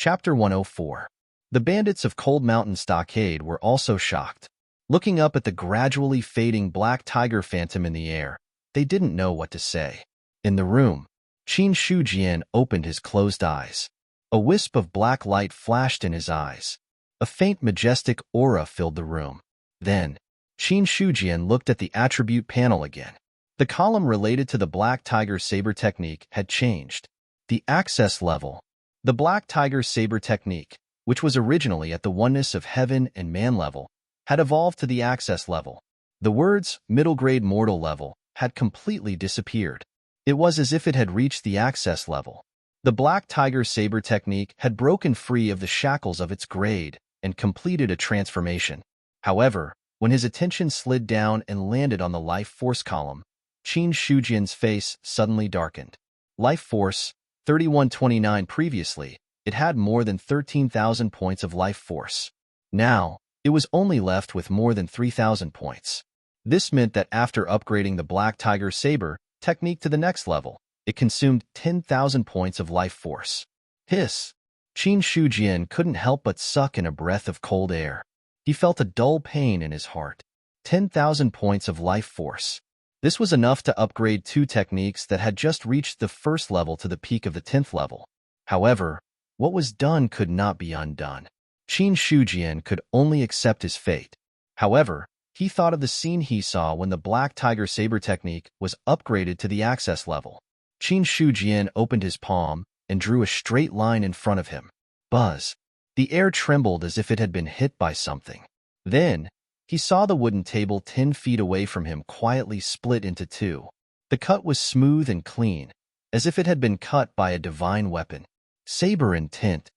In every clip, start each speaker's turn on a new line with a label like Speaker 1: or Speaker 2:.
Speaker 1: Chapter 104. The bandits of Cold Mountain Stockade were also shocked. Looking up at the gradually fading black tiger phantom in the air, they didn't know what to say. In the room, Qin Shujian opened his closed eyes. A wisp of black light flashed in his eyes. A faint majestic aura filled the room. Then, Qin Shujian looked at the attribute panel again. The column related to the Black Tiger Saber technique had changed. The access level. The Black Tiger Saber technique, which was originally at the oneness of heaven and man level, had evolved to the access level. The words middle grade mortal level had completely disappeared. It was as if it had reached the access level. The Black Tiger Saber technique had broken free of the shackles of its grade and completed a transformation. However, when his attention slid down and landed on the life force column, Qin Shujian's face suddenly darkened. Life force, 3129 previously, it had more than 13,000 points of life force. Now, it was only left with more than 3,000 points. This meant that after upgrading the Black Tiger Saber technique to the next level, it consumed 10,000 points of life force. Hiss! Qin Shujian couldn't help but suck in a breath of cold air. He felt a dull pain in his heart. 10,000 points of life force. This was enough to upgrade two techniques that had just reached the first level to the peak of the 10th level. However, what was done could not be undone. Qin Shujian could only accept his fate. However, he thought of the scene he saw when the Black Tiger Saber technique was upgraded to the access level. Qin Shujian opened his palm and drew a straight line in front of him. Buzz! The air trembled as if it had been hit by something. Then, he saw the wooden table 10 feet away from him quietly split into two. The cut was smooth and clean, as if it had been cut by a divine weapon. Saber intent.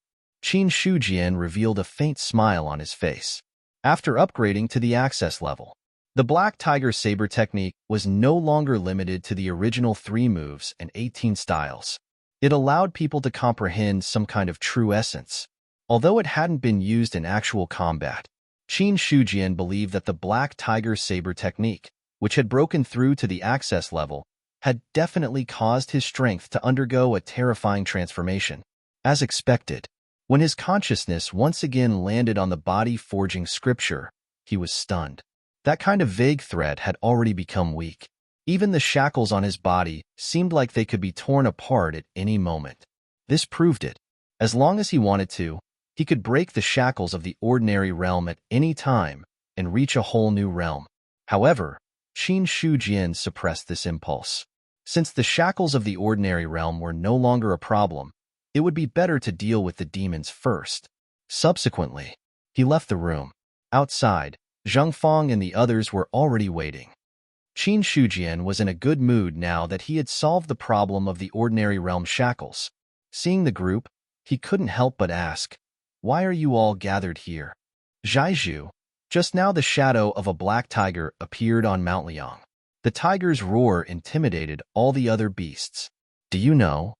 Speaker 1: Qin Shujian revealed a faint smile on his face. After upgrading to the access level, the Black Tiger Saber technique was no longer limited to the original 3 moves and 18 styles. It allowed people to comprehend some kind of true essence. Although it hadn't been used in actual combat, Qin Shujian believed that the Black Tiger Saber technique, which had broken through to the access level, had definitely caused his strength to undergo a terrifying transformation. As expected, when his consciousness once again landed on the body-forging scripture, he was stunned. That kind of vague threat had already become weak. Even the shackles on his body seemed like they could be torn apart at any moment. This proved it. As long as he wanted to, he could break the shackles of the ordinary realm at any time and reach a whole new realm. However, Qin Shujian suppressed this impulse. Since the shackles of the ordinary realm were no longer a problem, it would be better to deal with the demons first. Subsequently, he left the room. Outside, Zhang Fang and the others were already waiting. Qin Shujian was in a good mood now that he had solved the problem of the ordinary realm shackles. Seeing the group, he couldn't help but ask, "Why are you all gathered here?" Zhaizhu. Just now the shadow of a black tiger appeared on Mount Liang. The tiger's roar intimidated all the other beasts. "Do you know?"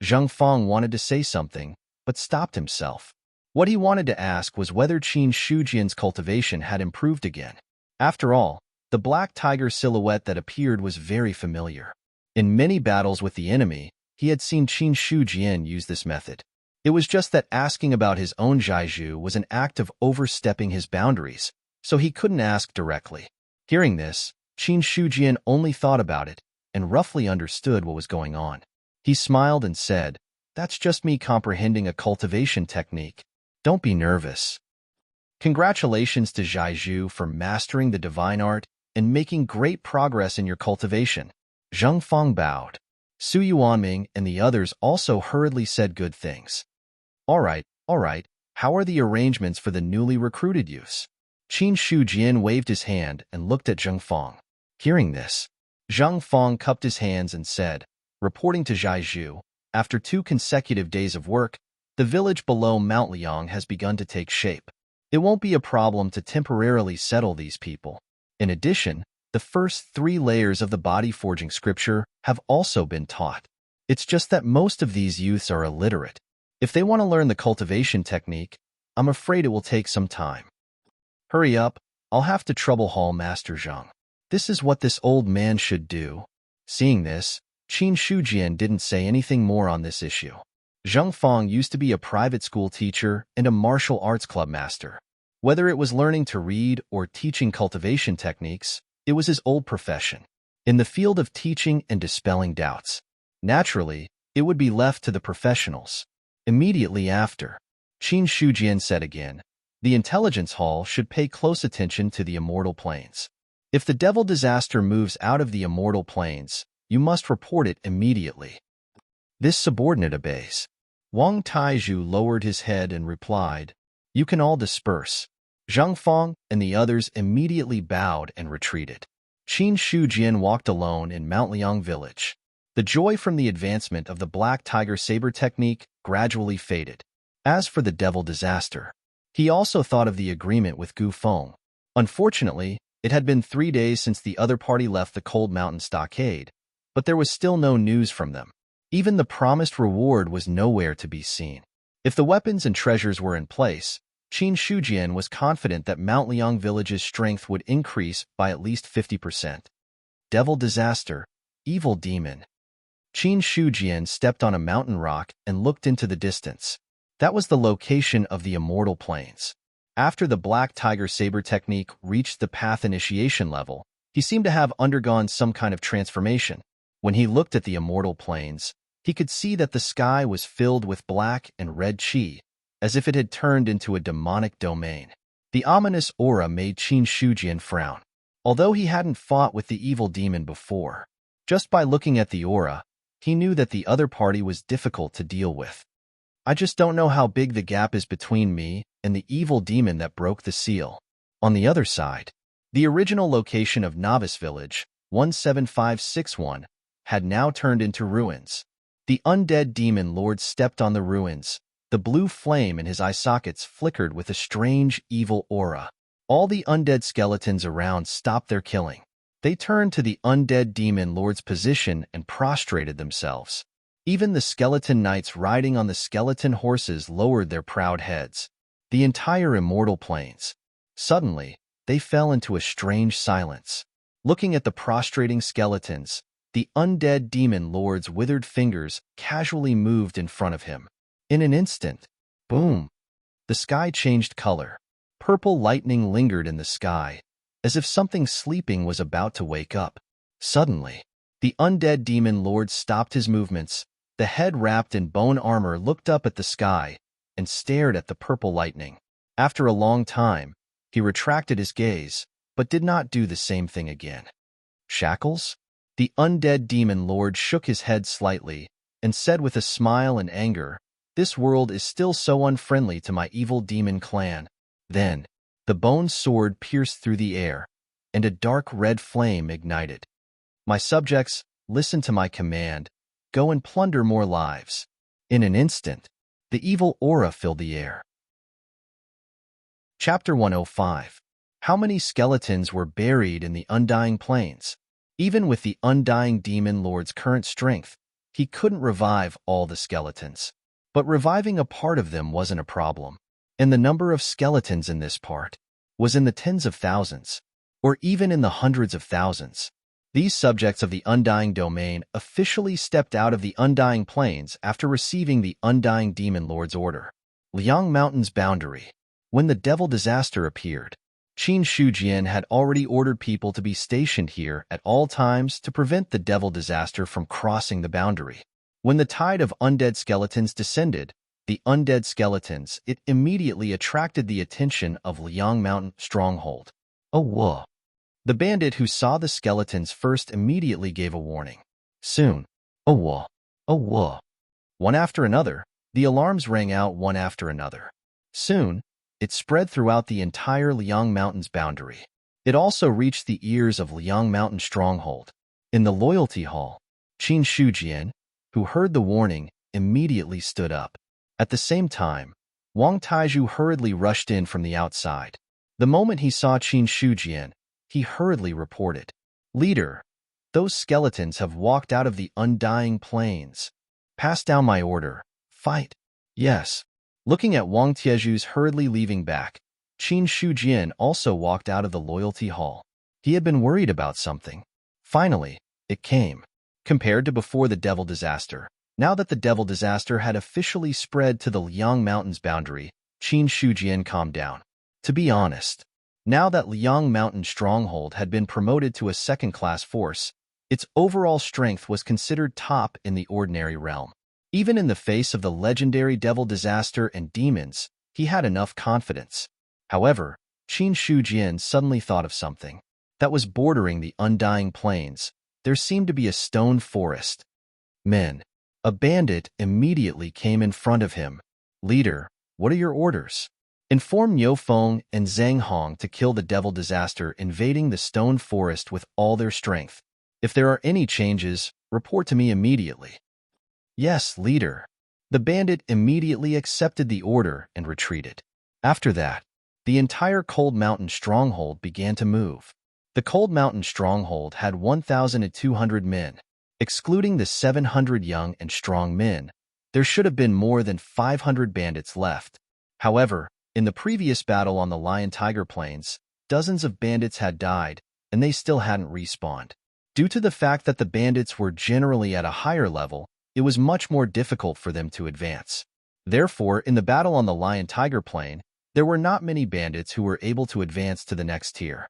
Speaker 1: Zhang Fang wanted to say something, but stopped himself. What he wanted to ask was whether Qin Shujian's cultivation had improved again. After all, the black tiger silhouette that appeared was very familiar. In many battles with the enemy, he had seen Qin Shujian use this method. It was just that asking about his own Zhaizhu was an act of overstepping his boundaries, so he couldn't ask directly. Hearing this, Qin Shujian only thought about it and roughly understood what was going on. He smiled and said, "That's just me comprehending a cultivation technique. Don't be nervous." Congratulations to Zhaizhu for mastering the divine art and making great progress in your cultivation. Zhang Fang bowed. Su Yuanming and the others also hurriedly said good things. All right. How are the arrangements for the newly recruited youths?" Qin Shujian waved his hand and looked at Zhang Fang. Hearing this, Zhang Fang cupped his hands and said, reporting to Zhaizhu, "After 2 consecutive days of work, the village below Mount Liang has begun to take shape. It won't be a problem to temporarily settle these people. In addition, the first 3 layers of the body-forging scripture have also been taught. It's just that most of these youths are illiterate. If they want to learn the cultivation technique, I'm afraid it will take some time. Hurry up, I'll have to trouble Hall Master Zhang. This is what this old man should do." Seeing this, Qin Shujian didn't say anything more on this issue. Zheng Fong used to be a private school teacher and a martial arts club master. Whether it was learning to read or teaching cultivation techniques, it was his old profession. In the field of teaching and dispelling doubts, naturally, it would be left to the professionals. Immediately after, Qin Shujian said again, the intelligence hall should pay close attention to the immortal planes. If the devil disaster moves out of the immortal planes, you must report it immediately. This subordinate obeys. Wang Taizhu lowered his head and replied, you can all disperse. Zheng Fong and the others immediately bowed and retreated. Qin Shujian walked alone in Mount Liang village. The joy from the advancement of the Black Tiger Saber technique gradually faded. As for the devil disaster, he also thought of the agreement with Gu Feng. Unfortunately, it had been 3 days since the other party left the Cold Mountain Stockade, but there was still no news from them. Even the promised reward was nowhere to be seen. If the weapons and treasures were in place, Qin Shujian was confident that Mount Liang village's strength would increase by at least 50%. Devil disaster, evil demon. Qin Shujian stepped on a mountain rock and looked into the distance. That was the location of the immortal planes. After the Black Tiger Saber technique reached the path initiation level, he seemed to have undergone some kind of transformation. When he looked at the immortal planes, he could see that the sky was filled with black and red chi, as if it had turned into a demonic domain. The ominous aura made Qin Shujian frown. Although he hadn't fought with the evil demon before, just by looking at the aura, he knew that the other party was difficult to deal with. I just don't know how big the gap is between me and the evil demon that broke the seal. On the other side, the original location of Novice Village, 17561, had now turned into ruins. The undead demon lord stepped on the ruins. The blue flame in his eye sockets flickered with a strange, evil aura. All the undead skeletons around stopped their killing. They turned to the undead demon lord's position and prostrated themselves. Even the skeleton knights riding on the skeleton horses lowered their proud heads. The entire immortal plains. Suddenly, they fell into a strange silence. Looking at the prostrating skeletons, the undead demon lord's withered fingers casually moved in front of him. In an instant, boom! The sky changed color. Purple lightning lingered in the sky, as if something sleeping was about to wake up. Suddenly, the undead demon lord stopped his movements. The head wrapped in bone armor looked up at the sky and stared at the purple lightning. After a long time, he retracted his gaze, but did not do the same thing again. Shackles? The undead demon lord shook his head slightly and said with a smile and anger, this world is still so unfriendly to my evil demon clan. Then, the bone sword pierced through the air, and a dark red flame ignited. My subjects, listen to my command. Go and plunder more lives. In an instant, the evil aura filled the air. Chapter 105. How many skeletons were buried in the Undying Plains? Even with the Undying Demon Lord's current strength, he couldn't revive all the skeletons. But reviving a part of them wasn't a problem. And the number of skeletons in this part was in the tens of thousands, or even in the hundreds of thousands. These subjects of the Undying Domain officially stepped out of the Undying Plains after receiving the Undying Demon Lord's order. Liang Mountain's boundary. When the devil disaster appeared, Qin Shujian had already ordered people to be stationed here at all times to prevent the devil disaster from crossing the boundary. When the tide of undead skeletons descended, the undead skeletons, it immediately attracted the attention of Liang Mountain stronghold. Oh, whoa. The bandit who saw the skeletons first immediately gave a warning. Soon, oh, whoa, oh, whoa. One after another, the alarms rang out one after another. Soon, it spread throughout the entire Liang Mountain's boundary. It also reached the ears of Liang Mountain stronghold. In the loyalty hall, Qin Shujian, who heard the warning, immediately stood up. At the same time, Wang Taizhu hurriedly rushed in from the outside. The moment he saw Qin Shujian, he hurriedly reported, Leader, those skeletons have walked out of the Undying Plains. Pass down my order. Fight. Yes. Looking at Wang Taizhu's hurriedly leaving back, Qin Shujian also walked out of the loyalty hall. He had been worried about something. Finally, it came. Compared to before the devil disaster, Now that the devil disaster had officially spread to the Liang Mountains boundary, Qin Shujian calmed down. To be honest, now that Liang Mountain stronghold had been promoted to a second-class force, its overall strength was considered top in the ordinary realm. Even in the face of the legendary devil disaster and demons, he had enough confidence. However, Qin Shujian suddenly thought of something. That was bordering the undying plains. There seemed to be a stone forest. Men. A bandit immediately came in front of him. Leader, what are your orders? Inform Niu Feng and Zhang Hong to kill the devil disaster invading the stone forest with all their strength. If there are any changes, report to me immediately. Yes, leader. The bandit immediately accepted the order and retreated. After that, the entire Cold Mountain stronghold began to move. The Cold Mountain stronghold had 1,200 men. Excluding the 700 young and strong men, there should have been more than 500 bandits left. However, in the previous battle on the Lion-Tiger Plains, dozens of bandits had died, and they still hadn't respawned. Due to the fact that the bandits were generally at a higher level, it was much more difficult for them to advance. Therefore, in the battle on the Lion-Tiger Plain, there were not many bandits who were able to advance to the next tier.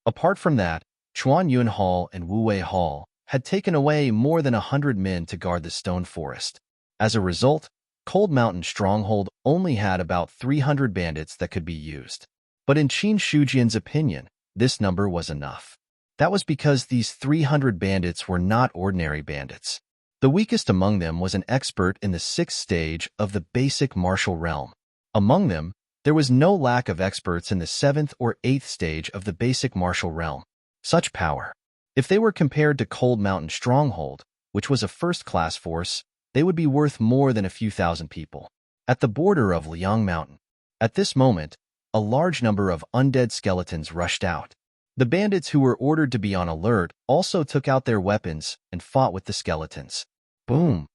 Speaker 1: Apart from that, Chuan Yun Hall and Wu Wei Hall had taken away more than 100 men to guard the stone forest. As a result, Cold Mountain Stronghold only had about 300 bandits that could be used. But in Qin Shujian's opinion, this number was enough. That was because these 300 bandits were not ordinary bandits. The weakest among them was an expert in the 6th stage of the basic martial realm. Among them, there was no lack of experts in the 7th or 8th stage of the basic martial realm. Such power. If they were compared to Cold Mountain Stronghold, which was a first-class force, they would be worth more than a few thousand people. At the border of Liang Mountain, at this moment, a large number of undead skeletons rushed out. The bandits who were ordered to be on alert also took out their weapons and fought with the skeletons. Boom!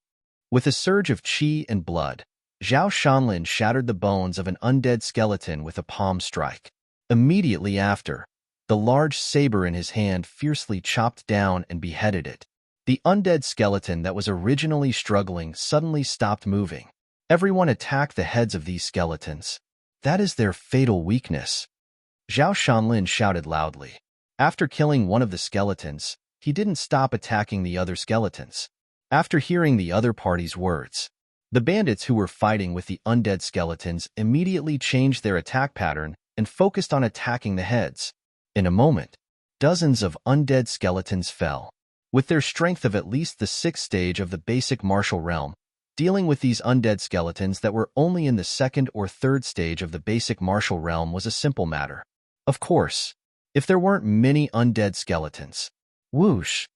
Speaker 1: With a surge of qi and blood, Zhao Shanlin shattered the bones of an undead skeleton with a palm strike. Immediately after, the large saber in his hand fiercely chopped down and beheaded it. The undead skeleton that was originally struggling suddenly stopped moving. Everyone attacked the heads of these skeletons. That is their fatal weakness. Zhao Shanlin shouted loudly. After killing one of the skeletons, he didn't stop attacking the other skeletons. After hearing the other party's words, the bandits who were fighting with the undead skeletons immediately changed their attack pattern and focused on attacking the heads. In a moment, dozens of undead skeletons fell. With their strength of at least the 6th stage of the basic martial realm, dealing with these undead skeletons that were only in the 2nd or 3rd stage of the basic martial realm was a simple matter. Of course, if there weren't many undead skeletons. Whoosh!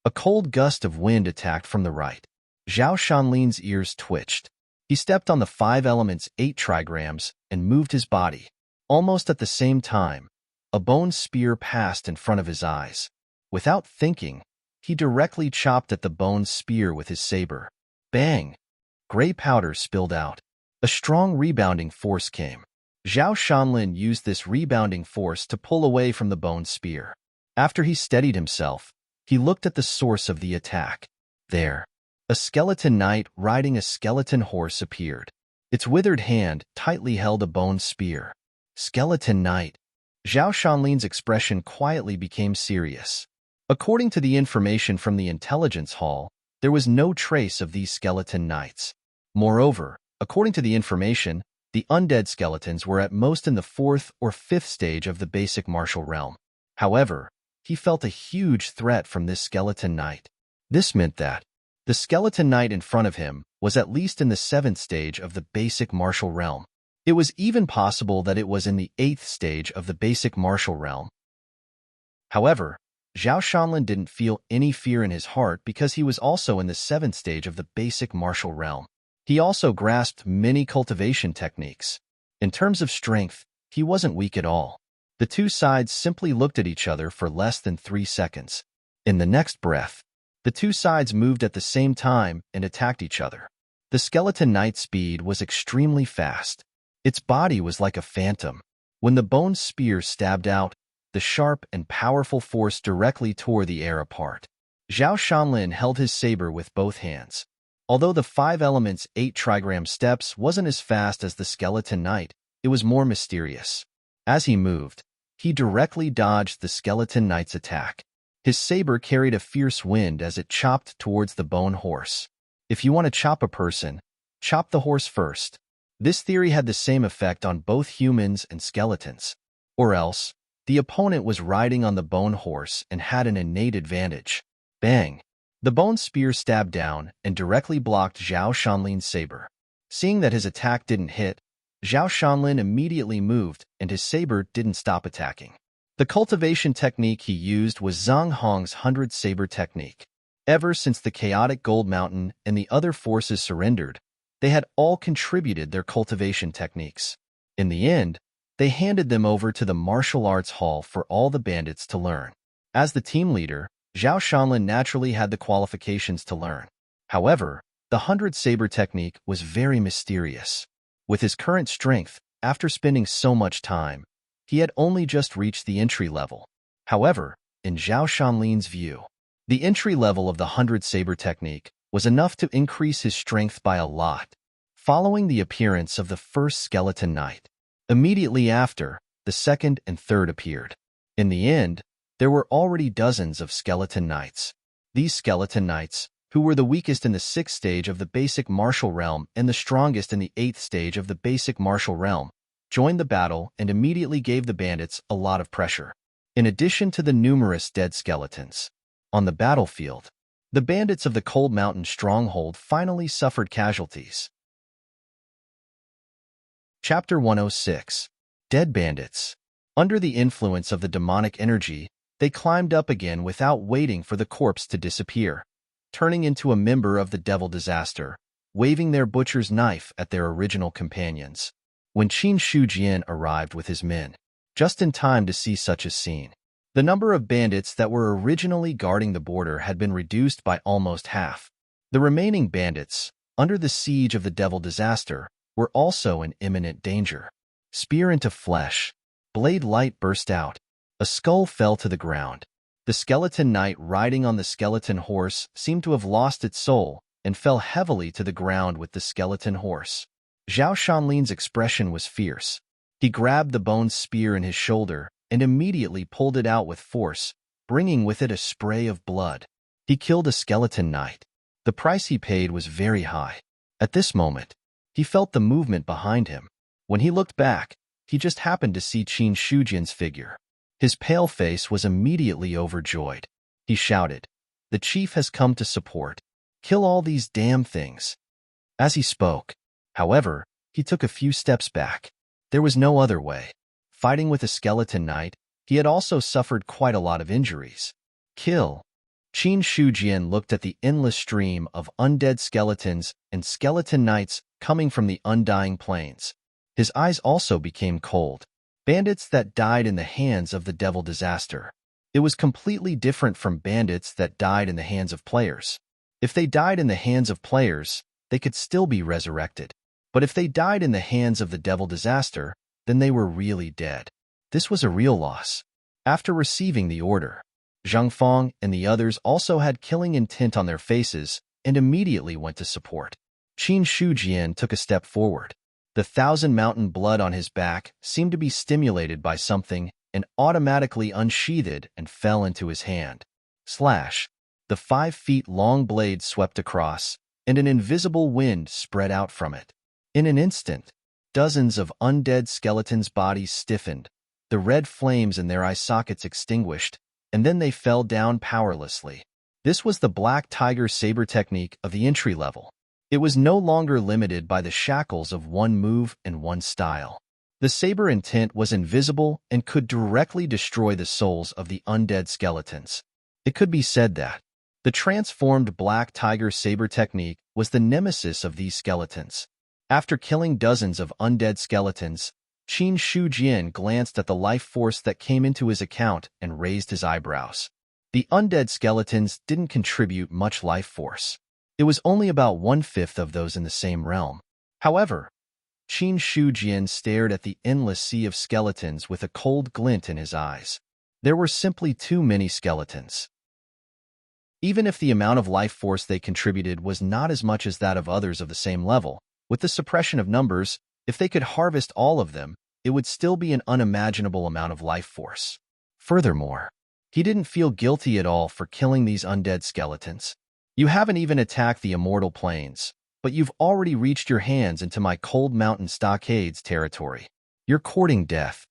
Speaker 1: A cold gust of wind attacked from the right. Zhao Shanlin's ears twitched. He stepped on the 5 elements 8 trigrams and moved his body. Almost at the same time, a bone spear passed in front of his eyes. Without thinking, he directly chopped at the bone spear with his saber. Bang! Gray powder spilled out. A strong rebounding force came. Zhao Shanlin used this rebounding force to pull away from the bone spear. After he steadied himself, he looked at the source of the attack. There, a skeleton knight riding a skeleton horse appeared. Its withered hand tightly held a bone spear. Skeleton knight. Zhao Shanlin's expression quietly became serious. According to the information from the intelligence hall, there was no trace of these skeleton knights. Moreover, according to the information, the undead skeletons were at most in the 4th or 5th stage of the basic martial realm. However, he felt a huge threat from this skeleton knight. This meant that the skeleton knight in front of him was at least in the 7th stage of the basic martial realm. It was even possible that it was in the 8th stage of the basic martial realm. However, Zhao Shanlin didn't feel any fear in his heart because he was also in the 7th stage of the basic martial realm. He also grasped many cultivation techniques. In terms of strength, he wasn't weak at all. The two sides simply looked at each other for less than 3 seconds. In the next breath, the two sides moved at the same time and attacked each other. The skeleton knight's speed was extremely fast. Its body was like a phantom. When the bone spear stabbed out, the sharp and powerful force directly tore the air apart. Zhao Shanlin held his saber with both hands. Although the 5 elements 8 trigram steps wasn't as fast as the skeleton knight, it was more mysterious. As he moved, he directly dodged the skeleton knight's attack. His saber carried a fierce wind as it chopped towards the bone horse. If you want to chop a person, chop the horse first. This theory had the same effect on both humans and skeletons. Or else, the opponent was riding on the bone horse and had an innate advantage. Bang! The bone spear stabbed down and directly blocked Zhao Shanlin's saber. Seeing that his attack didn't hit, Zhao Shanlin immediately moved and his saber didn't stop attacking. The cultivation technique he used was Zhang Hong's 100 saber technique. Ever since the chaotic Gold Mountain and the other forces surrendered, they had all contributed their cultivation techniques. In the end, they handed them over to the martial arts hall for all the bandits to learn. As the team leader, Zhao Shanlin naturally had the qualifications to learn. However, the 100 saber technique was very mysterious. With his current strength, after spending so much time, he had only just reached the entry level. However, in Zhao Shanlin's view, the entry level of the 100 saber technique was enough to increase his strength by a lot. Following the appearance of the first skeleton knight, immediately after, the second and third appeared. In the end, there were already dozens of skeleton knights. These skeleton knights, who were the weakest in the 6th stage of the basic martial realm and the strongest in the 8th stage of the basic martial realm, joined the battle and immediately gave the bandits a lot of pressure. In addition to the numerous dead skeletons on the battlefield, the bandits of the Cold Mountain stronghold finally suffered casualties. Chapter 106. Dead Bandits. Under the influence of the demonic energy, they climbed up again without waiting for the corpse to disappear, turning into a member of the Devil Disaster, waving their butcher's knife at their original companions. When Qin Shujian arrived with his men, just in time to see such a scene, the number of bandits that were originally guarding the border had been reduced by almost half. The remaining bandits, under the siege of the Devil Disaster, were also in imminent danger. Spear into flesh, blade light burst out. A skull fell to the ground. The skeleton knight riding on the skeleton horse seemed to have lost its soul and fell heavily to the ground with the skeleton horse. Zhao Shanlin's expression was fierce. He grabbed the bone spear in his shoulder and immediately pulled it out with force, bringing with it a spray of blood. He killed a skeleton knight. The price he paid was very high. At this moment, he felt the movement behind him. When he looked back, he just happened to see Qin Shujian's figure. His pale face was immediately overjoyed. He shouted, "The chief has come to support. Kill all these damn things." As he spoke, however, he took a few steps back. There was no other way. Fighting with a skeleton knight, he had also suffered quite a lot of injuries. Kill. Qin Shujian looked at the endless stream of undead skeletons and skeleton knights coming from the undying plains. His eyes also became cold. Bandits that died in the hands of the Devil Disaster. It was completely different from bandits that died in the hands of players. If they died in the hands of players, they could still be resurrected. But if they died in the hands of the Devil Disaster, then they were really dead. This was a real loss. After receiving the order, Zhang Feng and the others also had killing intent on their faces and immediately went to support. Qin Shujian took a step forward. The 1,000 mountain blood on his back seemed to be stimulated by something and automatically unsheathed and fell into his hand. Slash. The 5 feet long blade swept across, and an invisible wind spread out from it. In an instant, dozens of undead skeletons' bodies stiffened, the red flames in their eye sockets extinguished, and then they fell down powerlessly. This was the Black Tiger Saber technique of the entry level. It was no longer limited by the shackles of one move and one style. The saber intent was invisible and could directly destroy the souls of the undead skeletons. It could be said that the transformed Black Tiger Saber technique was the nemesis of these skeletons. After killing dozens of undead skeletons, Qin Shujian glanced at the life force that came into his account and raised his eyebrows. The undead skeletons didn't contribute much life force. It was only about 1/5 of those in the same realm. However, Qin Shujian stared at the endless sea of skeletons with a cold glint in his eyes. There were simply too many skeletons. Even if the amount of life force they contributed was not as much as that of others of the same level, with the suppression of numbers, if they could harvest all of them, it would still be an unimaginable amount of life force. Furthermore, he didn't feel guilty at all for killing these undead skeletons. You haven't even attacked the immortal planes, but you've already reached your hands into my cold mountain stockades territory. You're courting death.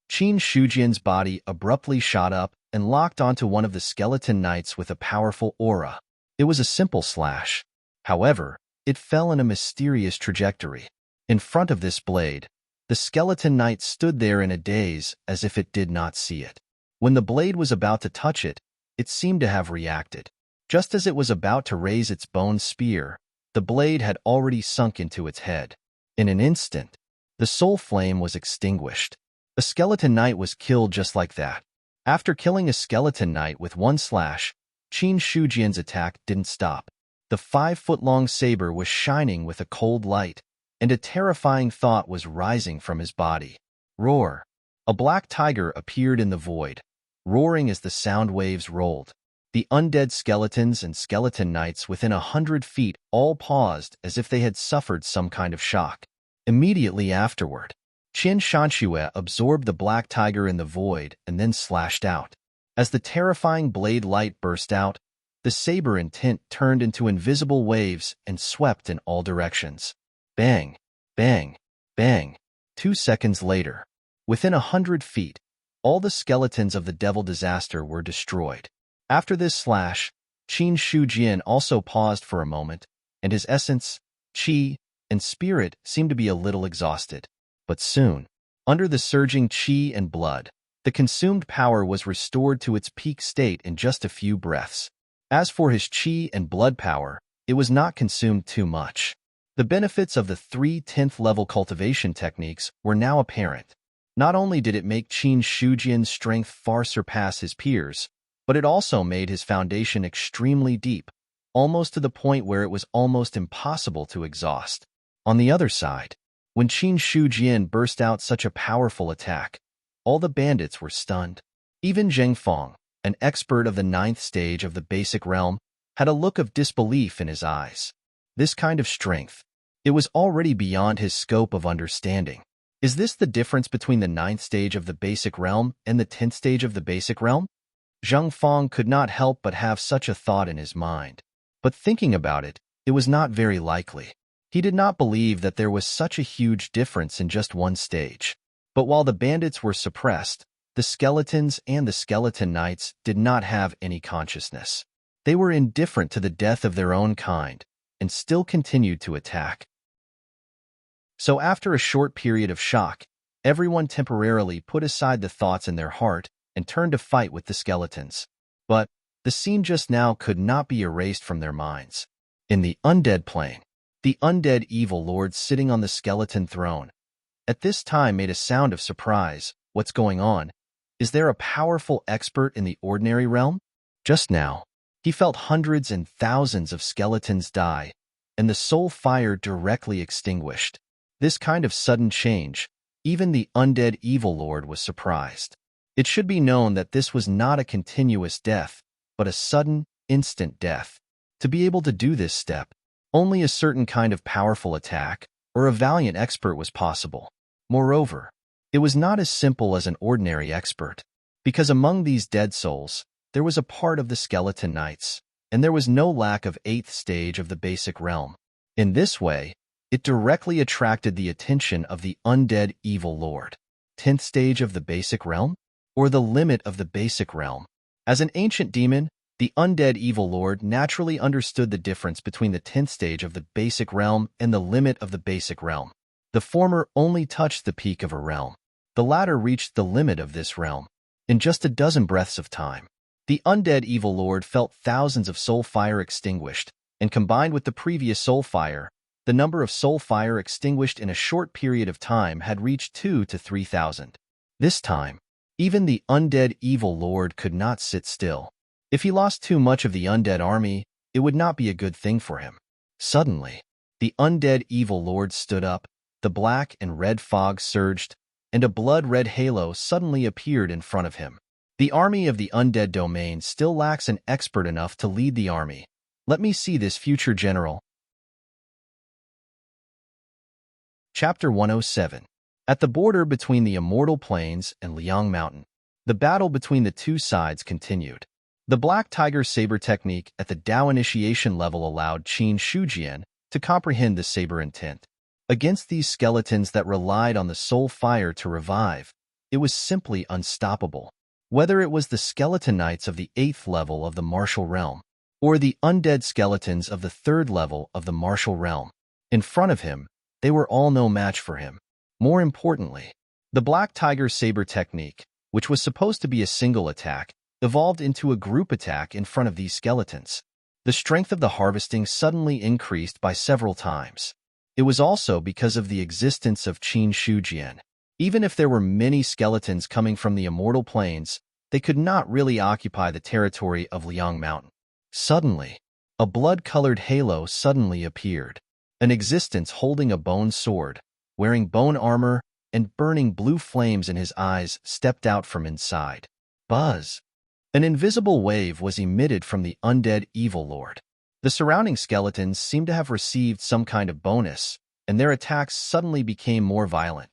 Speaker 1: Qin Shujian's body abruptly shot up and locked onto one of the skeleton knights with a powerful aura. It was a simple slash. However, it fell in a mysterious trajectory. In front of this blade, the skeleton knight stood there in a daze as if it did not see it. When the blade was about to touch it, it seemed to have reacted. Just as it was about to raise its bone spear, the blade had already sunk into its head. In an instant, the soul flame was extinguished. A skeleton knight was killed just like that. After killing a skeleton knight with one slash, Qin Shujian's attack didn't stop. The 5-foot-long saber was shining with a cold light, and a terrifying thought was rising from his body. Roar! A black tiger appeared in the void, roaring as the sound waves rolled. The undead skeletons and skeleton knights within 100 feet all paused as if they had suffered some kind of shock. Immediately afterward, Qin Shanxue absorbed the black tiger in the void and then slashed out. As the terrifying blade light burst out, the saber and tint turned into invisible waves and swept in all directions. Bang! Bang! Bang! 2 seconds later, within 100 feet, all the skeletons of the Devil Disaster were destroyed. After this slash, Qin Shujian also paused for a moment, and his essence, qi, and spirit seemed to be a little exhausted. But soon, under the surging qi and blood, the consumed power was restored to its peak state in just a few breaths. As for his qi and blood power, it was not consumed too much. The benefits of the 3 10th-level cultivation techniques were now apparent. Not only did it make Qin Shujian's strength far surpass his peers, but it also made his foundation extremely deep, almost to the point where it was almost impossible to exhaust. On the other side, when Qin Shujian burst out such a powerful attack, all the bandits were stunned. Even Zheng Feng, an expert of the 9th stage of the basic realm, had a look of disbelief in his eyes. This kind of strength, it was already beyond his scope of understanding. Is this the difference between the 9th stage of the basic realm and the 10th stage of the basic realm? Zheng Feng could not help but have such a thought in his mind. But thinking about it, it was not very likely. He did not believe that there was such a huge difference in just one stage. But while the bandits were suppressed, the skeletons and the skeleton knights did not have any consciousness. They were indifferent to the death of their own kind, and still continued to attack. So after a short period of shock, everyone temporarily put aside the thoughts in their heart and turned to fight with the skeletons. But the scene just now could not be erased from their minds. In the undead plane, the undead evil lord sitting on the skeleton throne at this time made a sound of surprise. What's going on? Is there a powerful expert in the ordinary realm? Just now, he felt hundreds and thousands of skeletons die, and the soul fire directly extinguished. This kind of sudden change, even the undead evil lord was surprised. It should be known that this was not a continuous death, but a sudden, instant death. To be able to do this step, only a certain kind of powerful attack or a valiant expert was possible. Moreover, it was not as simple as an ordinary expert, because among these dead souls, there was a part of the skeleton knights, and there was no lack of 8th stage of the basic realm. In this way, it directly attracted the attention of the undead evil lord. 10th stage of the basic realm? Or the limit of the basic realm? As an ancient demon, the undead evil lord naturally understood the difference between the 10th stage of the basic realm and the limit of the basic realm. The former only touched the peak of a realm. The latter reached the limit of this realm. In just a dozen breaths of time, the undead evil lord felt thousands of soul fire extinguished, and combined with the previous soul fire, the number of soul fire extinguished in a short period of time had reached 2,000 to 3,000. This time, even the undead evil lord could not sit still. If he lost too much of the undead army, it would not be a good thing for him. Suddenly, the undead evil lord stood up, the black and red fog surged, and a blood-red halo suddenly appeared in front of him. The army of the undead domain still lacks an expert enough to lead the army. Let me see this future general. Chapter 107. At the border between the Immortal Plains and Liang Mountain, the battle between the two sides continued. The Black Tiger Saber technique at the Dao initiation level allowed Qin Shujian to comprehend the saber intent. Against these skeletons that relied on the soul fire to revive, it was simply unstoppable. Whether it was the skeleton knights of the 8th level of the martial realm, or the undead skeletons of the 3rd level of the martial realm, in front of him, they were all no match for him. More importantly, the Black Tiger Saber technique, which was supposed to be a single attack, evolved into a group attack in front of these skeletons. The strength of the harvesting suddenly increased by several times. It was also because of the existence of Qin Shujian. Even if there were many skeletons coming from the Immortal Plains, they could not really occupy the territory of Liang Mountain. Suddenly, a blood-colored halo suddenly appeared. An existence holding a bone sword, wearing bone armor, and burning blue flames in his eyes stepped out from inside. Buzz! An invisible wave was emitted from the undead evil lord. The surrounding skeletons seemed to have received some kind of bonus, and their attacks suddenly became more violent.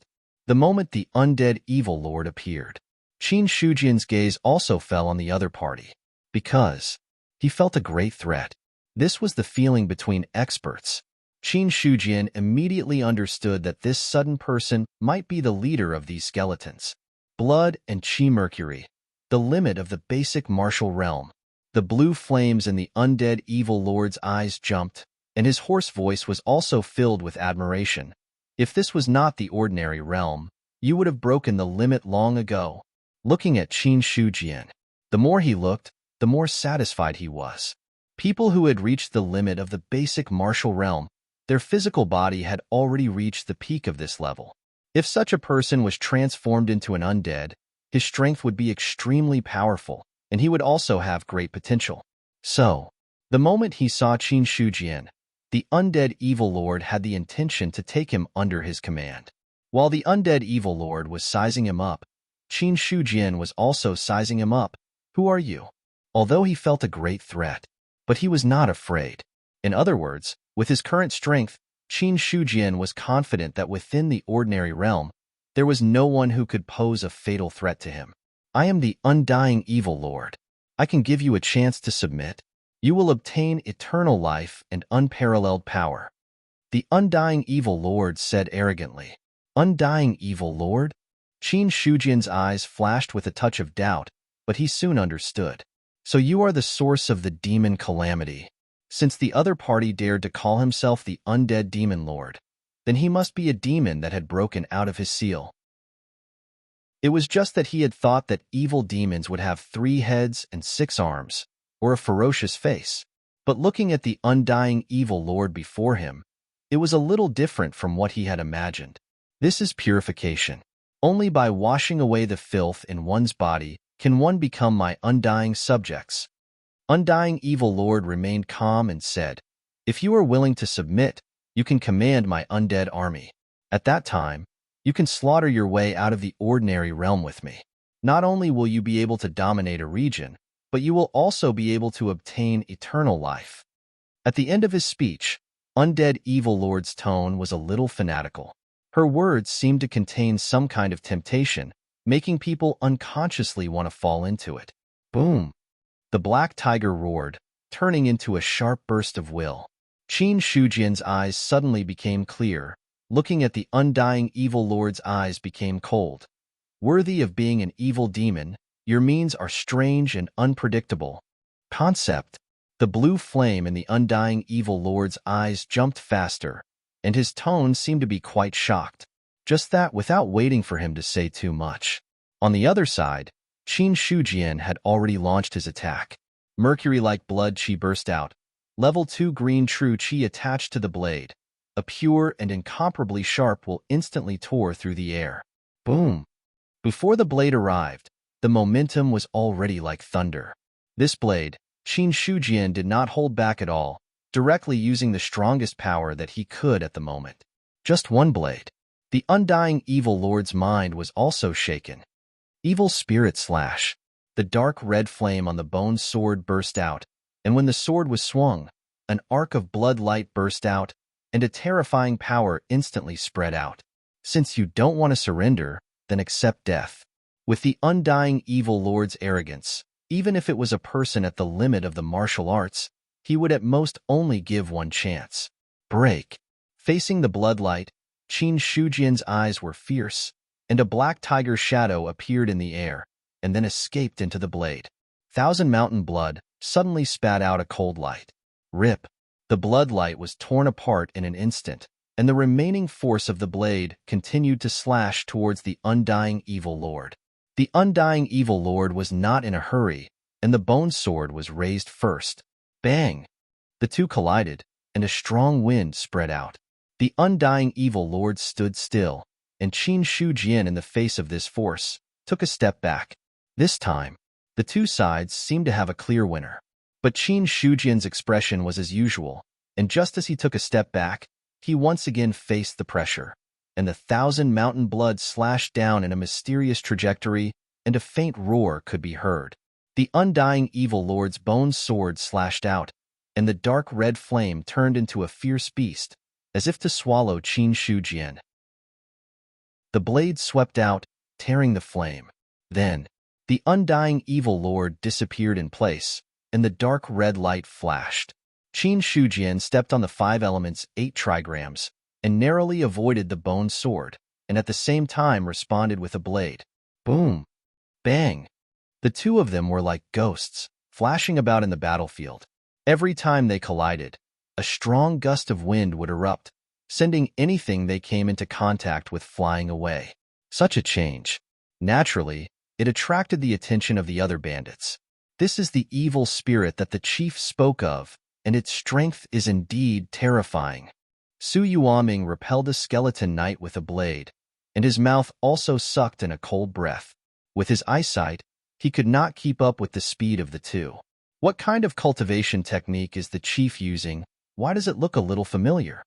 Speaker 1: The moment the undead evil lord appeared, Qin Shujian's gaze also fell on the other party, because he felt a great threat. This was the feeling between experts. Qin Shujian immediately understood that this sudden person might be the leader of these skeletons. Blood and Qi Mercury, the limit of the basic martial realm. The blue flames in the undead evil lord's eyes jumped, and his hoarse voice was also filled with admiration. If this was not the ordinary realm, you would have broken the limit long ago. Looking at Qin Shujian, the more he looked, the more satisfied he was. People who had reached the limit of the basic martial realm, their physical body had already reached the peak of this level. If such a person was transformed into an undead, his strength would be extremely powerful, and he would also have great potential. So, the moment he saw Qin Shujian, the undead evil lord had the intention to take him under his command. While the undead evil lord was sizing him up, Qin Shujian was also sizing him up. Who are you? Although he felt a great threat, but he was not afraid. In other words, with his current strength, Qin Shujian was confident that within the ordinary realm, there was no one who could pose a fatal threat to him. I am the undying evil lord. I can give you a chance to submit. You will obtain eternal life and unparalleled power. The undying evil lord said arrogantly. Undying evil lord? Qin Shujian's eyes flashed with a touch of doubt, but he soon understood. So you are the source of the demon calamity. Since the other party dared to call himself the undead demon lord, then he must be a demon that had broken out of his seal. It was just that he had thought that evil demons would have 3 heads and 6 arms, or a ferocious face. But looking at the undying evil lord before him, it was a little different from what he had imagined. This is purification. Only by washing away the filth in one's body can one become my undying subjects. Undying evil lord remained calm and said, if you are willing to submit, you can command my undead army. At that time, you can slaughter your way out of the ordinary realm with me. Not only will you be able to dominate a region, but you will also be able to obtain eternal life. At the end of his speech, undead evil lord's tone was a little fanatical. Her words seemed to contain some kind of temptation, making people unconsciously want to fall into it. Boom! The black tiger roared, turning into a sharp burst of will. Qin Shujian's eyes suddenly became clear. Looking at the undying evil lord's eyes became cold. Worthy of being an evil demon, your means are strange and unpredictable. Concept. The blue flame in the undying evil lord's eyes jumped faster, and his tone seemed to be quite shocked. Just that without waiting for him to say too much. On the other side, Qin Shujian had already launched his attack. Mercury-like blood chi burst out. Level 2 green true chi attached to the blade. A pure and incomparably sharp will instantly tore through the air. Boom! Before the blade arrived, the momentum was already like thunder. This blade, Qin Shujian did not hold back at all, directly using the strongest power that he could at the moment. Just one blade. The undying evil lord's mind was also shaken. Evil spirit slash. The dark red flame on the bone sword burst out, and when the sword was swung, an arc of blood light burst out, and a terrifying power instantly spread out. Since you don't want to surrender, then accept death. With the undying evil lord's arrogance, even if it was a person at the limit of the martial arts, he would at most only give one chance. Break. Facing the bloodlight, Qin Shujian's eyes were fierce, and a black tiger shadow appeared in the air, and then escaped into the blade. Thousand Mountain Blood suddenly spat out a cold light. Rip. The bloodlight was torn apart in an instant, and the remaining force of the blade continued to slash towards the undying evil lord. The undying evil lord was not in a hurry, and the bone sword was raised first. Bang! The two collided, and a strong wind spread out. The undying evil lord stood still, and Qin Shujian, in the face of this force, took a step back. This time, the two sides seemed to have a clear winner. But Qin Shujian's expression was as usual, and just as he took a step back, he once again faced the pressure, and the Thousand Mountain Blood slashed down in a mysterious trajectory, and a faint roar could be heard. The undying evil lord's bone sword slashed out, and the dark red flame turned into a fierce beast, as if to swallow Qin Shujian. The blade swept out, tearing the flame. Then, the undying evil lord disappeared in place, and the dark red light flashed. Qin Shujian stepped on the 5 elements 8 trigrams, and narrowly avoided the bone sword, and at the same time responded with a blade. Boom! Bang! The two of them were like ghosts, flashing about in the battlefield. Every time they collided, a strong gust of wind would erupt, sending anything they came into contact with flying away. Such a change. Naturally, it attracted the attention of the other bandits. This is the evil spirit that the chief spoke of, and its strength is indeed terrifying. Su Yuaming repelled a skeleton knight with a blade, and his mouth also sucked in a cold breath. With his eyesight, he could not keep up with the speed of the two. What kind of cultivation technique is the chief using? Why does it look a little familiar?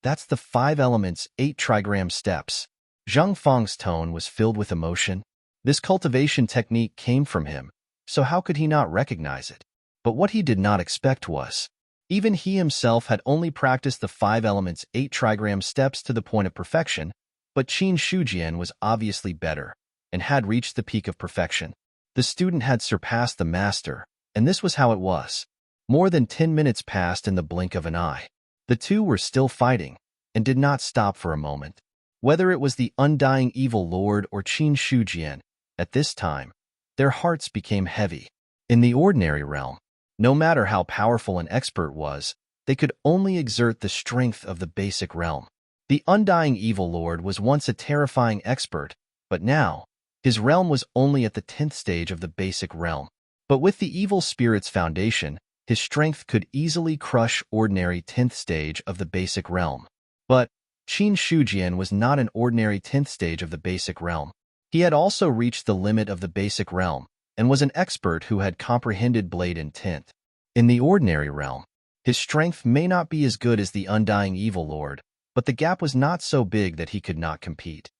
Speaker 1: That's the 5 elements 8 trigram steps. Zhang Feng's tone was filled with emotion. This cultivation technique came from him, so how could he not recognize it? But what he did not expect was, even he himself had only practiced the 5 elements 8 trigram steps to the point of perfection, but Qin Shujian was obviously better, and had reached the peak of perfection. The student had surpassed the master, and this was how it was. More than 10 minutes passed in the blink of an eye. The two were still fighting, and did not stop for a moment. Whether it was the undying evil lord or Qin Shujian, at this time, their hearts became heavy. In the ordinary realm, no matter how powerful an expert was, they could only exert the strength of the basic realm. The undying evil lord was once a terrifying expert, but now, his realm was only at the 10th stage of the basic realm. But with the evil spirit's foundation, his strength could easily crush ordinary 10th stage of the basic realm. But Qin Shujian was not an ordinary 10th stage of the basic realm. He had also reached the limit of the basic realm, and was an expert who had comprehended blade intent. In the ordinary realm, his strength may not be as good as the undying evil lord, but the gap was not so big that he could not compete.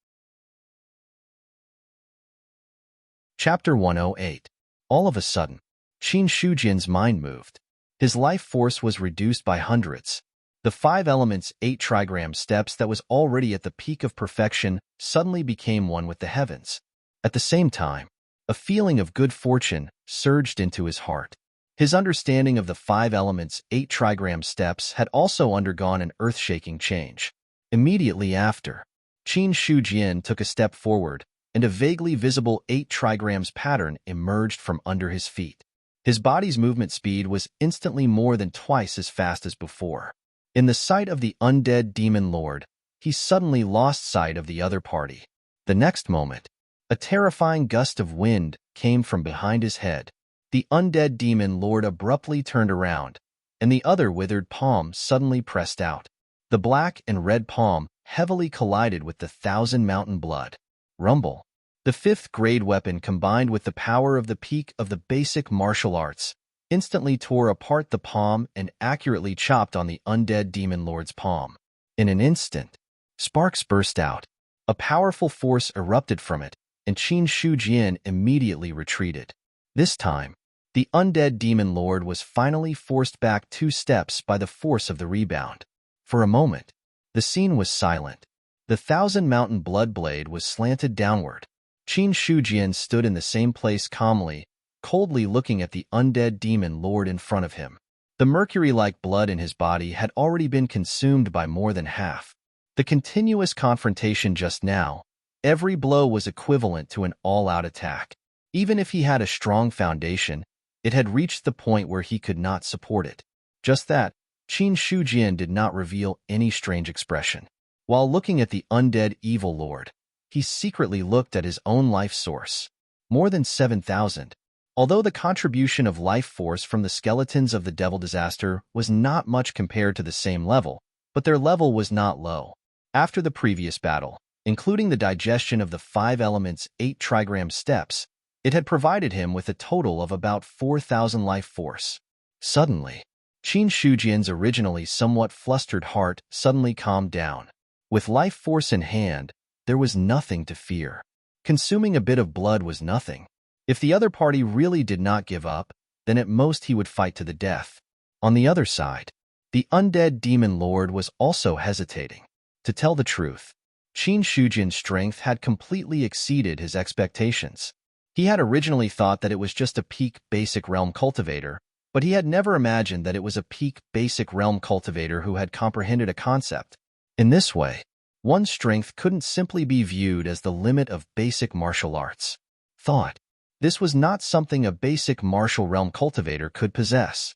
Speaker 1: Chapter 108. All of a sudden, Qin Shujian's mind moved. His life force was reduced by hundreds. The 5 elements 8 trigram steps that was already at the peak of perfection suddenly became one with the heavens. At the same time, a feeling of good fortune surged into his heart. His understanding of the 5 elements 8 trigram steps had also undergone an earth-shaking change. Immediately after, Qin Shujian took a step forward, and a vaguely visible 8 trigrams pattern emerged from under his feet. His body's movement speed was instantly more than twice as fast as before. In the sight of the undead demon lord, he suddenly lost sight of the other party. The next moment, a terrifying gust of wind came from behind his head. The undead demon lord abruptly turned around, and the other withered palm suddenly pressed out. The black and red palm heavily collided with the Thousand Mountain Blood. Rumble. The 5th grade weapon combined with the power of the peak of the basic martial arts instantly tore apart the palm and accurately chopped on the undead demon lord's palm. In an instant, sparks burst out. A powerful force erupted from it, and Qin Shujian immediately retreated. This time, the undead demon lord was finally forced back 2 steps by the force of the rebound. For a moment, the scene was silent. The Thousand Mountain Blood Blade was slanted downward. Qin Shujian stood in the same place calmly, coldly looking at the undead demon lord in front of him. The mercury-like blood in his body had already been consumed by more than half. The continuous confrontation just now, every blow was equivalent to an all-out attack. Even if he had a strong foundation, it had reached the point where he could not support it. Just that, Qin Shujian did not reveal any strange expression. While looking at the undead evil lord, he secretly looked at his own life source. More than 7,000. Although the contribution of life force from the skeletons of the Devil Disaster was not much compared to the same level, but their level was not low. After the previous battle, including the digestion of the 5 elements' 8 trigram steps, it had provided him with a total of about 4,000 life force. Suddenly, Qin Shujian's originally somewhat flustered heart suddenly calmed down. With life force in hand, there was nothing to fear. Consuming a bit of blood was nothing. If the other party really did not give up, then at most he would fight to the death. On the other side, the undead demon lord was also hesitating. To tell the truth, Qin Shujian's strength had completely exceeded his expectations. He had originally thought that it was just a peak basic realm cultivator, but he had never imagined that it was a peak basic realm cultivator who had comprehended a concept. In this way, one's strength couldn't simply be viewed as the limit of basic martial arts. Thought. This was not something a basic martial realm cultivator could possess.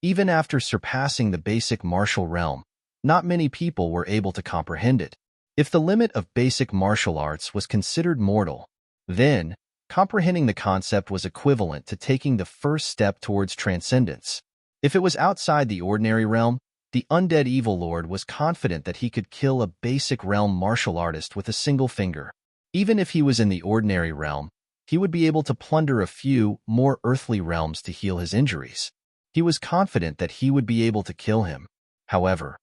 Speaker 1: Even after surpassing the basic martial realm, not many people were able to comprehend it. If the limit of basic martial arts was considered mortal, then comprehending the concept was equivalent to taking the first step towards transcendence. If it was outside the ordinary realm, the undead evil lord was confident that he could kill a basic realm martial artist with a single finger. Even if he was in the ordinary realm, he would be able to plunder a few more earthly realms to heal his injuries. He was confident that he would be able to kill him. However,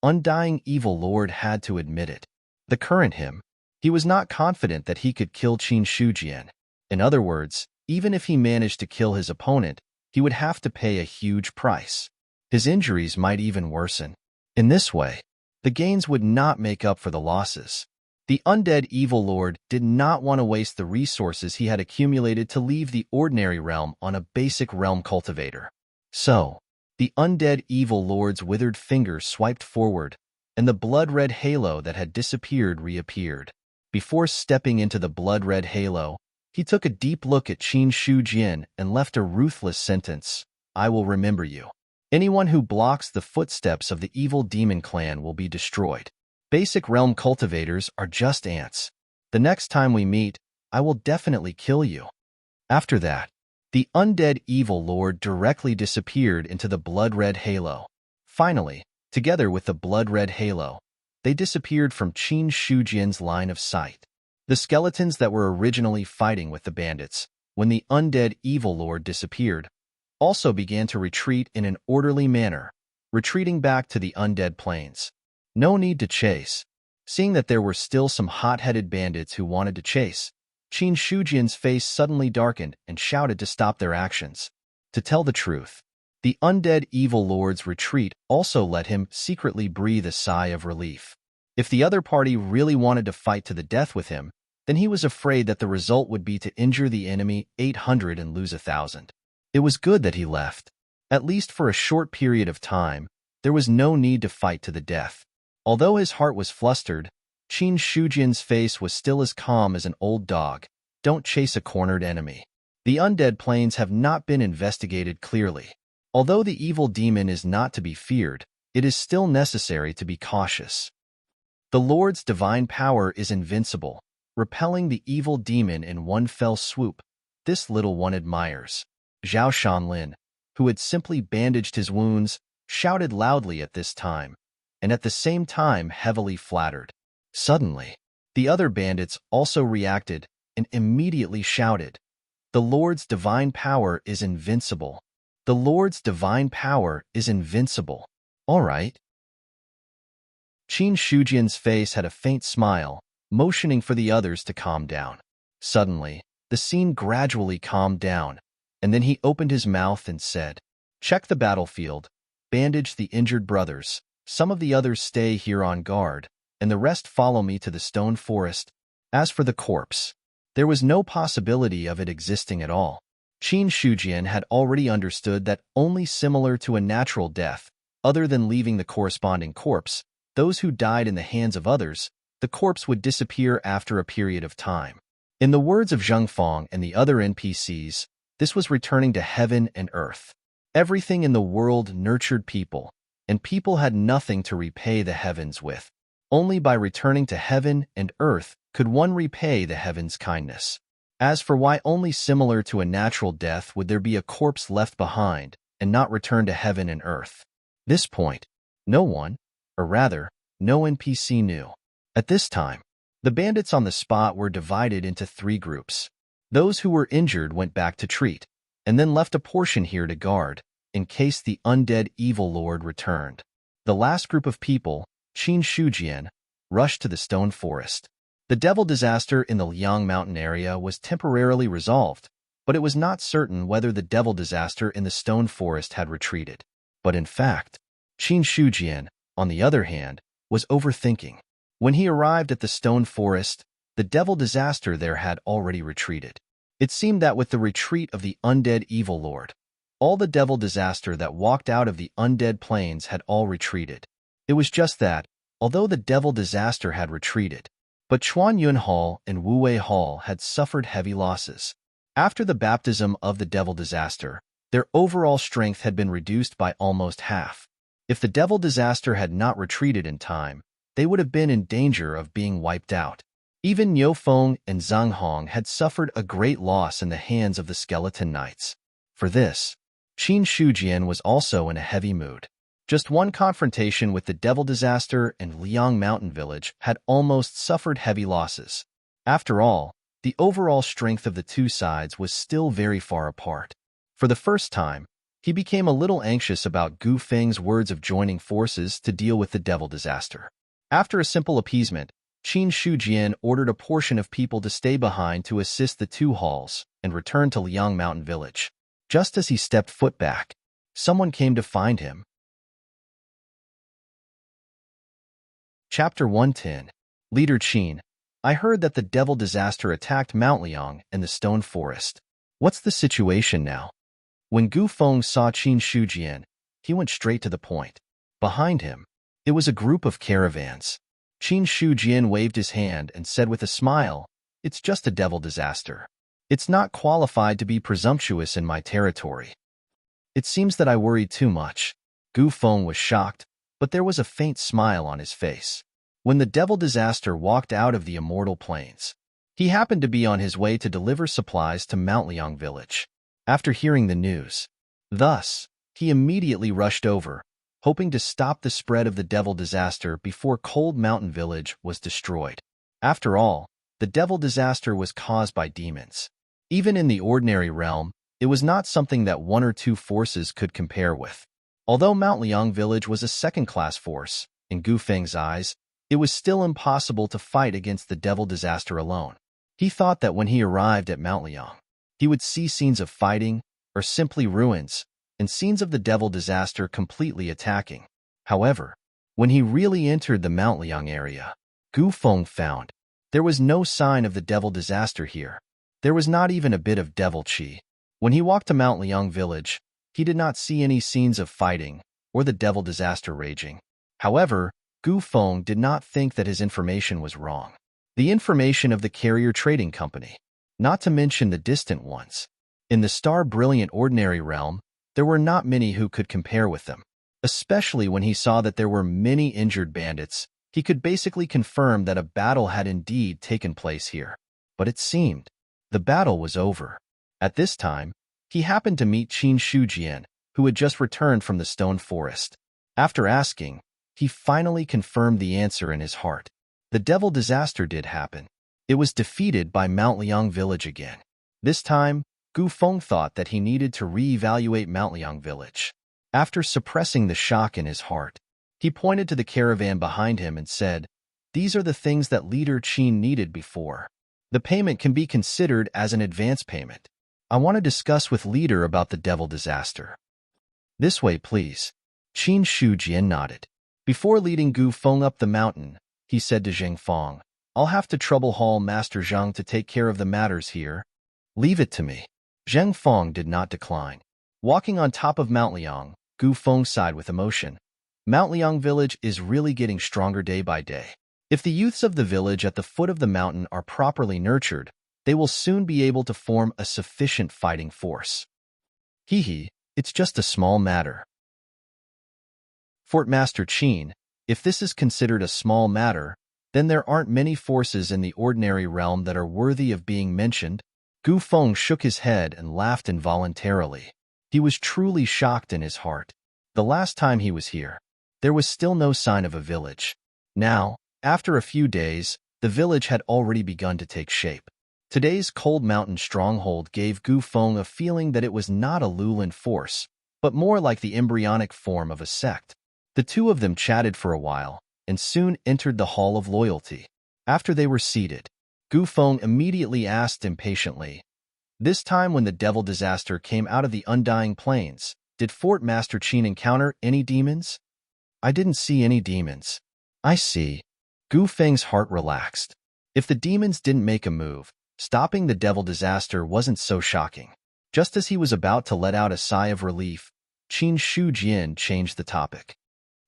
Speaker 1: Undying Evil Lord had to admit it. The current him, he was not confident that he could kill Qin Shujian. In other words, even if he managed to kill his opponent, he would have to pay a huge price. His injuries might even worsen. In this way, the gains would not make up for the losses. The undead evil lord did not want to waste the resources he had accumulated to leave the ordinary realm on a basic realm cultivator. So, the undead evil lord's withered fingers swiped forward, and the blood-red halo that had disappeared reappeared. Before stepping into the blood-red halo, he took a deep look at Qin Shujian and left a ruthless sentence: "I will remember you. Anyone who blocks the footsteps of the evil demon clan will be destroyed. Basic realm cultivators are just ants. The next time we meet, I will definitely kill you." After that, the undead evil lord directly disappeared into the blood-red halo. Finally, together with the blood-red halo, they disappeared from Qin Shujian's line of sight. The skeletons that were originally fighting with the bandits, when the undead evil lord disappeared, also began to retreat in an orderly manner, retreating back to the undead plains. No need to chase. Seeing that there were still some hot-headed bandits who wanted to chase, Qin Shujian's face suddenly darkened and shouted to stop their actions. To tell the truth, the undead evil lord's retreat also let him secretly breathe a sigh of relief. If the other party really wanted to fight to the death with him, then he was afraid that the result would be to injure the enemy 800 and lose 1,000. It was good that he left. At least for a short period of time, there was no need to fight to the death. Although his heart was flustered, Qin Shujian's face was still as calm as an old dog. Don't chase a cornered enemy. The undead plains have not been investigated clearly. Although the evil demon is not to be feared, it is still necessary to be cautious. The Lord's divine power is invincible, repelling the evil demon in one fell swoop. This little one admires. Zhao Shanlin, who had simply bandaged his wounds, shouted loudly at this time, and at the same time heavily flattered. Suddenly, the other bandits also reacted and immediately shouted, "The Lord's divine power is invincible. The Lord's divine power is invincible." All right. Qin Shujian's face had a faint smile, motioning for the others to calm down. Suddenly, the scene gradually calmed down, and then he opened his mouth and said, "Check the battlefield, bandage the injured brothers. Some of the others stay here on guard, and the rest follow me to the stone forest. As for the corpse, there was no possibility of it existing at all. Qin Shujian had already understood that only similar to a natural death, other than leaving the corresponding corpse, those who died in the hands of others, the corpse would disappear after a period of time. In the words of Zheng Fong and the other NPCs, this was returning to heaven and earth. Everything in the world nurtured people, and people had nothing to repay the heavens with. Only by returning to heaven and earth could one repay the heavens' kindness. As for why only similar to a natural death would there be a corpse left behind and not return to heaven and earth, this point, no one, or rather, no NPC knew. At this time, the bandits on the spot were divided into 3 groups. Those who were injured went back to treat, and then left a portion here to guard, in case the undead evil lord returned. The last group of people, Qin Shujian, rushed to the stone forest. The devil disaster in the Liang Mountain area was temporarily resolved, but it was not certain whether the devil disaster in the stone forest had retreated. But in fact, Qin Shujian, on the other hand, was overthinking. When he arrived at the stone forest, the devil disaster there had already retreated. It seemed that with the retreat of the undead evil lord, all the devil disaster that walked out of the undead plains had all retreated. It was just that, although the devil disaster had retreated, but Chuanyun Hall and Wuwei Hall had suffered heavy losses. After the baptism of the devil disaster, their overall strength had been reduced by almost half. If the devil disaster had not retreated in time, they would have been in danger of being wiped out. Even Niu Feng and Zhang Hong had suffered a great loss in the hands of the skeleton knights. For this, Qin Shujian was also in a heavy mood. Just one confrontation with the devil disaster and Liang Mountain Village had almost suffered heavy losses. After all, the overall strength of the 2 sides was still very far apart. For the first time, he became a little anxious about Gu Feng's words of joining forces to deal with the devil disaster. After a simple appeasement, Qin Shujian ordered a portion of people to stay behind to assist the 2 halls and return to Liang Mountain Village. Just as he stepped foot back, someone came to find him. Chapter 110. Leader Qin, I heard that the devil disaster attacked Mount Liang and the stone forest. What's the situation now? When Gu Feng saw Qin Shujian, he went straight to the point. Behind him, it was a group of caravans. Qin Shujian waved his hand and said with a smile, "It's just a devil disaster. It's not qualified to be presumptuous in my territory." It seems that I worried too much. Gu Feng was shocked, but there was a faint smile on his face. When the devil disaster walked out of the immortal plains, he happened to be on his way to deliver supplies to Mount Liang Village. After hearing the news, thus, he immediately rushed over, hoping to stop the spread of the devil disaster before Cold Mountain Village was destroyed. After all, the devil disaster was caused by demons. Even in the ordinary realm, it was not something that 1 or 2 forces could compare with. Although Mount Liang Village was a second-class force, in Gu Feng's eyes, it was still impossible to fight against the devil disaster alone. He thought that when he arrived at Mount Liang, he would see scenes of fighting, or simply ruins, and scenes of the devil disaster completely attacking. However, when he really entered the Mount Liang area, Gu Feng found there was no sign of the devil disaster here. There was not even a bit of devil qi. When he walked to Mount Liang Village, he did not see any scenes of fighting or the devil disaster raging. However, Gu Feng did not think that his information was wrong. The information of the carrier trading company, not to mention the distant ones. In the star-brilliant ordinary realm, there were not many who could compare with them. Especially when he saw that there were many injured bandits, he could basically confirm that a battle had indeed taken place here. But it seemed the battle was over. At this time, he happened to meet Qin Shujian, who had just returned from the stone forest. After asking, he finally confirmed the answer in his heart. The devil disaster did happen. It was defeated by Mount Liang Village again. This time, Gu Feng thought that he needed to re-evaluate Mount Liang Village. After suppressing the shock in his heart, he pointed to the caravan behind him and said, "These are the things that Leader Qin needed before." The payment can be considered as an advance payment. I want to discuss with leader about the devil disaster. This way, please. Qin Shujian nodded. Before leading Gu Feng up the mountain, he said to Zheng Feng, I'll have to trouble Hall Master Zhang to take care of the matters here. Leave it to me. Zheng Feng did not decline. Walking on top of Mount Liang, Gu Feng sighed with emotion. Mount Liang village is really getting stronger day by day. If the youths of the village at the foot of the mountain are properly nurtured, they will soon be able to form a sufficient fighting force. Hee, it's just a small matter. Fort Master Qin, if this is considered a small matter, then there aren't many forces in the ordinary realm that are worthy of being mentioned. Gu Feng shook his head and laughed involuntarily. He was truly shocked in his heart. The last time he was here, there was still no sign of a village. Now, after a few days, the village had already begun to take shape. Today's Cold Mountain stronghold gave Gu Feng a feeling that it was not a Lulan force, but more like the embryonic form of a sect. The two of them chatted for a while, and soon entered the Hall of Loyalty. After they were seated, Gu Feng immediately asked impatiently, this time when the devil disaster came out of the Undying Plains, did Fort Master Qin encounter any demons? I didn't see any demons. I see. Gu Feng's heart relaxed. If the demons didn't make a move, stopping the devil disaster wasn't so shocking. Just as he was about to let out a sigh of relief, Qin Shujian changed the topic.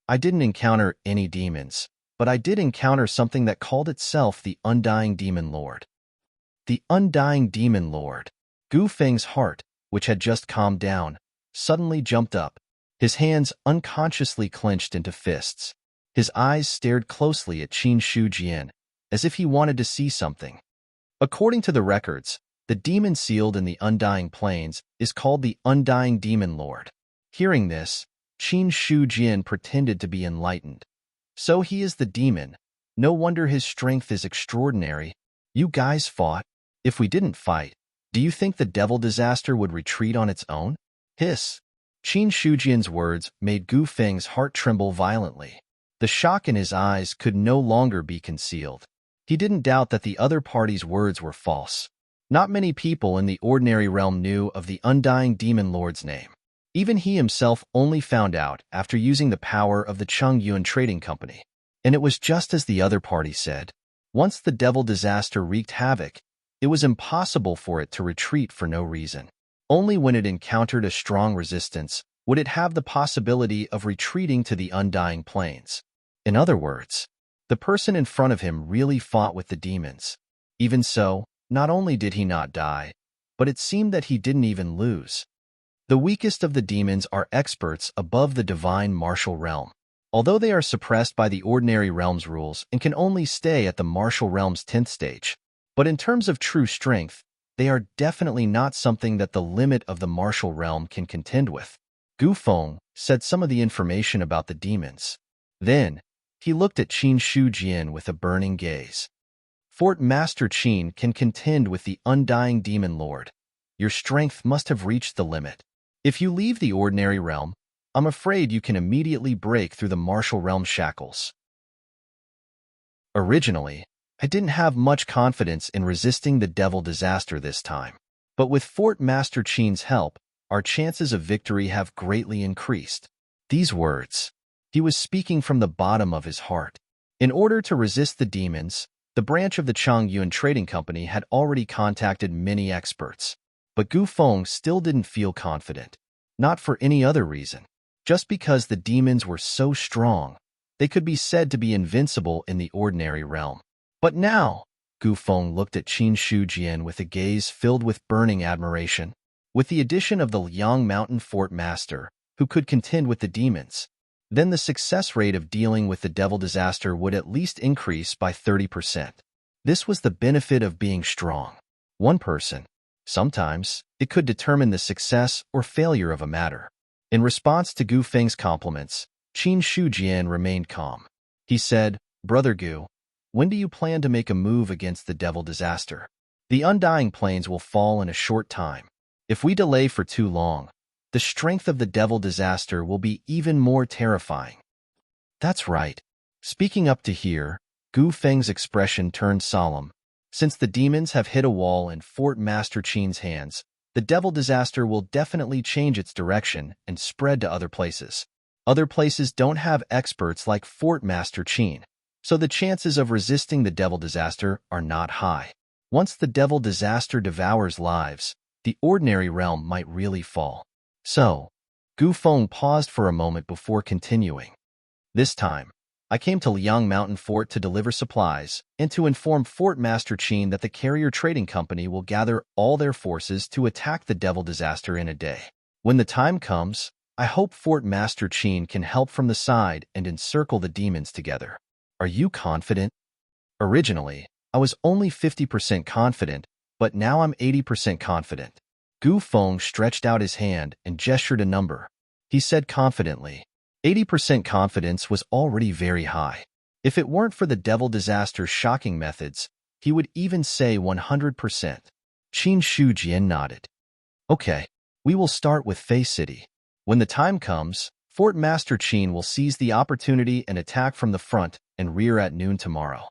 Speaker 1: I didn't encounter any demons, but I did encounter something that called itself the Undying Demon Lord. The Undying Demon Lord. Gu Feng's heart, which had just calmed down, suddenly jumped up. His hands unconsciously clenched into fists. His eyes stared closely at Qin Shujian, as if he wanted to see something. According to the records, the demon sealed in the Undying Plains is called the Undying Demon Lord. Hearing this, Qin Shujian pretended to be enlightened. So he is the demon. No wonder his strength is extraordinary. You guys fought. If we didn't fight, do you think the devil disaster would retreat on its own? Hiss. Qin Shujian's words made Gu Feng's heart tremble violently. The shock in his eyes could no longer be concealed. He didn't doubt that the other party's words were false. Not many people in the ordinary realm knew of the Undying Demon Lord's name. Even he himself only found out after using the power of the Chongyuan Trading Company. And it was just as the other party said. Once the devil disaster wreaked havoc, it was impossible for it to retreat for no reason. Only when it encountered a strong resistance would it have the possibility of retreating to the Undying Plains. In other words, the person in front of him really fought with the demons. Even so, not only did he not die, but it seemed that he didn't even lose. The weakest of the demons are experts above the divine martial realm. Although they are suppressed by the ordinary realm's rules and can only stay at the martial realm's 10th stage, but in terms of true strength, they are definitely not something that the limit of the martial realm can contend with. Gu Feng said some of the information about the demons. Then, he looked at Qin Shujian with a burning gaze. Fort Master Qin can contend with the Undying Demon Lord. Your strength must have reached the limit. If you leave the ordinary realm, I'm afraid you can immediately break through the martial realm shackles. Originally, I didn't have much confidence in resisting the devil disaster this time. But with Fort Master Qin's help, our chances of victory have greatly increased. These words, he was speaking from the bottom of his heart. In order to resist the demons, the branch of the Chongyuan Trading Company had already contacted many experts. But Gu Feng still didn't feel confident. Not for any other reason. Just because the demons were so strong, they could be said to be invincible in the ordinary realm. But now, Gu Feng looked at Qin Shujian with a gaze filled with burning admiration. With the addition of the Liang Mountain Fort Master, who could contend with the demons, then the success rate of dealing with the devil disaster would at least increase by 30%. This was the benefit of being strong. One person. Sometimes, it could determine the success or failure of a matter. In response to Gu Feng's compliments, Qin Shujian remained calm. He said, Brother Gu, when do you plan to make a move against the devil disaster? The Undying Plains will fall in a short time. If we delay for too long, the strength of the devil disaster will be even more terrifying. That's right. Speaking up to here, Gu Feng's expression turned solemn. Since the demons have hit a wall in Fort Master Qin's hands, the devil disaster will definitely change its direction and spread to other places. Other places don't have experts like Fort Master Qin, so the chances of resisting the devil disaster are not high. Once the devil disaster devours lives, the ordinary realm might really fall. So, Gu Feng paused for a moment before continuing. This time, I came to Liang Mountain Fort to deliver supplies and to inform Fort Master Qin that the Carrier Trading Company will gather all their forces to attack the devil disaster in a day. When the time comes, I hope Fort Master Qin can help from the side and encircle the demons together. Are you confident? Originally, I was only 50% confident, but now I'm 80% confident. Gu Feng stretched out his hand and gestured a number. He said confidently. 80% confidence was already very high. If it weren't for the devil disaster's shocking methods, he would even say 100%. Qin Shujian nodded. Okay, we will start with Fei City. When the time comes, Fort Master Qin will seize the opportunity and attack from the front and rear at noon tomorrow.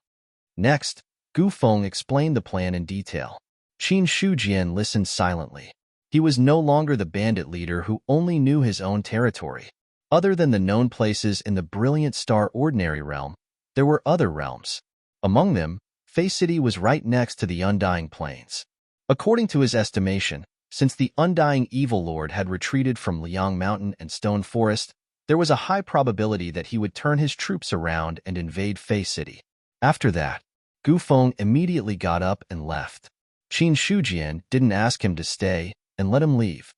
Speaker 1: Next, Gu Feng explained the plan in detail. Qin Shujian listened silently. He was no longer the bandit leader who only knew his own territory. Other than the known places in the Brilliant Star Ordinary Realm, there were other realms. Among them, Fei City was right next to the Undying Plains. According to his estimation, since the Undying Evil Lord had retreated from Liang Mountain and Stone Forest, there was a high probability that he would turn his troops around and invade Fei City. After that, Gu Feng immediately got up and left. Qin Shujian didn't ask him to stay and let him leave.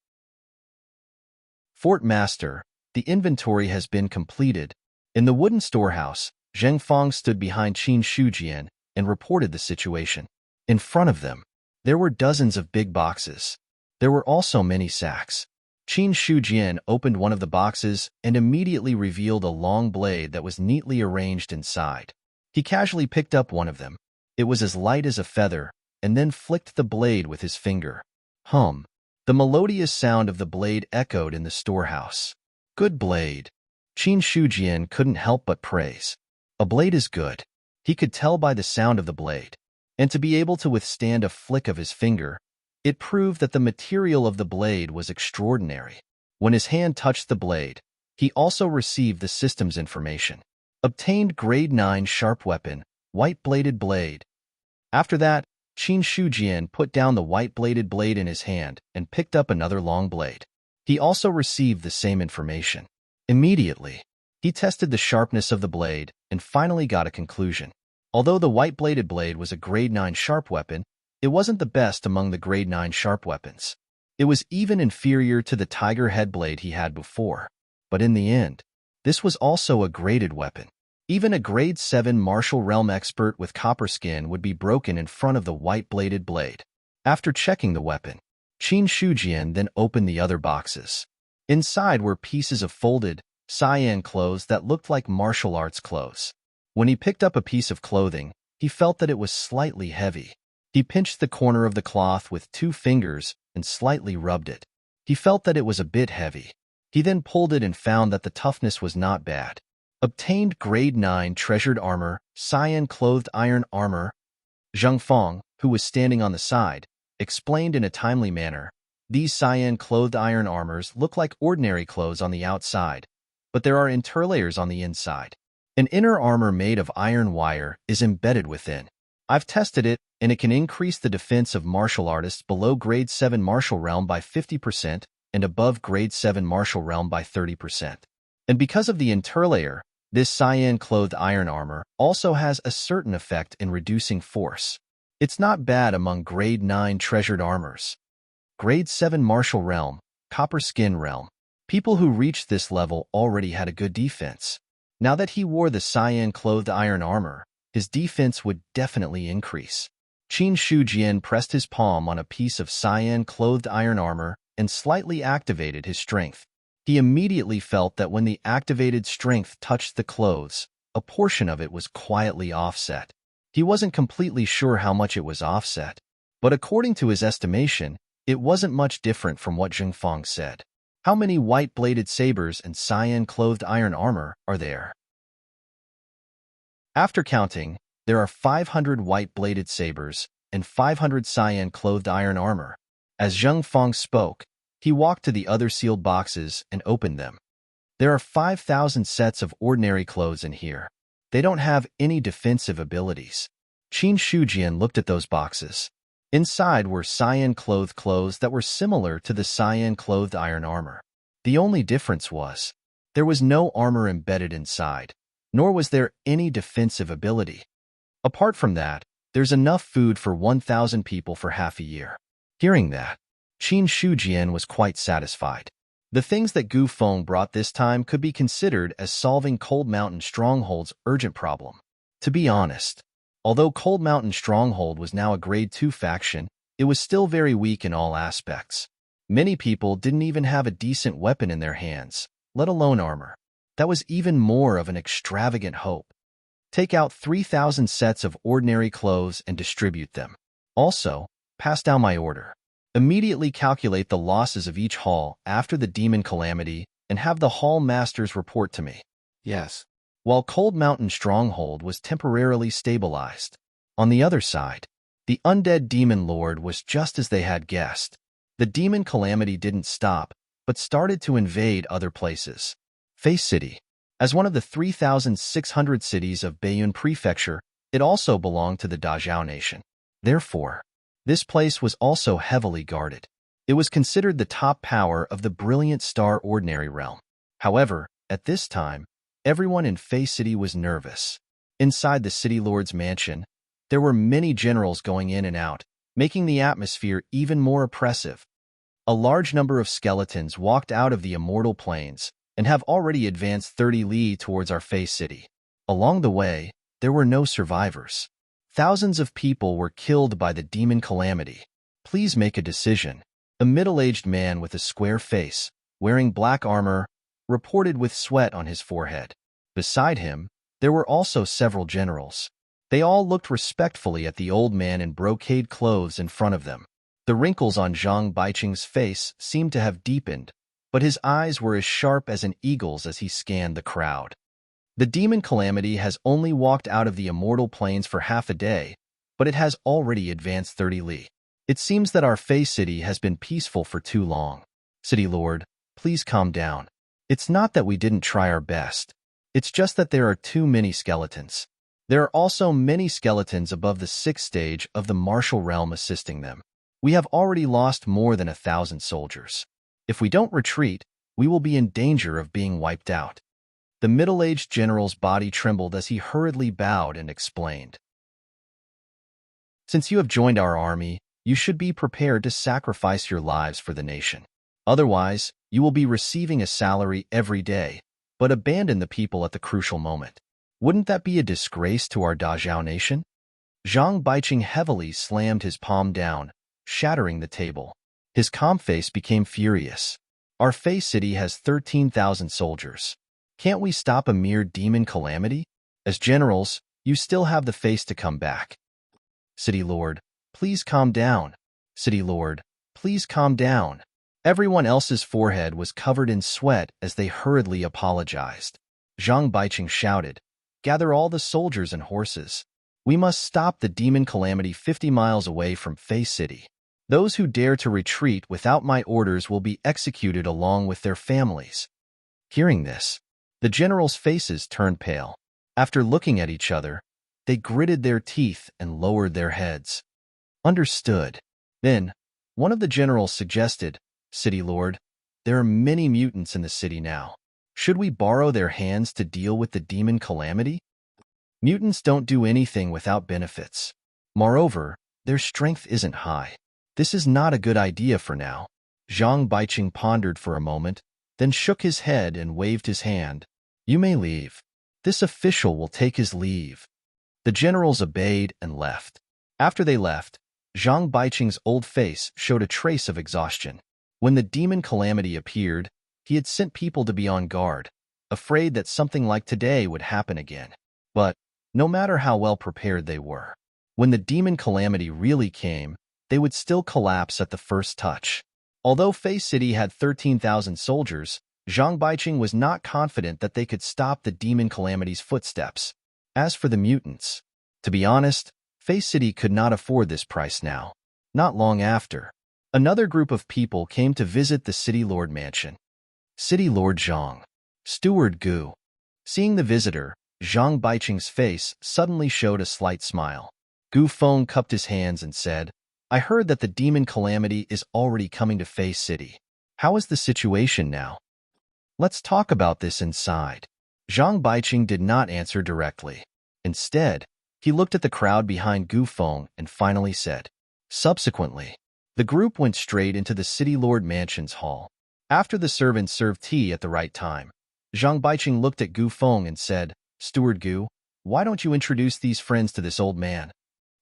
Speaker 1: Fort Master, the inventory has been completed. In the wooden storehouse, Zheng Fang stood behind Qin Shujian and reported the situation. In front of them, there were dozens of big boxes. There were also many sacks. Qin Shujian opened one of the boxes and immediately revealed a long blade that was neatly arranged inside. He casually picked up one of them. It was as light as a feather, and then flicked the blade with his finger. Hum. The melodious sound of the blade echoed in the storehouse. Good blade. Qin Shujian couldn't help but praise. A blade is good. He could tell by the sound of the blade. And to be able to withstand a flick of his finger, it proved that the material of the blade was extraordinary. When his hand touched the blade, he also received the system's information. Obtained grade 9 sharp weapon, white-bladed blade. After that, Qin Shujian put down the white-bladed blade in his hand and picked up another long blade. He also received the same information. Immediately, he tested the sharpness of the blade and finally got a conclusion. Although the white-bladed blade was a grade 9 sharp weapon, it wasn't the best among the grade 9 sharp weapons. It was even inferior to the tiger head blade he had before. But in the end, this was also a graded weapon. Even a grade 7 martial realm expert with copper skin would be broken in front of the white-bladed blade. After checking the weapon, Qin Shujian then opened the other boxes. Inside were pieces of folded, cyan clothes that looked like martial arts clothes. When he picked up a piece of clothing, he felt that it was slightly heavy. He pinched the corner of the cloth with 2 fingers and slightly rubbed it. He felt that it was a bit heavy. He then pulled it and found that the toughness was not bad. Obtained grade 9 treasured armor, cyan-clothed iron armor. Zheng Fang, who was standing on the side, explained in a timely manner, these cyan-clothed iron armors look like ordinary clothes on the outside, but there are interlayers on the inside. An inner armor made of iron wire is embedded within. I've tested it, and it can increase the defense of martial artists below grade 7 martial realm by 50% and above grade 7 martial realm by 30%. And because of the interlayer, this cyan-clothed iron armor also has a certain effect in reducing force. It's not bad among grade 9 treasured armors. Grade 7 martial realm, copper skin realm. People who reached this level already had a good defense. Now that he wore the cyan-clothed iron armor, his defense would definitely increase. Qin Shujian pressed his palm on a piece of cyan-clothed iron armor and slightly activated his strength. He immediately felt that when the activated strength touched the clothes, a portion of it was quietly offset. He wasn't completely sure how much it was offset, but according to his estimation, it wasn't much different from what Zheng Fang said. How many white-bladed sabers and cyan-clothed iron armor are there? After counting, there are 500 white-bladed sabers, and 500 cyan-clothed iron armor. As Zheng Feng spoke, he walked to the other sealed boxes and opened them. There are 5,000 sets of ordinary clothes in here. They don't have any defensive abilities. Qin Shujian looked at those boxes. Inside were cyan-clothed clothes that were similar to the cyan-clothed iron armor. The only difference was, there was no armor embedded inside, nor was there any defensive ability. Apart from that, there's enough food for 1,000 people for half a year. Hearing that, Qin Shujian was quite satisfied. The things that Gu Feng brought this time could be considered as solving Cold Mountain Stronghold's urgent problem. To be honest, although Cold Mountain Stronghold was now a Grade 2 faction, it was still very weak in all aspects. Many people didn't even have a decent weapon in their hands, let alone armor. That was even more of an extravagant hope. Take out 3,000 sets of ordinary clothes and distribute them. Also, pass down my order. Immediately calculate the losses of each hall after the demon calamity and have the hall masters report to me.
Speaker 2: Yes.
Speaker 1: While Cold Mountain Stronghold was temporarily stabilized. On the other side, the undead demon lord was just as they had guessed. The demon calamity didn't stop, but started to invade other places. Fei City. As one of the 3,600 cities of Baiyun Prefecture, it also belonged to the Dazhao Nation. Therefore, this place was also heavily guarded. It was considered the top power of the Brilliant Star Ordinary Realm. However, at this time, everyone in Fei City was nervous. Inside the city lord's mansion, there were many generals going in and out, making the atmosphere even more oppressive. A large number of skeletons walked out of the immortal plains and have already advanced 30 li towards our Fei City. Along the way, there were no survivors. Thousands of people were killed by the demon calamity. Please make a decision. A middle-aged man with a square face, wearing black armor, reported with sweat on his forehead. Beside him, there were also several generals. They all looked respectfully at the old man in brocade clothes in front of them. The wrinkles on Zhang Baiqing's face seemed to have deepened, but his eyes were as sharp as an eagle's as he scanned the crowd. The demon calamity has only walked out of the immortal plains for half a day, but it has already advanced 30 li. It seems that our Fei City has been peaceful for too long. City Lord, please calm down. It's not that we didn't try our best. It's just that there are too many skeletons. There are also many skeletons above the 6th stage of the martial realm assisting them. We have already lost more than 1,000 soldiers. If we don't retreat, we will be in danger of being wiped out. The middle-aged general's body trembled as he hurriedly bowed and explained. Since you have joined our army, you should be prepared to sacrifice your lives for the nation. Otherwise, you will be receiving a salary every day, but abandon the people at the crucial moment. Wouldn't that be a disgrace to our Dazhao nation? Zhang Baiqing heavily slammed his palm down, shattering the table. His calm face became furious. Our Fei City has 13,000 soldiers. Can't we stop a mere demon calamity? As generals, you still have the face to come back. City Lord, please calm down. City Lord, please calm down. Everyone else's forehead was covered in sweat as they hurriedly apologized. Zhang Baiqing shouted, "Gather all the soldiers and horses. We must stop the demon calamity 50 miles away from Fei City. Those who dare to retreat without my orders will be executed along with their families." Hearing this, the generals' faces turned pale. After looking at each other, they gritted their teeth and lowered their heads. Understood. Then, one of the generals suggested, "City Lord, there are many mutants in the city now. Should we borrow their hands to deal with the demon calamity? Mutants don't do anything without benefits. Moreover, their strength isn't high. This is not a good idea for now." Zhang Baiqing pondered for a moment, then shook his head and waved his hand. "You may leave. This official will take his leave." The generals obeyed and left. After they left, Zhang Baiqing's old face showed a trace of exhaustion. When the demon calamity appeared, he had sent people to be on guard, afraid that something like today would happen again. But, no matter how well prepared they were, when the demon calamity really came, they would still collapse at the first touch. Although Fei City had 13,000 soldiers, Zhang Baiqing was not confident that they could stop the demon calamity's footsteps. As for the mutants, to be honest, Face City could not afford this price now. Not long after, another group of people came to visit the City Lord mansion. City Lord Zhang. Steward Gu. Seeing the visitor, Zhang Baiqing's face suddenly showed a slight smile. Gu Feng cupped his hands and said, I heard that the demon calamity is already coming to Face City. How is the situation now? Let's talk about this inside. Zhang Baiqing did not answer directly. Instead, he looked at the crowd behind Gu Feng and finally said. Subsequently, the group went straight into the City Lord Mansion's hall. After the servants served tea at the right time, Zhang Baiqing looked at Gu Feng and said, Steward Gu, why don't you introduce these friends to this old man?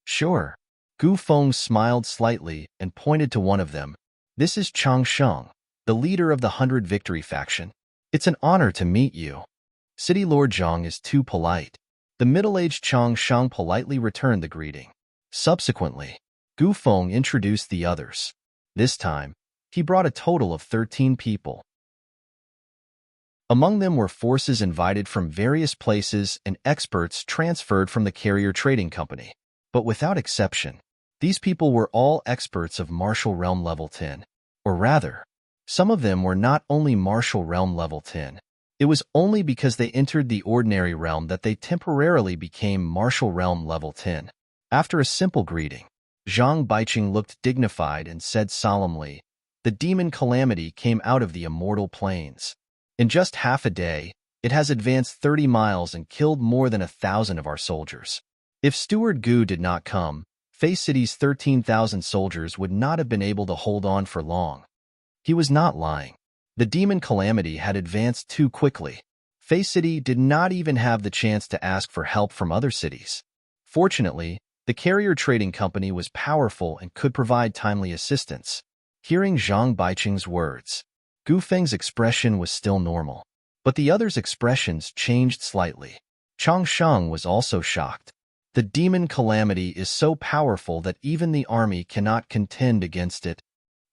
Speaker 1: Sure. Gu Feng smiled slightly and pointed to one of them. This is Chang Sheng, the leader of the 100 Victory faction. It's an honor to meet you. City Lord Zhang is too polite. The middle-aged Chang Sheng politely returned the greeting. Subsequently, Gu Feng introduced the others. This time, he brought a total of 13 people. Among them were forces invited from various places and experts transferred from the carrier trading company. But without exception, these people were all experts of Martial Realm Level 10. Or rather, some of them were not only Martial Realm Level 10. It was only because they entered the ordinary realm that they temporarily became Martial Realm Level 10. After a simple greeting, Zhang Baiqing looked dignified and said solemnly, the demon calamity came out of the immortal plains. In just half a day, it has advanced 30 miles and killed more than 1,000 of our soldiers. If Steward Gu did not come, Face City's 13,000 soldiers would not have been able to hold on for long. He was not lying. The demon calamity had advanced too quickly. Face City did not even have the chance to ask for help from other cities. Fortunately, the carrier trading company was powerful and could provide timely assistance. Hearing Zhang Baiqing's words, Gu Feng's expression was still normal, but the others' expressions changed slightly. Chang Sheng was also shocked. The demon calamity is so powerful that even the army cannot contend against it.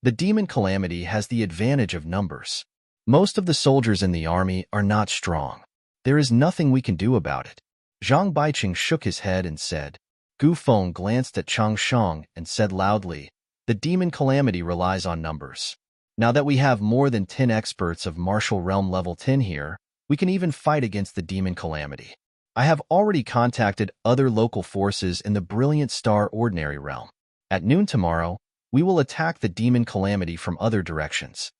Speaker 1: The demon calamity has the advantage of numbers. Most of the soldiers in the army are not strong. There is nothing we can do about it. Zhang Baiqing shook his head and said. Gu Feng glanced at Chang Sheng and said loudly, the demon calamity relies on numbers. Now that we have more than 10 experts of Martial Realm Level 10 here, we can even fight against the demon calamity. I have already contacted other local forces in the Brilliant Star Ordinary Realm. At noon tomorrow, we will attack the demon calamity from other directions.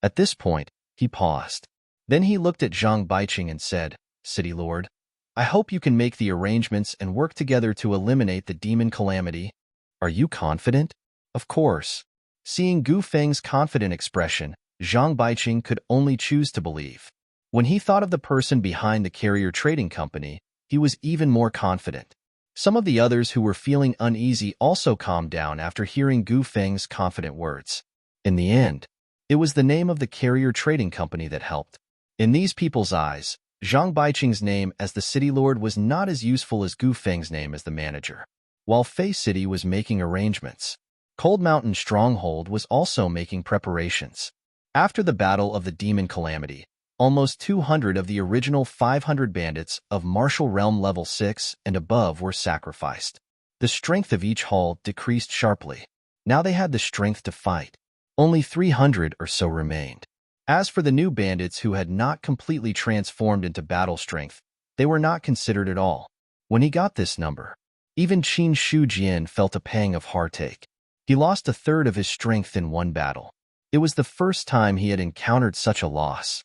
Speaker 1: At this point, he paused. Then he looked at Zhang Baiqing and said, City Lord, I hope you can make the arrangements and work together to eliminate the demon calamity. Are you confident? Of course. Seeing Gu Feng's confident expression, Zhang Baiqing could only choose to believe. When he thought of the person behind the carrier trading company, he was even more confident. Some of the others who were feeling uneasy also calmed down after hearing Gu Feng's confident words. In the end, it was the name of the carrier trading company that helped. In these people's eyes, Zhang Baiqing's name as the City Lord was not as useful as Gu Feng's name as the manager. While Face City was making arrangements, Cold Mountain Stronghold was also making preparations. After the Battle of the Demon Calamity, almost 200 of the original 500 bandits of Martial Realm Level 6 and above were sacrificed. The strength of each hall decreased sharply. Now they had the strength to fight. Only 300 or so remained. As for the new bandits who had not completely transformed into battle strength, they were not considered at all. When he got this number, even Qin Shujian felt a pang of heartache. He lost a third of his strength in one battle. It was the first time he had encountered such a loss.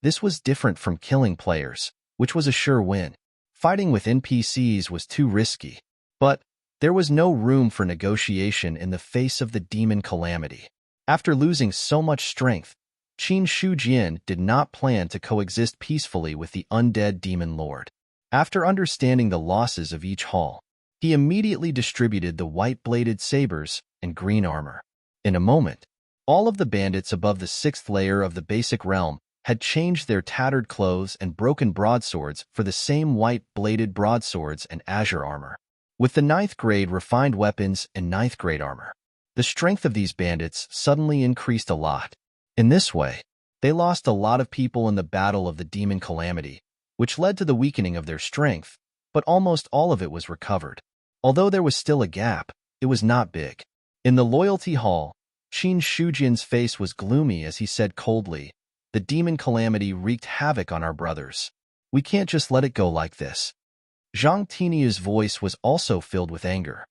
Speaker 1: This was different from killing players, which was a sure win. Fighting with NPCs was too risky. But there was no room for negotiation in the face of the demon calamity. After losing so much strength, Qin Shujian did not plan to coexist peacefully with the undead demon lord. After understanding the losses of each hall, he immediately distributed the white-bladed sabers and green armor. In a moment, all of the bandits above the 6th layer of the basic realm had changed their tattered clothes and broken broadswords for the same white-bladed broadswords and azure armor. With the 9th grade refined weapons and 9th grade armor, the strength of these bandits suddenly increased a lot. In this way, they lost a lot of people in the battle of the demon calamity, which led to the weakening of their strength, but almost all of it was recovered. Although there was still a gap, it was not big. In the loyalty hall, Qin Shujian's face was gloomy as he said coldly, "The demon calamity wreaked havoc on our brothers. We can't just let it go like this." Zhang Tinia's voice was also filled with anger.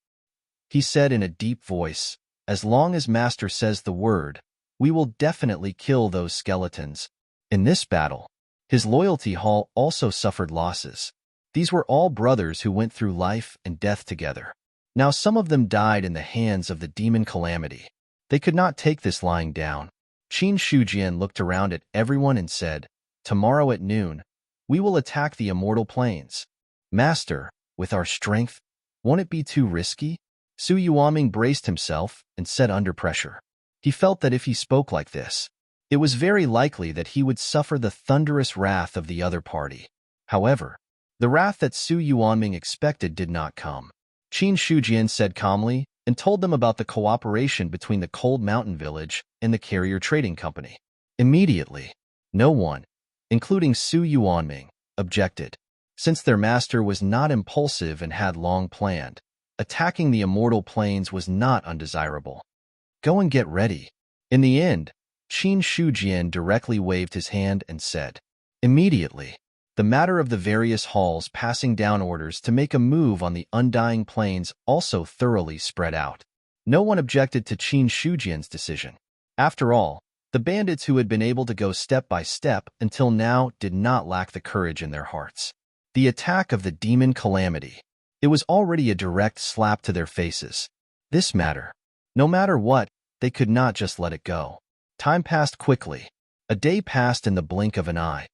Speaker 1: He said in a deep voice, "As long as Master says the word, we will definitely kill those skeletons." In this battle, his loyalty hall also suffered losses. These were all brothers who went through life and death together. Now some of them died in the hands of the demon calamity. They could not take this lying down. Qin Shujian looked around at everyone and said, "Tomorrow at noon, we will attack the immortal plains. Master, with our strength, won't it be too risky?" Su Yuanming braced himself and said under pressure. He felt that if he spoke like this, it was very likely that he would suffer the thunderous wrath of the other party. However, the wrath that Su Yuanming expected did not come. Qin Shujian said calmly and told them about the cooperation between the Cold Mountain Village and the Carrier Trading Company. Immediately, no one, including Su Yuanming, objected. Since their master was not impulsive and had long planned, attacking the immortal plains was not undesirable. "Go and get ready." In the end, Qin Shujian directly waved his hand and said. Immediately, the matter of the various halls passing down orders to make a move on the undying plains also thoroughly spread out. No one objected to Qin Shujian's decision. After all, the bandits who had been able to go step by step until now did not lack the courage in their hearts. The attack of the demon calamity. It was already a direct slap to their faces. This matter, no matter what, they could not just let it go. Time passed quickly. A day passed in the blink of an eye.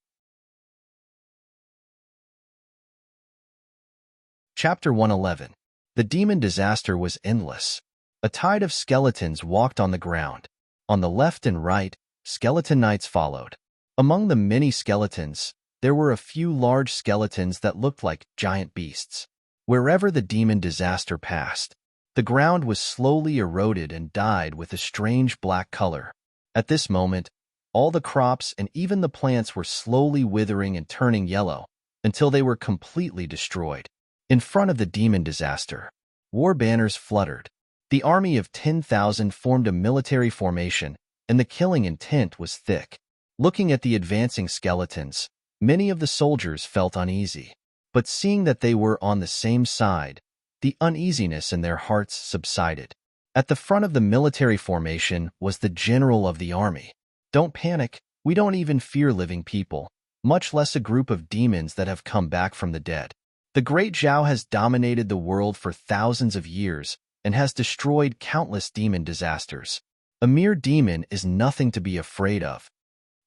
Speaker 1: Chapter 111. The demon disaster was endless. A tide of skeletons walked on the ground. On the left and right, skeleton knights followed. Among the many skeletons, there were a few large skeletons that looked like giant beasts. Wherever the demon disaster passed, the ground was slowly eroded and dyed with a strange black color. At this moment, all the crops and even the plants were slowly withering and turning yellow until they were completely destroyed. In front of the demon disaster, war banners fluttered. The army of 10,000 formed a military formation, and the killing intent was thick. Looking at the advancing skeletons, many of the soldiers felt uneasy. But seeing that they were on the same side, the uneasiness in their hearts subsided. At the front of the military formation was the general of the army. "Don't panic. We don't even fear living people, much less a group of demons that have come back from the dead. The Great Zhao has dominated the world for thousands of years and has destroyed countless demon disasters. A mere demon is nothing to be afraid of."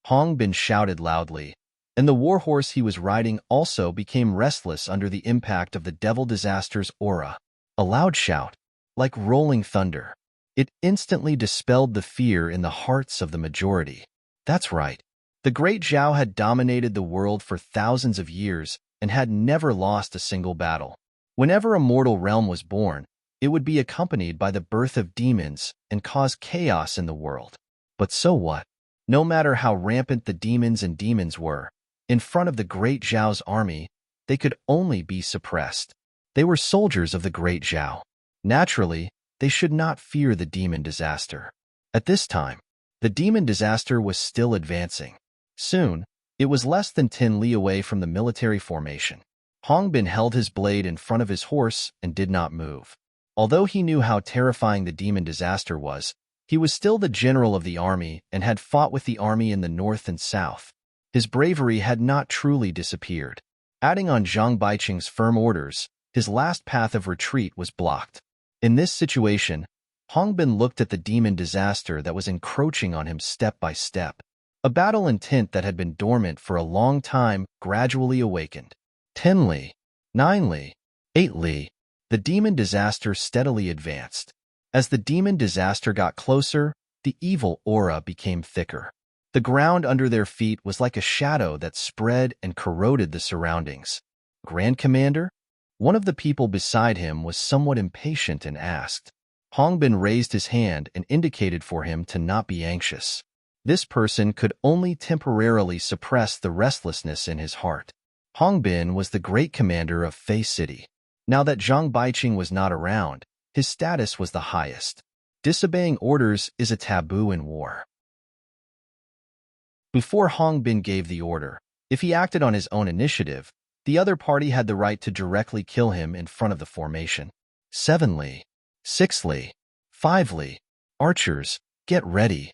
Speaker 1: Hong Bin shouted loudly, and the warhorse he was riding also became restless under the impact of the devil disaster's aura. A loud shout, like rolling thunder. It instantly dispelled the fear in the hearts of the majority. That's right. The Great Zhao had dominated the world for thousands of years and had never lost a single battle. Whenever a mortal realm was born, it would be accompanied by the birth of demons and cause chaos in the world. But so what? No matter how rampant the demons were, in front of the Great Zhao's army, they could only be suppressed. They were soldiers of the Great Zhao. Naturally, they should not fear the demon disaster. At this time, the demon disaster was still advancing. Soon, it was less than 10 li away from the military formation. Hong Bin held his blade in front of his horse and did not move. Although he knew how terrifying the demon disaster was, he was still the general of the army and had fought with the army in the north and south. His bravery had not truly disappeared. Adding on Zhang Baiqing's firm orders, his last path of retreat was blocked. In this situation, Hong Bin looked at the demon disaster that was encroaching on him step by step. A battle intent that had been dormant for a long time gradually awakened. 10 li, 9 li, 8 li. The demon disaster steadily advanced. As the demon disaster got closer, the evil aura became thicker. The ground under their feet was like a shadow that spread and corroded the surroundings. "Grand Commander?" One of the people beside him was somewhat impatient and asked. Hong Bin raised his hand and indicated for him to not be anxious. This person could only temporarily suppress the restlessness in his heart. Hongbin was the great commander of Fei City. Now that Zhang Baiqing was not around, his status was the highest. Disobeying orders is a taboo in war. Before Hongbin gave the order, if he acted on his own initiative, the other party had the right to directly kill him in front of the formation. 7 li, 6 li, 5 li. Archers, get ready.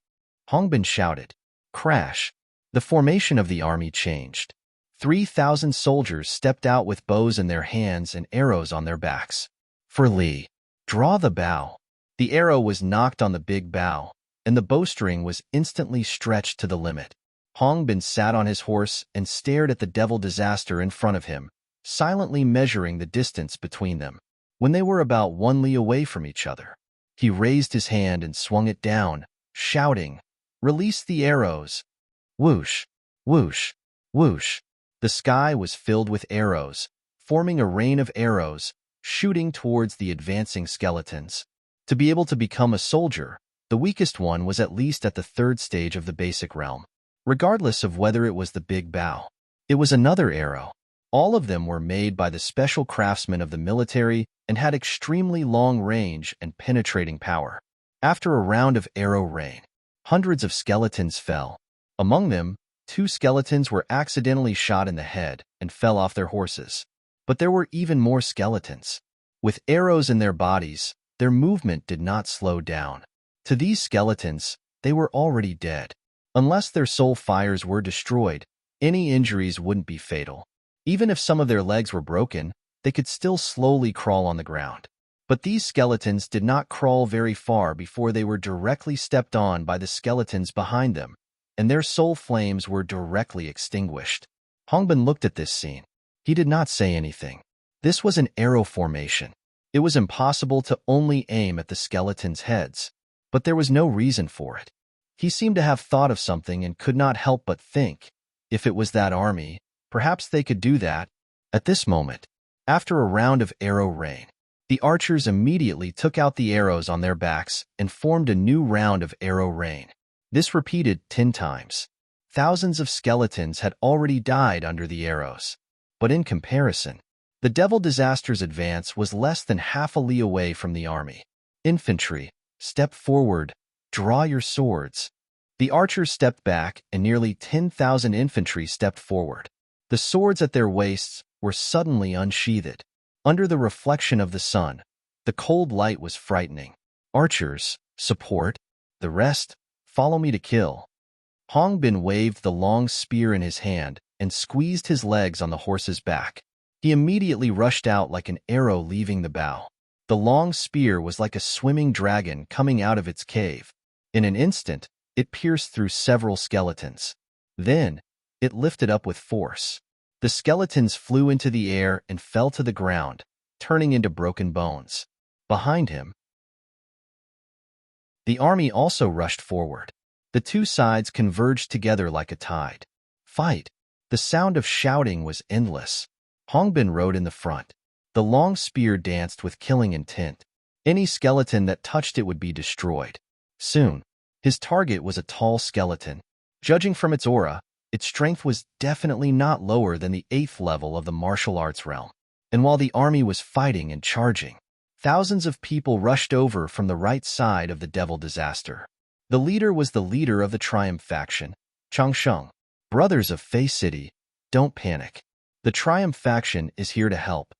Speaker 1: Hongbin shouted. Crash. The formation of the army changed. 3,000 soldiers stepped out with bows in their hands and arrows on their backs. For Li, draw the bow. The arrow was knocked on the big bow, and the bowstring was instantly stretched to the limit. Hongbin sat on his horse and stared at the devil disaster in front of him, silently measuring the distance between them. When they were about 1 li away from each other, he raised his hand and swung it down, shouting, "Release the arrows!" Whoosh, whoosh, whoosh. The sky was filled with arrows, forming a rain of arrows, shooting towards the advancing skeletons. To be able to become a soldier, the weakest one was at least at the 3rd stage of the basic realm. Regardless of whether it was the big bow, it was another arrow. All of them were made by the special craftsmen of the military and had extremely long range and penetrating power. After a round of arrow rain, hundreds of skeletons fell. Among them, 2 skeletons were accidentally shot in the head and fell off their horses. But there were even more skeletons. With arrows in their bodies, their movement did not slow down. To these skeletons, they were already dead. Unless their soul fires were destroyed, any injuries wouldn't be fatal. Even if some of their legs were broken, they could still slowly crawl on the ground. But these skeletons did not crawl very far before they were directly stepped on by the skeletons behind them, and their soul flames were directly extinguished. Hongbin looked at this scene. He did not say anything. This was an arrow formation. It was impossible to only aim at the skeletons' heads, but there was no reason for it. He seemed to have thought of something and could not help but think, if it was that army, perhaps they could do that. At this moment, after a round of arrow rain, the archers immediately took out the arrows on their backs and formed a new round of arrow rain. This repeated 10 times. Thousands of skeletons had already died under the arrows. But in comparison, the devil disaster's advance was less than half a li away from the army. Infantry, step forward, draw your swords. The archers stepped back and nearly 10,000 infantry stepped forward. The swords at their waists were suddenly unsheathed. Under the reflection of the sun, the cold light was frightening. Archers, support. The rest, follow me to kill. Hongbin waved the long spear in his hand and squeezed his legs on the horse's back. He immediately rushed out like an arrow leaving the bow. The long spear was like a swimming dragon coming out of its cave. In an instant, it pierced through several skeletons. Then, it lifted up with force. The skeletons flew into the air and fell to the ground, turning into broken bones. Behind him, the army also rushed forward. The 2 sides converged together like a tide. Fight! The sound of shouting was endless. Hongbin rode in the front. The long spear danced with killing intent. Any skeleton that touched it would be destroyed. Soon, his target was a tall skeleton. Judging from its aura, its strength was definitely not lower than the 8th level of the martial arts realm. And while the army was fighting and charging, thousands of people rushed over from the right side of the devil disaster. The leader was the leader of the Triumph faction, Changsheng. Brothers of Fei City, don't panic. The Triumph faction is here to help.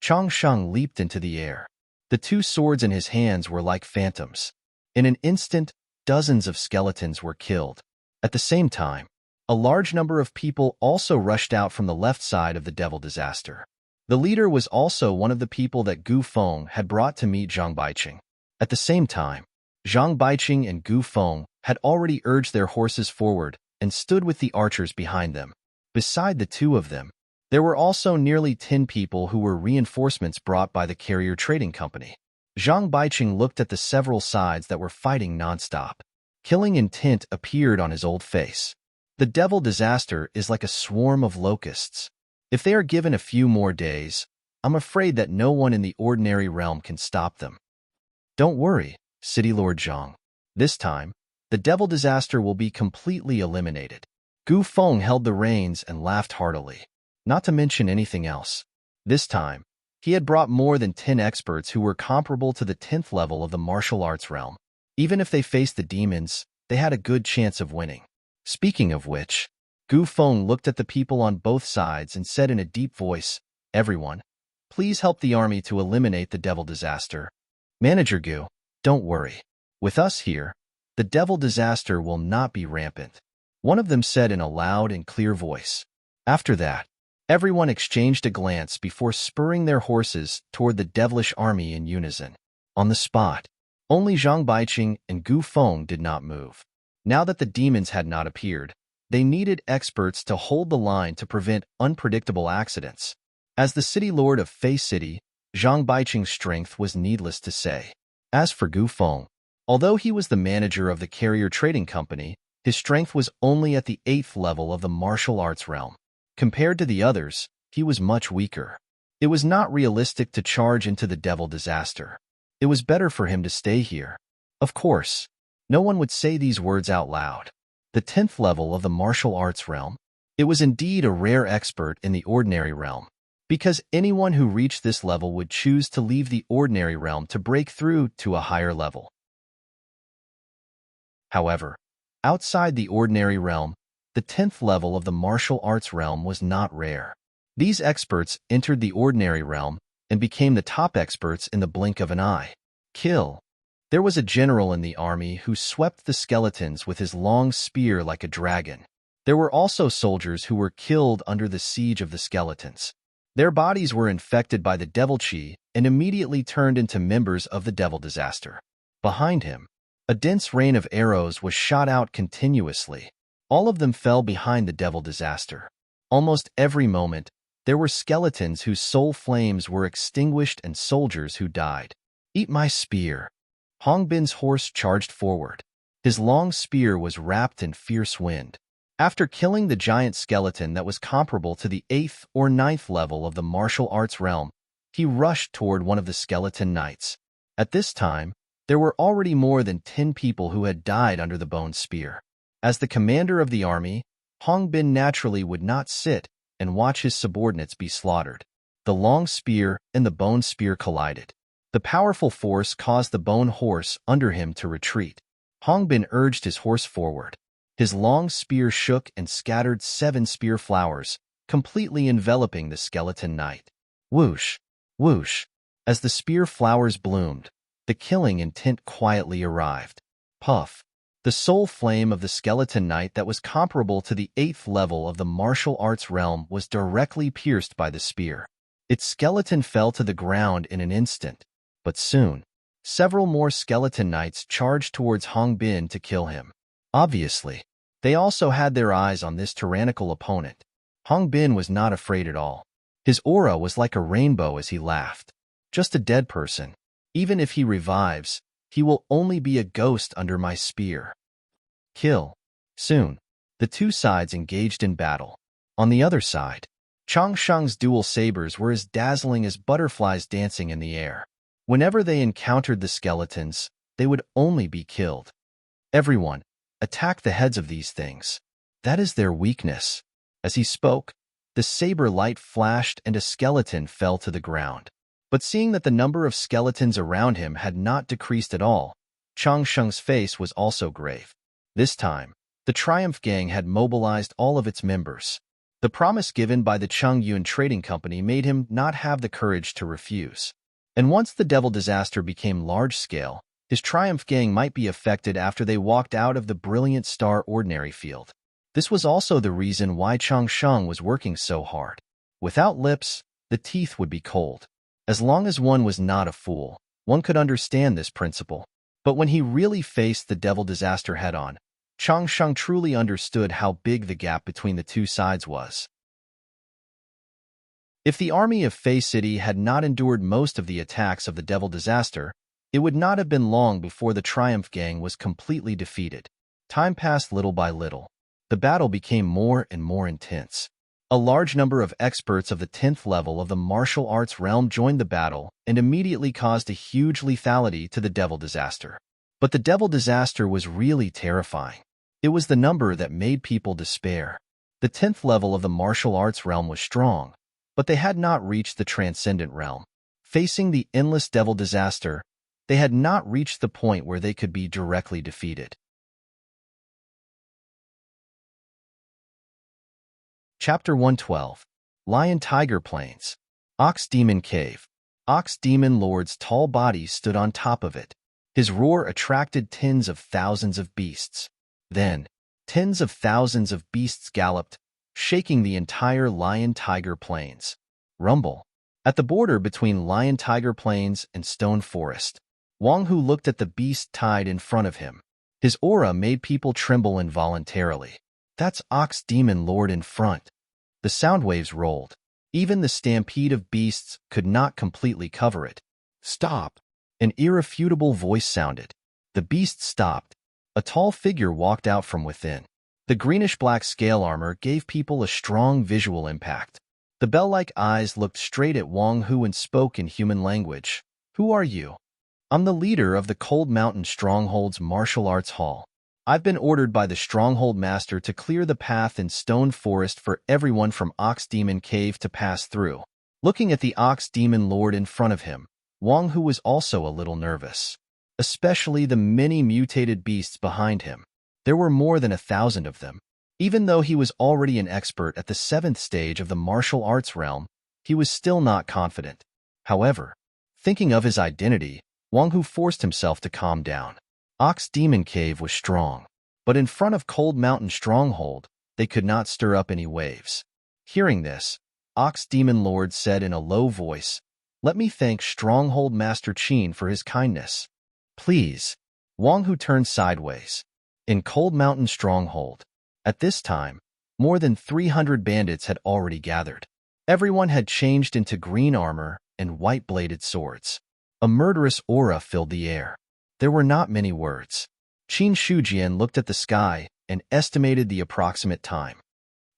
Speaker 1: Changsheng leaped into the air. The 2 swords in his hands were like phantoms. In an instant, dozens of skeletons were killed. At the same time, a large number of people also rushed out from the left side of the devil disaster. The leader was also one of the people that Gu Feng had brought to meet Zhang Baiqing. At the same time, Zhang Baiqing and Gu Feng had already urged their horses forward and stood with the archers behind them. Beside the 2 of them, there were also nearly 10 people who were reinforcements brought by the carrier trading company. Zhang Baiqing looked at the several sides that were fighting nonstop. Killing intent appeared on his old face. The devil disaster is like a swarm of locusts. If they are given a few more days, I'm afraid that no one in the ordinary realm can stop them. Don't worry, City Lord Zhang. This time, the devil disaster will be completely eliminated. Gu Feng held the reins and laughed heartily. not to mention anything else. This time, he had brought more than 10 experts who were comparable to the 10th level of the martial arts realm. Even if they faced the demons, they had a good chance of winning. Speaking of which, Gu Feng looked at the people on both sides and said in a deep voice, "Everyone, please help the army to eliminate the devil disaster." Manager Gu, don't worry. With us here, the devil disaster will not be rampant, one of them said in a loud and clear voice. After that, everyone exchanged a glance before spurring their horses toward the devilish army in unison. On the spot, only Zhang Baiqing and Gu Feng did not move. Now that the demons had not appeared, they needed experts to hold the line to prevent unpredictable accidents. As the city lord of Fei City, Zhang Baiqing's strength was needless to say. As for Gu Feng, although he was the manager of the carrier trading company, his strength was only at the 8th level of the martial arts realm. Compared to the others, he was much weaker. It was not realistic to charge into the devil disaster. It was better for him to stay here. Of course, no one would say these words out loud. The 10th level of the martial arts realm? It was indeed a rare expert in the ordinary realm, because anyone who reached this level would choose to leave the ordinary realm to break through to a higher level. However, outside the ordinary realm, the 10th level of the martial arts realm was not rare. These experts entered the ordinary realm and became the top experts in the blink of an eye. Kill. There was a general in the army who swept the skeletons with his long spear like a dragon. There were also soldiers who were killed under the siege of the skeletons. Their bodies were infected by the devil chi and immediately turned into members of the devil disaster. Behind him, a dense rain of arrows was shot out continuously. All of them fell behind the devil disaster. Almost every moment, there were skeletons whose soul flames were extinguished and soldiers who died. Eat my spear. Hong Bin's horse charged forward. His long spear was wrapped in fierce wind. After killing the giant skeleton that was comparable to the 8th or 9th level of the martial arts realm, he rushed toward one of the skeleton knights. At this time, there were already more than 10 people who had died under the bone spear. As the commander of the army, Hong Bin naturally would not sit and watch his subordinates be slaughtered. The long spear and the bone spear collided. The powerful force caused the bone horse under him to retreat. Hong Bin urged his horse forward. His long spear shook and scattered 7 spear flowers, completely enveloping the skeleton knight. Whoosh, whoosh. As the spear flowers bloomed, the killing intent quietly arrived. Puff. The soul flame of the skeleton knight that was comparable to the 8th level of the martial arts realm was directly pierced by the spear. Its skeleton fell to the ground in an instant, but soon, several more skeleton knights charged towards Hong Bin to kill him. Obviously, they also had their eyes on this tyrannical opponent. Hong Bin was not afraid at all. His aura was like a rainbow as he laughed. Just a dead person. Even if he revives, he will only be a ghost under my spear. Kill. Soon, the two sides engaged in battle. On the other side, Chang Sheng's dual sabers were as dazzling as butterflies dancing in the air. Whenever they encountered the skeletons, they would only be killed. Everyone, attack the heads of these things. That is their weakness. As he spoke, the saber light flashed and a skeleton fell to the ground. But seeing that the number of skeletons around him had not decreased at all, Chang Sheng's face was also grave. This time, the Triumph Gang had mobilized all of its members. The promise given by the Chongyun Trading Company made him not have the courage to refuse. And once the devil disaster became large-scale, his Triumph Gang might be affected after they walked out of the Brilliant Star Ordinary Field. This was also the reason why Chang Sheng was working so hard. Without lips, the teeth would be cold. As long as one was not a fool, one could understand this principle. But when he really faced the devil disaster head-on, Chang Sheng truly understood how big the gap between the two sides was. If the army of Fei City had not endured most of the attacks of the devil disaster, it would not have been long before the Triumph Gang was completely defeated. Time passed little by little. The battle became more and more intense. A large number of experts of the 10th level of the martial arts realm joined the battle and immediately caused a huge lethality to the devil disaster. But the devil disaster was really terrifying. It was the number that made people despair. The 10th level of the martial arts realm was strong, but they had not reached the transcendent realm. Facing the endless devil disaster, they had not reached the point where they could be directly defeated. Chapter 112. Lion-Tiger Plains. Ox Demon Cave. Ox Demon Lord's tall body stood on top of it. His roar attracted tens of thousands of beasts. Then, tens of thousands of beasts galloped, shaking the entire Lion-Tiger Plains. Rumble. At the border between Lion-Tiger Plains and Stone Forest, Wang Hu looked at the beast tied in front of him. His aura made people tremble involuntarily. That's Ox Demon Lord in front. The sound waves rolled. Even the stampede of beasts could not completely cover it. Stop! An irrefutable voice sounded. The beast stopped. A tall figure walked out from within. The greenish-black scale armor gave people a strong visual impact. The bell-like eyes looked straight at Wang Hu and spoke in human language. Who are you? I'm the leader of the Cold Mountain Stronghold's martial arts hall. I've been ordered by the Stronghold Master to clear the path in Stone Forest for everyone from Ox Demon Cave to pass through. Looking at the Ox Demon Lord in front of him, Wang Hu was also a little nervous, especially the many mutated beasts behind him. There were more than 1,000 of them. Even though he was already an expert at the 7th stage of the martial arts realm, he was still not confident. However, thinking of his identity, Wang Hu forced himself to calm down. Ox Demon Cave was strong, but in front of Cold Mountain Stronghold, they could not stir up any waves. Hearing this, Ox Demon Lord said in a low voice, "Let me thank Stronghold Master Qin for his kindness." Please. Wang Hu turned sideways. In Cold Mountain Stronghold, at this time, more than 300 bandits had already gathered. Everyone had changed into green armor and white-bladed swords. A murderous aura filled the air. There were not many words. Qin Shujian looked at the sky and estimated the approximate time.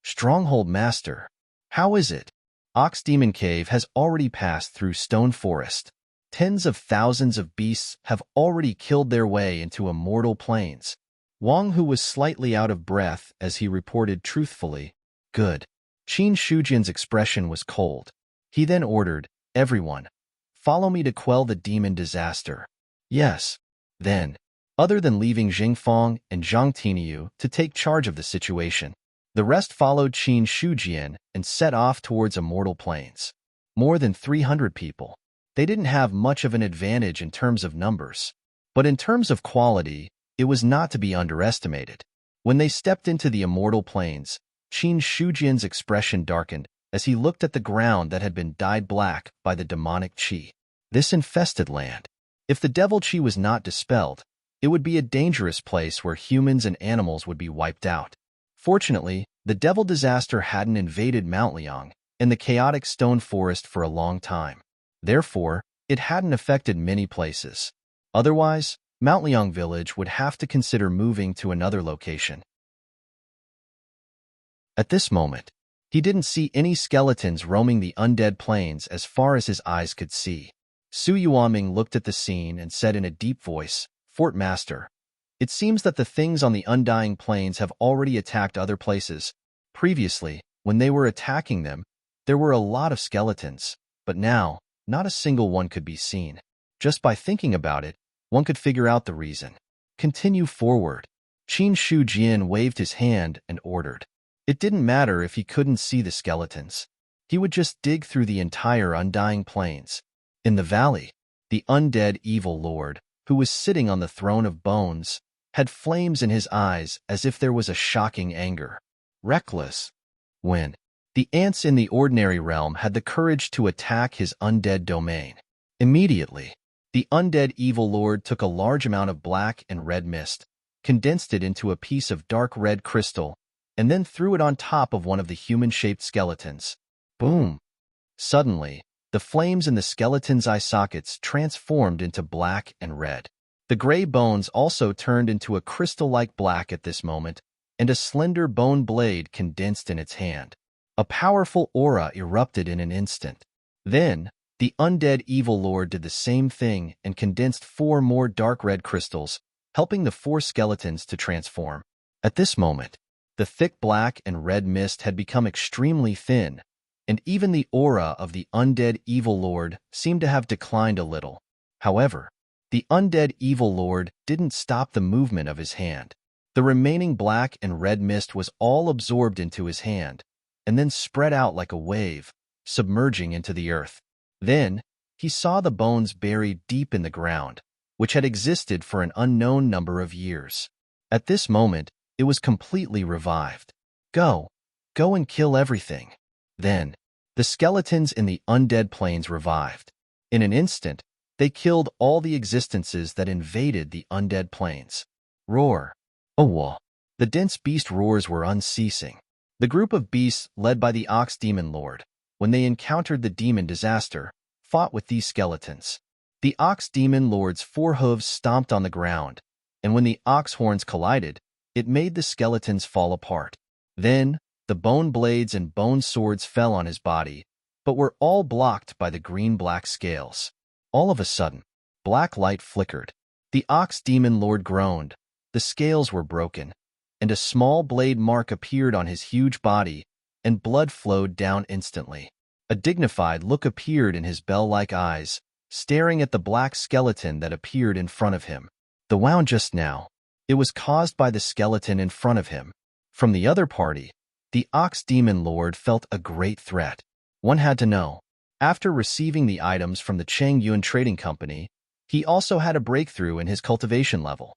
Speaker 1: Stronghold Master, how is it? Ox Demon Cave has already passed through Stone Forest. Tens of thousands of beasts have already killed their way into Immortal Plains. Wang Hu was slightly out of breath as he reported truthfully, "Good." Qin Shujian's expression was cold. He then ordered, "Everyone, follow me to quell the demon disaster." Yes. Then, other than leaving Jingfang and Zhang Tiniu to take charge of the situation, the rest followed Qin Shujian and set off towards Immortal Plains. More than 300 people. They didn't have much of an advantage in terms of numbers, but in terms of quality, it was not to be underestimated. When they stepped into the Immortal Plains, Qin Shujian's expression darkened as he looked at the ground that had been dyed black by the demonic qi. This infested land. If the devil qi was not dispelled, it would be a dangerous place where humans and animals would be wiped out. Fortunately, the devil disaster hadn't invaded Mount Liang and the chaotic stone forest for a long time. Therefore, it hadn't affected many places. Otherwise, Mount Liang village would have to consider moving to another location. At this moment, he didn't see any skeletons roaming the undead plains as far as his eyes could see. Su Yuanming looked at the scene and said in a deep voice, "Fort Master, it seems that the things on the Undying Plains have already attacked other places. Previously, when they were attacking them, there were a lot of skeletons, but now, not a single one could be seen. Just by thinking about it, one could figure out the reason. Continue forward." Qin Shujian waved his hand and ordered. It didn't matter if he couldn't see the skeletons. He would just dig through the entire Undying Plains. In the valley, the undead evil lord, who was sitting on the throne of bones, had flames in his eyes as if there was a shocking anger. Reckless. When the ants in the ordinary realm had the courage to attack his undead domain. Immediately, the undead evil lord took a large amount of black and red mist, condensed it into a piece of dark red crystal, and then threw it on top of one of the human-shaped skeletons. Boom! Suddenly, the flames in the skeleton's eye sockets transformed into black and red. The gray bones also turned into a crystal-like black at this moment, and a slender bone blade condensed in its hand. A powerful aura erupted in an instant. Then, the undead evil lord did the same thing and condensed 4 more dark red crystals, helping the 4 skeletons to transform. At this moment, The thick black and red mist had become extremely thin, and even the aura of the undead evil lord seemed to have declined a little. However, the undead evil lord didn't stop the movement of his hand. The remaining black and red mist was all absorbed into his hand, and then spread out like a wave, submerging into the earth. Then, he saw the bones buried deep in the ground, which had existed for an unknown number of years. At this moment, it was completely revived. Go and kill everything. Then, the skeletons in the undead plains revived. In an instant, they killed all the existences that invaded the undead plains. Roar. Oh, the dense beast roars were unceasing. The group of beasts led by the Ox Demon Lord, when they encountered the demon disaster, fought with these skeletons. The Ox Demon Lord's four hooves stomped on the ground, and when the ox horns collided, it made the skeletons fall apart. Then, the bone blades and bone swords fell on his body, but were all blocked by the green-black scales. All of a sudden, black light flickered. The Ox Demon Lord groaned. The scales were broken, and a small blade mark appeared on his huge body, and blood flowed down instantly. A dignified look appeared in his bell-like eyes, staring at the black skeleton that appeared in front of him. The wound just now, it was caused by the skeleton in front of him. From the other party, the Ox Demon Lord felt a great threat. One had to know. After receiving the items from the Cheng Yuan Trading Company, he also had a breakthrough in his cultivation level.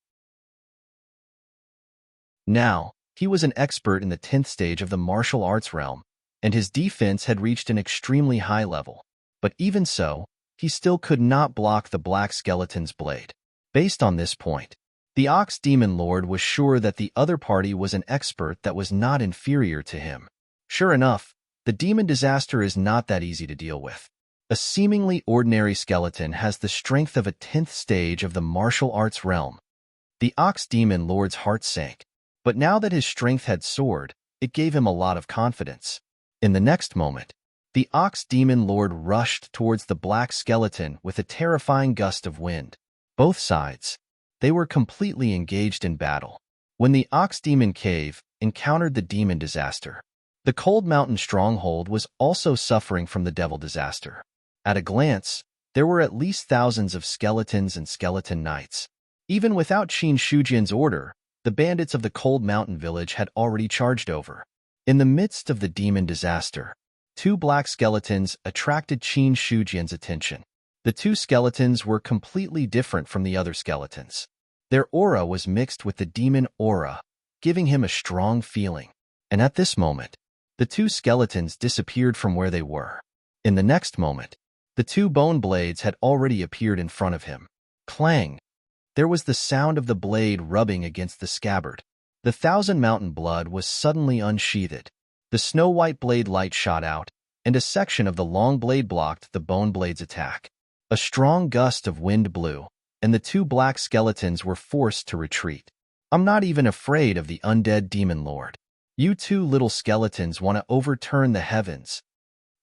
Speaker 1: Now, he was an expert in the 10th stage of the martial arts realm, and his defense had reached an extremely high level. But even so, he still could not block the black skeleton's blade. Based on this point, the Ox Demon Lord was sure that the other party was an expert that was not inferior to him. Sure enough, the demon disaster is not that easy to deal with. A seemingly ordinary skeleton has the strength of a 10th stage of the martial arts realm. The Ox Demon Lord's heart sank, but now that his strength had soared, it gave him a lot of confidence. In the next moment, the Ox Demon Lord rushed towards the black skeleton with a terrifying gust of wind. Both sides, they were completely engaged in battle. When the Ox Demon Cave encountered the demon disaster, the Cold Mountain stronghold was also suffering from the devil disaster. At a glance, there were at least thousands of skeletons and skeleton knights. Even without Qin Shujian's order, the bandits of the Cold Mountain village had already charged over. In the midst of the demon disaster, two black skeletons attracted Qin Shujian's attention. The two skeletons were completely different from the other skeletons. Their aura was mixed with the demon aura, giving him a strong feeling. And at this moment, the two skeletons disappeared from where they were. In the next moment, the two bone blades had already appeared in front of him. Clang! There was the sound of the blade rubbing against the scabbard. The Thousand Mountain blood was suddenly unsheathed. The snow-white blade light shot out, and a section of the long blade blocked the bone blade's attack. A strong gust of wind blew, and the two black skeletons were forced to retreat. I'm not even afraid of the undead demon lord. You two little skeletons want to overturn the heavens.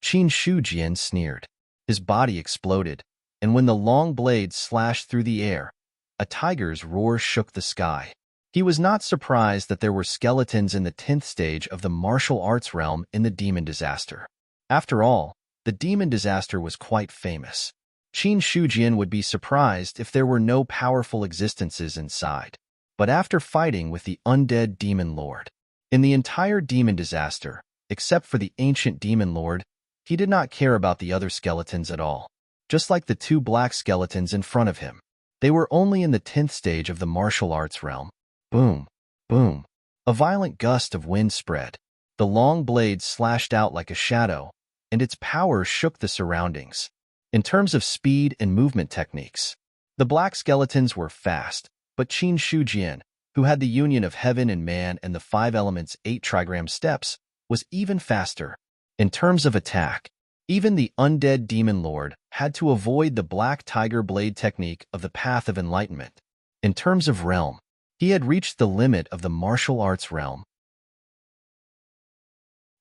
Speaker 1: Qin Shujian sneered. His body exploded, and when the long blade slashed through the air, a tiger's roar shook the sky. He was not surprised that there were skeletons in the 10th stage of the martial arts realm in the demon disaster. After all, the demon disaster was quite famous. Qin Shujian would be surprised if there were no powerful existences inside. But after fighting with the undead demon lord, in the entire demon disaster, except for the ancient demon lord, he did not care about the other skeletons at all. Just like the two black skeletons in front of him, they were only in the 10th stage of the martial arts realm. Boom, boom. A violent gust of wind spread. The long blade slashed out like a shadow, and its power shook the surroundings. In terms of speed and movement techniques, the black skeletons were fast, but Qin Shujian, who had the union of heaven and man and the 5 elements 8 trigram steps, was even faster. In terms of attack, even the undead demon lord had to avoid the black tiger blade technique of the path of enlightenment. In terms of realm, he had reached the limit of the martial arts realm.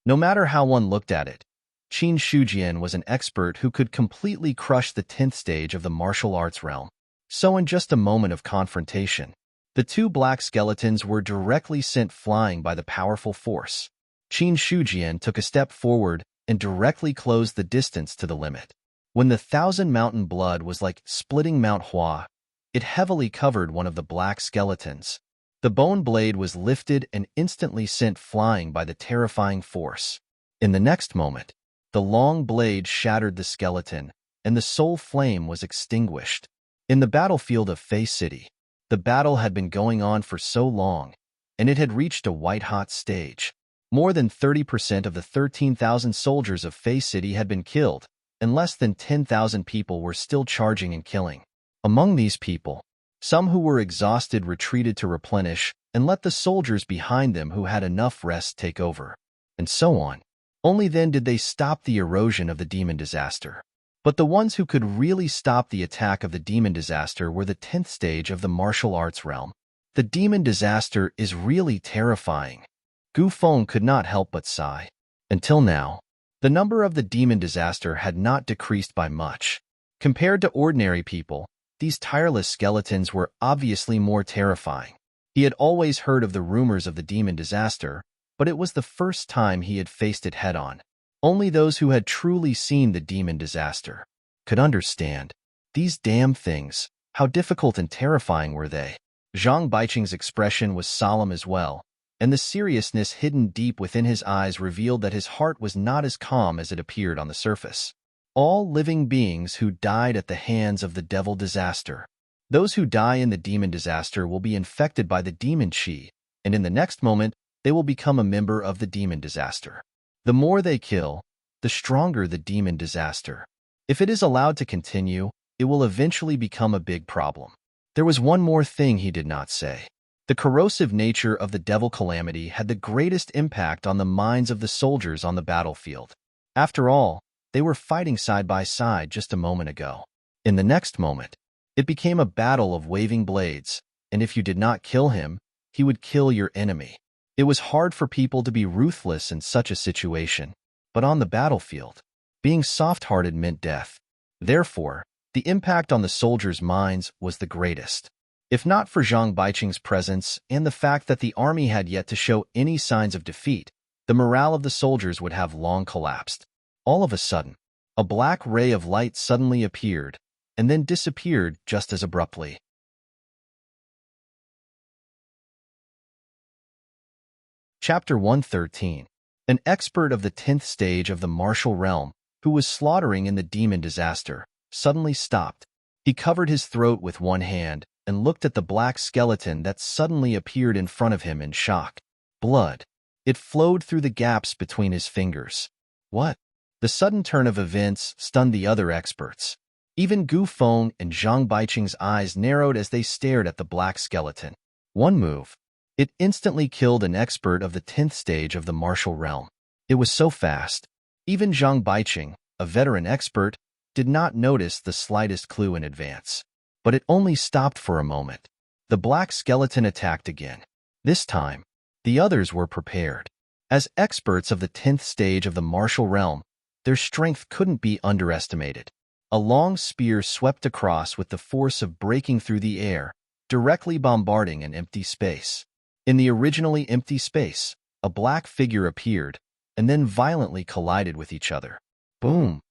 Speaker 1: No matter how one looked at it, Qin Shujian was an expert who could completely crush the 10th stage of the martial arts realm. So in just a moment of confrontation, The two black skeletons were directly sent flying by the powerful force. Qin Shujian took a step forward and directly closed the distance to the limit. When the Thousand Mountain Blood was like splitting Mount Hua, it heavily covered one of the black skeletons. The bone blade was lifted and instantly sent flying by the terrifying force. In the next moment, the long blade shattered the skeleton, and the soul flame was extinguished. In the battlefield of Fei City, the battle had been going on for so long, and it had reached a white-hot stage. More than 30% of the 13,000 soldiers of Fei City had been killed, and less than 10,000 people were still charging and killing. Among these people, some who were exhausted retreated to replenish and let the soldiers behind them who had enough rest take over, and so on. Only then did they stop the erosion of the demon disaster. But the ones who could really stop the attack of the demon disaster were the 10th stage of the martial arts realm. The demon disaster is really terrifying. Gu Feng could not help but sigh. Until now, the number of the demon disaster had not decreased by much. Compared to ordinary people, these tireless skeletons were obviously more terrifying. He had always heard of the rumors of the demon disaster, but it was the first time he had faced it head-on. Only those who had truly seen the demon disaster could understand. These damn things, how difficult and terrifying were they? Zhang Baiqing's expression was solemn as well, and the seriousness hidden deep within his eyes revealed that his heart was not as calm as it appeared on the surface. All living beings who died at the hands of the devil disaster. Those who die in the demon disaster will be infected by the demon chi, and in the next moment, they will become a member of the demon disaster. The more they kill, the stronger the demon disaster. If it is allowed to continue, it will eventually become a big problem. There was one more thing he did not say. The corrosive nature of the devil calamity had the greatest impact on the minds of the soldiers on the battlefield. After all, they were fighting side by side just a moment ago. In the next moment, it became a battle of waving blades, and if you did not kill him, he would kill your enemy. It was hard for people to be ruthless in such a situation, but on the battlefield, being soft-hearted meant death. Therefore, the impact on the soldiers' minds was the greatest. If not for Zhang Baiqing's presence and the fact that the army had yet to show any signs of defeat, the morale of the soldiers would have long collapsed. All of a sudden, a black ray of light suddenly appeared and then disappeared just as abruptly. Chapter 113. An expert of the 10th stage of the martial realm, who was slaughtering in the demon disaster, suddenly stopped. He covered his throat with one hand and looked at the black skeleton that suddenly appeared in front of him in shock. Blood. It flowed through the gaps between his fingers. What? The sudden turn of events stunned the other experts. Even Gu Feng and Zhang Baiqing's eyes narrowed as they stared at the black skeleton. One move. It instantly killed an expert of the 10th stage of the martial realm. It was so fast. Even Zhang Baiqing, a veteran expert, did not notice the slightest clue in advance. But it only stopped for a moment. The black skeleton attacked again. This time, the others were prepared. As experts of the 10th stage of the martial realm, their strength couldn't be underestimated. A long spear swept across with the force of breaking through the air, directly bombarding an empty space. In the originally empty space, a black figure appeared, and then violently collided with each other. Boom!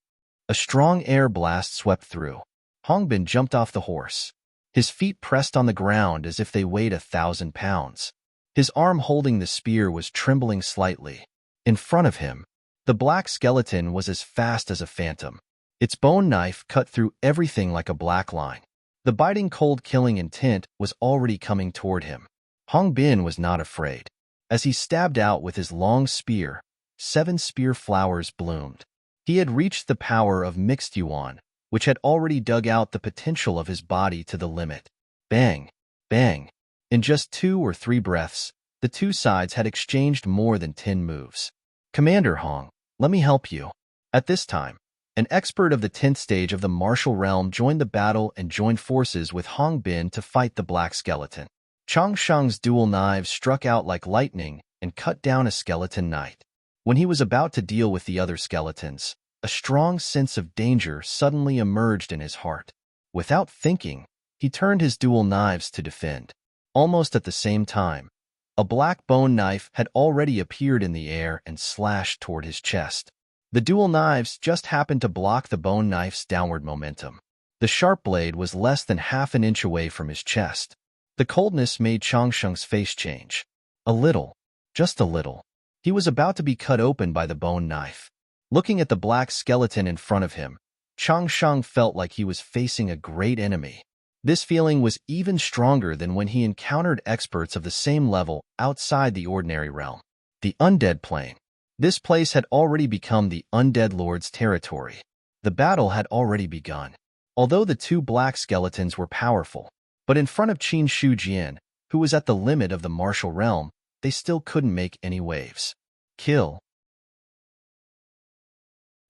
Speaker 1: A strong air blast swept through. Hongbin jumped off the horse. His feet pressed on the ground as if they weighed 1,000 pounds. His arm holding the spear was trembling slightly. In front of him, the black skeleton was as fast as a phantom. Its bone knife cut through everything like a black line. The biting cold killing intent was already coming toward him. Hongbin was not afraid. As he stabbed out with his long spear, 7 spear flowers bloomed. He had reached the power of mixed yuan, which had already dug out the potential of his body to the limit. Bang! Bang! In just 2 or 3 breaths, the two sides had exchanged more than 10 moves. Commander Hong, let me help you. At this time, an expert of the 10th stage of the martial realm joined the battle and joined forces with Hongbin to fight the black skeleton. Chang Shang's dual knives struck out like lightning and cut down a skeleton knight. When he was about to deal with the other skeletons, a strong sense of danger suddenly emerged in his heart. Without thinking, he turned his dual knives to defend. Almost at the same time, a black bone knife had already appeared in the air and slashed toward his chest. The dual knives just happened to block the bone knife's downward momentum. The sharp blade was less than half an inch away from his chest. The coldness made Changsheng's face change. A little, just a little. He was about to be cut open by the bone knife. Looking at the black skeleton in front of him, Changsheng felt like he was facing a great enemy. This feeling was even stronger than when he encountered experts of the same level outside the ordinary realm. The undead plane. This place had already become the undead lord's territory. The battle had already begun. Although the two black skeletons were powerful, but in front of Qin Shujian, who was at the limit of the martial realm, they still couldn't make any waves. Kill.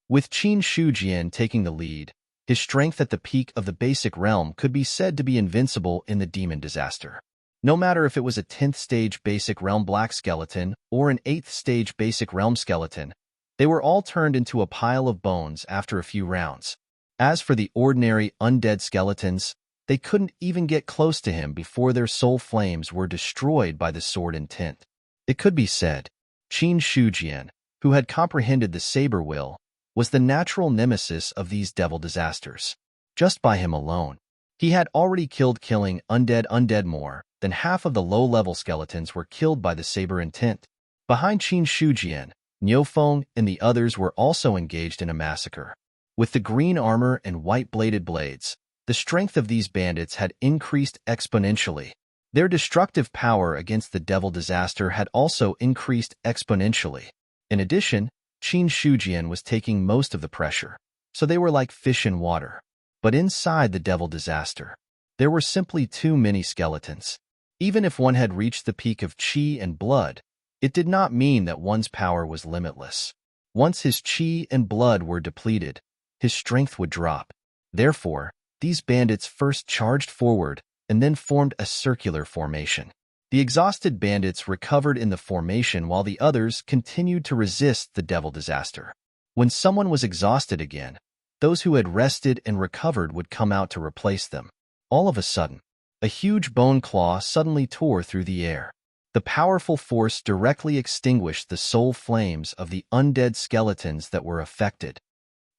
Speaker 1: With Qin Shujian taking the lead, his strength at the peak of the basic realm could be said to be invincible in the demon disaster. No matter if it was a 10th stage basic realm black skeleton or an 8th stage basic realm skeleton, they were all turned into a pile of bones after a few rounds. As for the ordinary undead skeletons, they couldn't even get close to him before their soul flames were destroyed by the sword intent. It could be said, Qin Shujian, who had comprehended the saber will, was the natural nemesis of these devil disasters. Just by him alone, he had already killing undead more than half of the low-level skeletons were killed by the saber intent. Behind Qin Shujian, Niufeng and the others were also engaged in a massacre. With the green armor and white-bladed blades, the strength of these bandits had increased exponentially. Their destructive power against the devil disaster had also increased exponentially. In addition, Qin Shujian was taking most of the pressure, so they were like fish in water. But inside the devil disaster, there were simply too many skeletons. Even if one had reached the peak of qi and blood, it did not mean that one's power was limitless. Once his qi and blood were depleted, his strength would drop. Therefore, these bandits first charged forward and then formed a circular formation. The exhausted bandits recovered in the formation while the others continued to resist the devil disaster. When someone was exhausted again, those who had rested and recovered would come out to replace them. All of a sudden, a huge bone claw suddenly tore through the air. The powerful force directly extinguished the soul flames of the undead skeletons that were affected.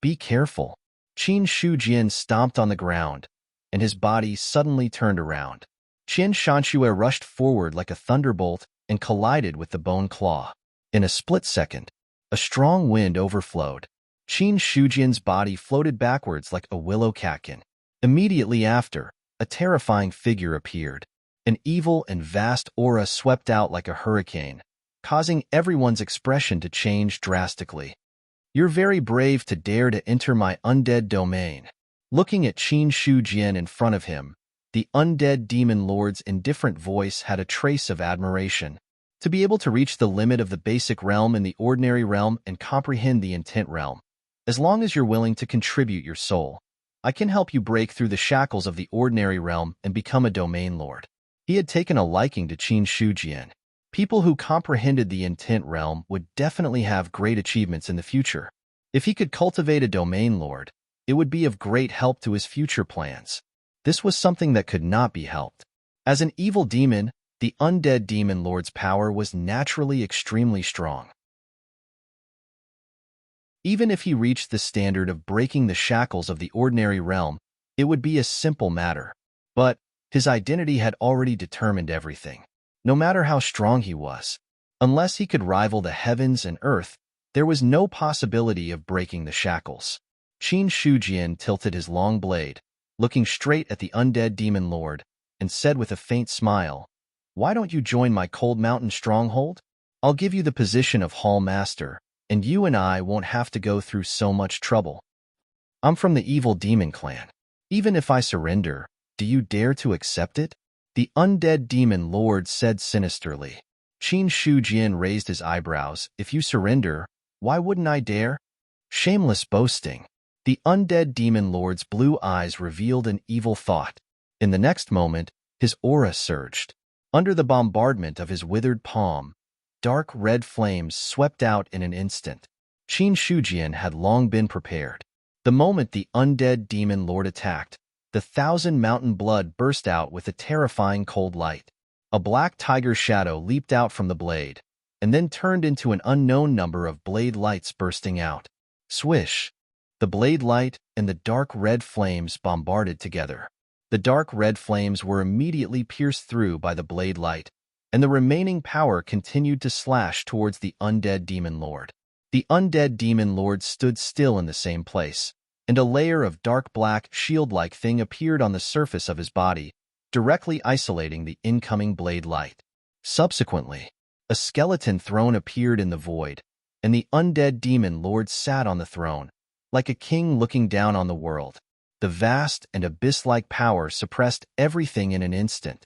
Speaker 1: Be careful. Qin Shujian stomped on the ground, and his body suddenly turned around. Qin Shanxue rushed forward like a thunderbolt and collided with the bone claw. In a split second, a strong wind overflowed. Qin Shujian's body floated backwards like a willow catkin. Immediately after, a terrifying figure appeared. An evil and vast aura swept out like a hurricane, causing everyone's expression to change drastically. You're very brave to dare to enter my undead domain. Looking at Qin Shujian in front of him, the undead demon lord's indifferent voice had a trace of admiration. To be able to reach the limit of the basic realm in the ordinary realm and comprehend the intent realm, as long as you're willing to contribute your soul, I can help you break through the shackles of the ordinary realm and become a domain lord. He had taken a liking to Qin Shujian. People who comprehended the intent realm would definitely have great achievements in the future. If he could cultivate a domain lord, it would be of great help to his future plans. This was something that could not be helped. As an evil demon, the undead demon lord's power was naturally extremely strong. Even if he reached the standard of breaking the shackles of the ordinary realm, it would be a simple matter. But his identity had already determined everything. No matter how strong he was, unless he could rival the heavens and earth, there was no possibility of breaking the shackles. Qin Shujian tilted his long blade, looking straight at the undead demon lord, and said with a faint smile, "Why don't you join my Cold Mountain stronghold? I'll give you the position of Hall Master, and you and I won't have to go through so much trouble. I'm from the evil demon clan. Even if I surrender, do you dare to accept it?" The undead demon lord said sinisterly. Qin Shujian raised his eyebrows. "If you surrender, why wouldn't I dare?" Shameless boasting. The undead demon lord's blue eyes revealed an evil thought. In the next moment, his aura surged. Under the bombardment of his withered palm, dark red flames swept out in an instant. Qin Shujian had long been prepared. The moment the undead demon lord attacked, the 1,000 mountain blood burst out with a terrifying cold light. A black tiger shadow leaped out from the blade, and then turned into an unknown number of blade lights bursting out. Swish! The blade light and the dark red flames bombarded together. The dark red flames were immediately pierced through by the blade light, and the remaining power continued to slash towards the undead demon lord. The undead demon lord stood still in the same place, and a layer of dark black shield-like thing appeared on the surface of his body, directly isolating the incoming blade light. Subsequently, a skeleton throne appeared in the void, and the undead demon lord sat on the throne, like a king looking down on the world. The vast and abyss-like power suppressed everything in an instant.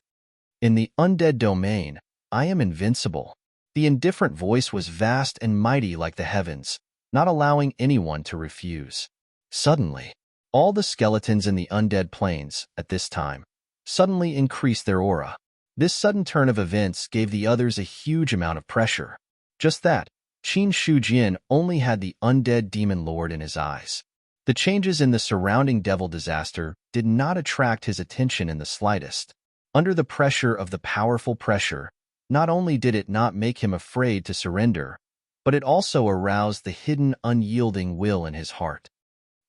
Speaker 1: In the undead domain, I am invincible. The indifferent voice was vast and mighty like the heavens, not allowing anyone to refuse. Suddenly, all the skeletons in the undead plains, at this time, suddenly increased their aura. This sudden turn of events gave the others a huge amount of pressure. Just that, Qin Shujian only had the undead demon lord in his eyes. The changes in the surrounding devil disaster did not attract his attention in the slightest. Under the pressure of the powerful pressure, not only did it not make him afraid to surrender, but it also aroused the hidden, unyielding will in his heart.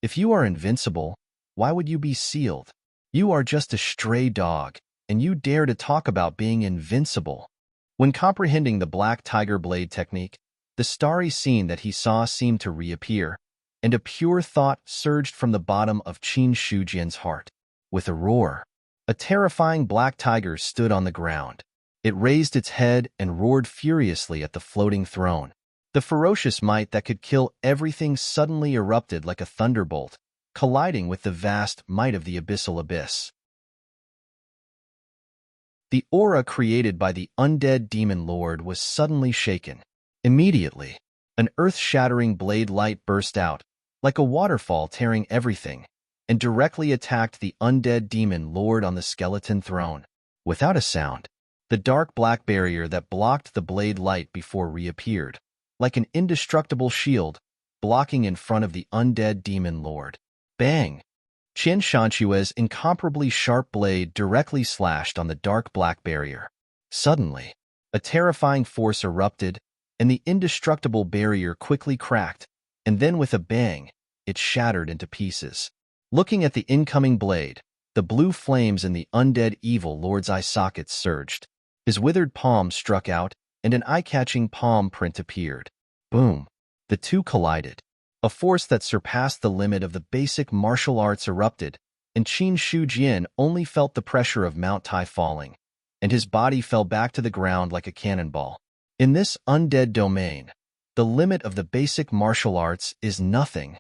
Speaker 1: If you are invincible, why would you be sealed? You are just a stray dog, and you dare to talk about being invincible. When comprehending the black tiger blade technique, the starry scene that he saw seemed to reappear, and a pure thought surged from the bottom of Qin Shujian's heart. With a roar, a terrifying black tiger stood on the ground. It raised its head and roared furiously at the floating throne. The ferocious might that could kill everything suddenly erupted like a thunderbolt, colliding with the vast might of the abyssal abyss. The aura created by the undead demon lord was suddenly shaken. Immediately, an earth-shattering blade light burst out, like a waterfall tearing everything, and directly attacked the undead demon lord on the skeleton throne. Without a sound, the dark black barrier that blocked the blade light before reappeared, like an indestructible shield, blocking in front of the undead demon lord. Bang! Qin Shanchue's incomparably sharp blade directly slashed on the dark black barrier. Suddenly, a terrifying force erupted, and the indestructible barrier quickly cracked, and then with a bang, it shattered into pieces. Looking at the incoming blade, the blue flames in the undead evil lord's eye sockets surged. His withered palm struck out, and an eye-catching palm print appeared. Boom! The two collided. A force that surpassed the limit of the basic martial arts erupted, and Qin Shujian only felt the pressure of Mount Tai falling, and his body fell back to the ground like a cannonball. In this undead domain, the limit of the basic martial arts is nothing.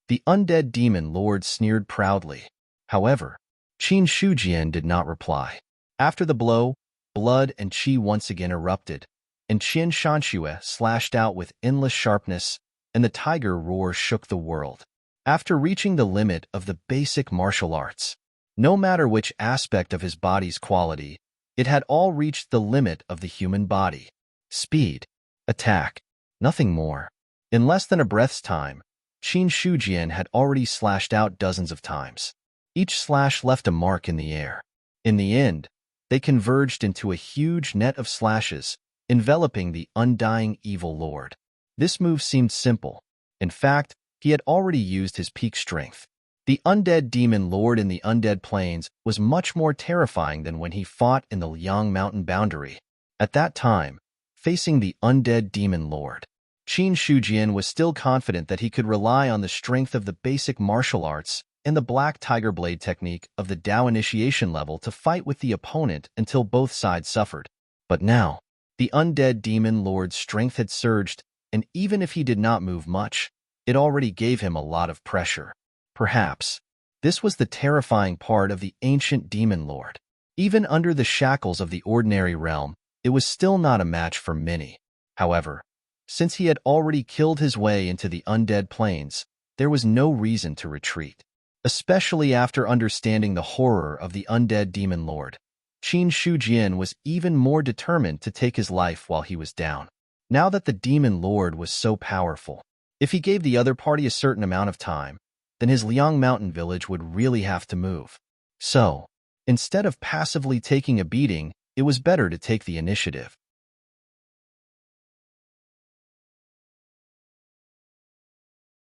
Speaker 1: The undead demon lord sneered proudly. However, Qin Shujian did not reply. After the blow, blood and qi once again erupted, and Qin Shanxue slashed out with endless sharpness, and the tiger roar shook the world. After reaching the limit of the basic martial arts, no matter which aspect of his body's quality, it had all reached the limit of the human body. Speed, attack, nothing more. In less than a breath's time, Qin Shujian had already slashed out dozens of times. Each slash left a mark in the air. In the end, they converged into a huge net of slashes, enveloping the undying evil lord. This move seemed simple. In fact, he had already used his peak strength. The undead demon lord in the undead plains was much more terrifying than when he fought in the Liang Mountain boundary. At that time, facing the undead demon lord, Qin Shujian was still confident that he could rely on the strength of the basic martial arts and the black tiger blade technique of the Dao initiation level to fight with the opponent until both sides suffered. But now, the undead demon lord's strength had surged, and even if he did not move much, it already gave him a lot of pressure. Perhaps, this was the terrifying part of the ancient demon lord. Even under the shackles of the ordinary realm, it was still not a match for many. However, since he had already killed his way into the undead plains, there was no reason to retreat. Especially after understanding the horror of the undead demon lord, Qin Shujian was even more determined to take his life while he was down. Now that the demon lord was so powerful, if he gave the other party a certain amount of time, then his Liang Mountain village would really have to move. So, instead of passively taking a beating, it was better to take the initiative.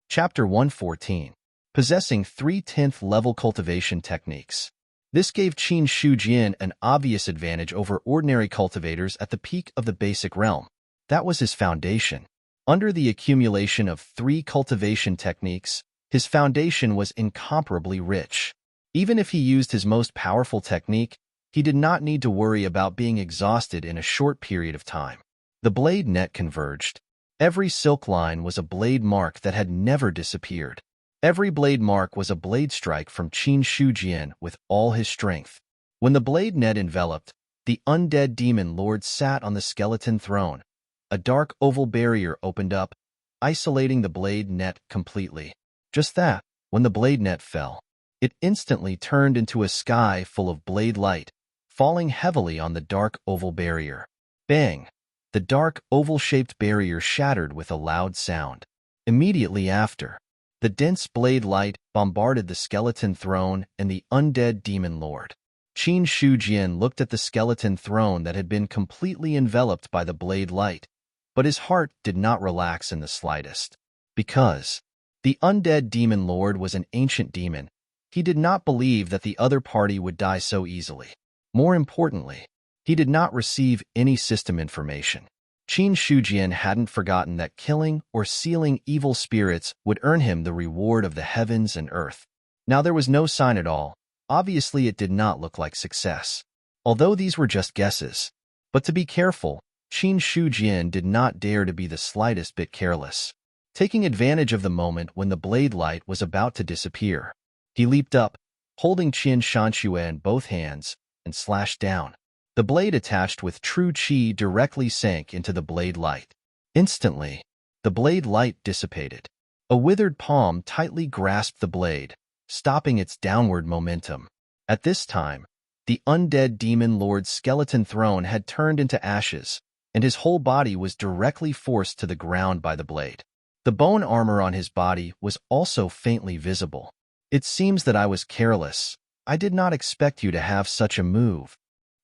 Speaker 1: Chapter 114. Possessing 3/10th level cultivation techniques. This gave Qin Shujian an obvious advantage over ordinary cultivators at the peak of the basic realm. That was his foundation. Under the accumulation of 3 cultivation techniques, his foundation was incomparably rich. Even if he used his most powerful technique, he did not need to worry about being exhausted in a short period of time. The blade net converged. Every silk line was a blade mark that had never disappeared. Every blade mark was a blade strike from Qin Shujian with all his strength. When the blade net enveloped, the undead demon lord sat on the skeleton throne. A dark oval barrier opened up, isolating the blade net completely. Just that, when the blade net fell, it instantly turned into a sky full of blade light, falling heavily on the dark oval barrier. Bang! The dark oval-shaped barrier shattered with a loud sound. Immediately after, the dense blade light bombarded the skeleton throne and the undead demon lord. Qin Shujian looked at the skeleton throne that had been completely enveloped by the blade light, but his heart did not relax in the slightest. Because the undead demon lord was an ancient demon, he did not believe that the other party would die so easily. More importantly, he did not receive any system information. Qin Shujian hadn't forgotten that killing or sealing evil spirits would earn him the reward of the heavens and earth. Now there was no sign at all. Obviously, it did not look like success. Although these were just guesses. But to be careful, Qin Shujian did not dare to be the slightest bit careless. Taking advantage of the moment when the blade light was about to disappear, he leaped up, holding Qin Shanxue in both hands, and slashed down. The blade attached with true qi directly sank into the blade light. Instantly, the blade light dissipated. A withered palm tightly grasped the blade, stopping its downward momentum. At this time, the undead demon lord's skeleton throne had turned into ashes, and his whole body was directly forced to the ground by the blade. The bone armor on his body was also faintly visible. It seems that I was careless. I did not expect you to have such a move.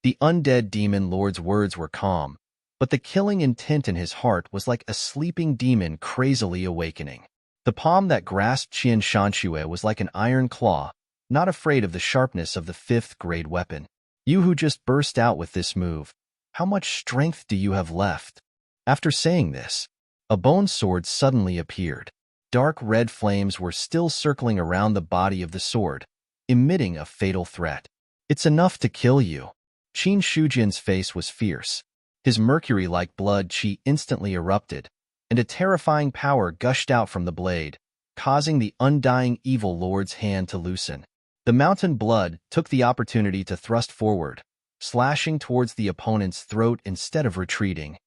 Speaker 1: The undead demon lord's words were calm, but the killing intent in his heart was like a sleeping demon crazily awakening. The palm that grasped Qin Shanxue was like an iron claw, not afraid of the sharpness of the 5th-grade weapon. You who just burst out with this move, how much strength do you have left? After saying this, a bone sword suddenly appeared. Dark red flames were still circling around the body of the sword, emitting a fatal threat. It's enough to kill you. Qin Shujian's face was fierce. His mercury-like blood qi instantly erupted, and a terrifying power gushed out from the blade, causing the undying evil lord's hand to loosen. The mountain blood took the opportunity to thrust forward, slashing towards the opponent's throat instead of retreating.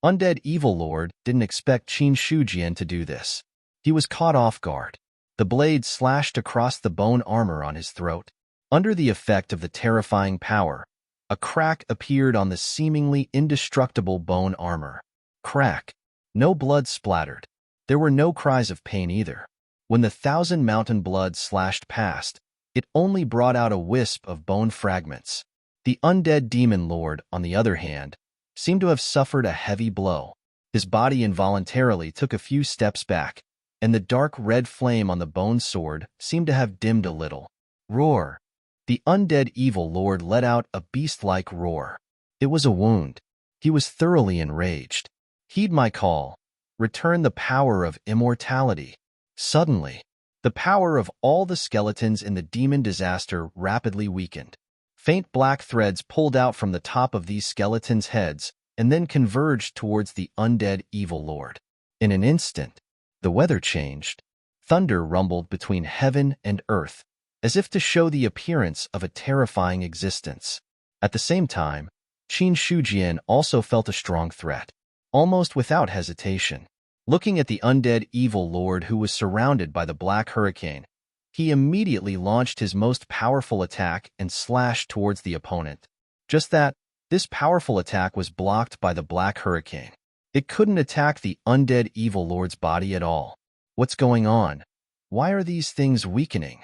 Speaker 1: Undead evil lord didn't expect Qin Shujian to do this. He was caught off guard. The blade slashed across the bone armor on his throat. Under the effect of the terrifying power, a crack appeared on the seemingly indestructible bone armor. Crack. No blood splattered. There were no cries of pain either. When the 1,000 mountain blood slashed past, it only brought out a wisp of bone fragments. The undead demon lord, on the other hand, seemed to have suffered a heavy blow. His body involuntarily took a few steps back, and the dark red flame on the bone sword seemed to have dimmed a little. Roar! The undead evil lord let out a beast-like roar. It was a wound. He was thoroughly enraged. Heed my call. Return the power of immortality. Suddenly, the power of all the skeletons in the demon disaster rapidly weakened. Faint black threads pulled out from the top of these skeletons' heads and then converged towards the undead evil lord. In an instant, the weather changed. Thunder rumbled between heaven and earth, as if to show the appearance of a terrifying existence. At the same time, Qin Shujian also felt a strong threat, almost without hesitation. Looking at the undead evil lord who was surrounded by the black hurricane, he immediately launched his most powerful attack and slashed towards the opponent. Just that, this powerful attack was blocked by the black hurricane. It couldn't attack the undead evil lord's body at all. What's going on? Why are these things weakening?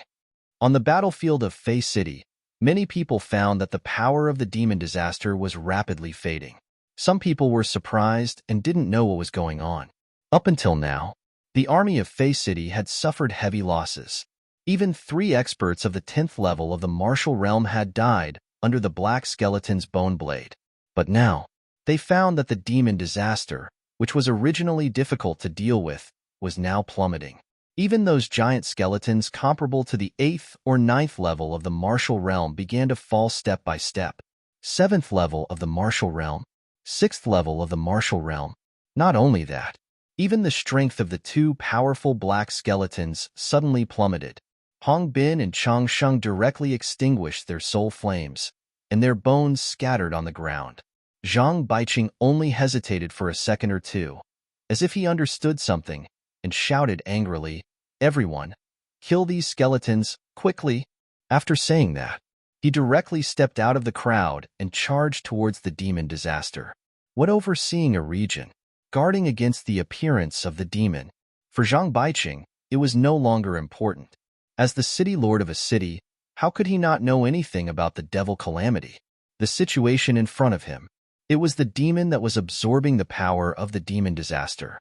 Speaker 1: On the battlefield of Fei City, many people found that the power of the demon disaster was rapidly fading. Some people were surprised and didn't know what was going on. Up until now, the army of Fey City had suffered heavy losses. Even 3 experts of the 10th level of the martial realm had died under the Black Skeleton's bone blade. But now, they found that the demon disaster, which was originally difficult to deal with, was now plummeting. Even those giant skeletons comparable to the 8th or 9th level of the martial realm began to fall step by step. 7th level of the martial realm, 6th level of the martial realm. Not only that, even the strength of the 2 powerful black skeletons suddenly plummeted. Hong Bin and Chang Sheng directly extinguished their soul flames, and their bones scattered on the ground. Zhang Baiqing only hesitated for a second or two, as if he understood something, and shouted angrily, "Everyone, kill these skeletons, quickly!" After saying that, he directly stepped out of the crowd and charged towards the demon disaster. What overseeing a region, guarding against the appearance of the demon? For Zhang Baiqing, it was no longer important. As the city lord of a city, how could he not know anything about the devil calamity? The situation in front of him. It was the demon that was absorbing the power of the demon disaster.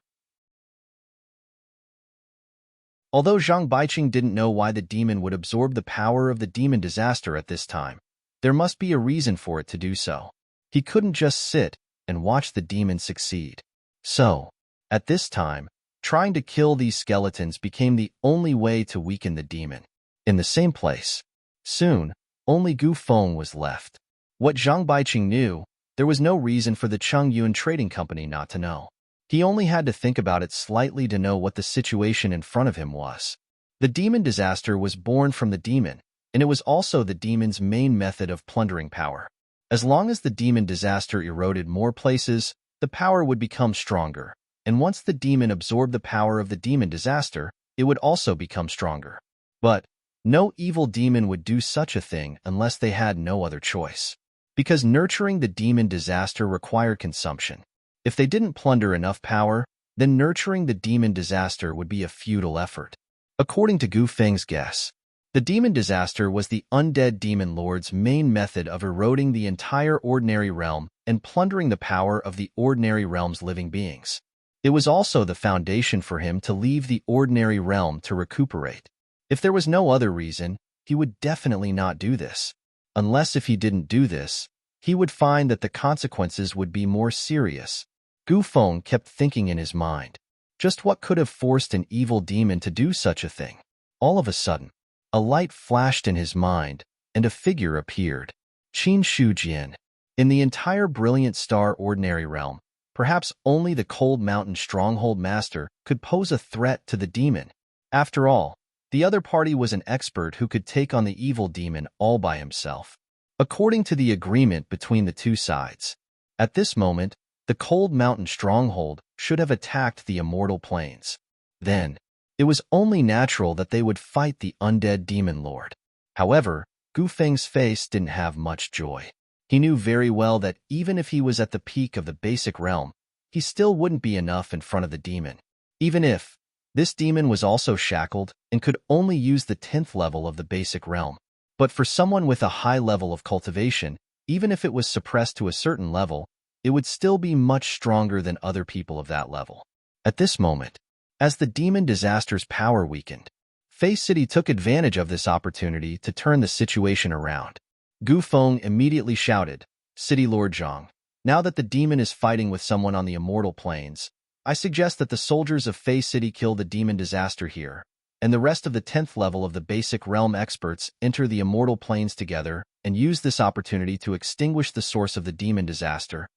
Speaker 1: Although Zhang Baiqing didn't know why the demon would absorb the power of the demon disaster at this time, there must be a reason for it to do so. He couldn't just sit and watch the demon succeed. So, at this time, trying to kill these skeletons became the only way to weaken the demon. In the same place, soon, only Gu Feng was left. What Zhang Baiqing knew, there was no reason for the Cheng-Yun Trading Company not to know. He only had to think about it slightly to know what the situation in front of him was. The demon disaster was born from the demon, and it was also the demon's main method of plundering power. As long as the demon disaster eroded more places, the power would become stronger, and once the demon absorbed the power of the demon disaster, it would also become stronger. But no evil demon would do such a thing unless they had no other choice. Because nurturing the demon disaster required consumption. If they didn't plunder enough power, then nurturing the demon disaster would be a futile effort. According to Gu Feng's guess, the demon disaster was the undead demon lord's main method of eroding the entire ordinary realm and plundering the power of the ordinary realm's living beings. It was also the foundation for him to leave the ordinary realm to recuperate. If there was no other reason, he would definitely not do this. Unless if he didn't do this, he would find that the consequences would be more serious. Gu Feng kept thinking in his mind, just what could have forced an evil demon to do such a thing? All of a sudden, a light flashed in his mind, and a figure appeared. Qin Shujian. In the entire Brilliant Star Ordinary Realm, perhaps only the Cold Mountain Stronghold Master could pose a threat to the demon. After all, the other party was an expert who could take on the evil demon all by himself. According to the agreement between the two sides, at this moment, the Cold Mountain Stronghold should have attacked the Immortal Plains. Then, it was only natural that they would fight the undead demon lord. However, Gu Feng's face didn't have much joy. He knew very well that even if he was at the peak of the basic realm, he still wouldn't be enough in front of the demon. Even if this demon was also shackled and could only use the 10th level of the basic realm. But for someone with a high level of cultivation, even if it was suppressed to a certain level, it would still be much stronger than other people of that level. At this moment, as the demon disaster's power weakened, Fei City took advantage of this opportunity to turn the situation around. Gu Feng immediately shouted, "City Lord Zhang, now that the demon is fighting with someone on the Immortal Plains, I suggest that the soldiers of Fei City kill the demon disaster here, and the rest of the 10th level of the basic realm experts enter the Immortal Plains together and use this opportunity to extinguish the source of the demon disaster."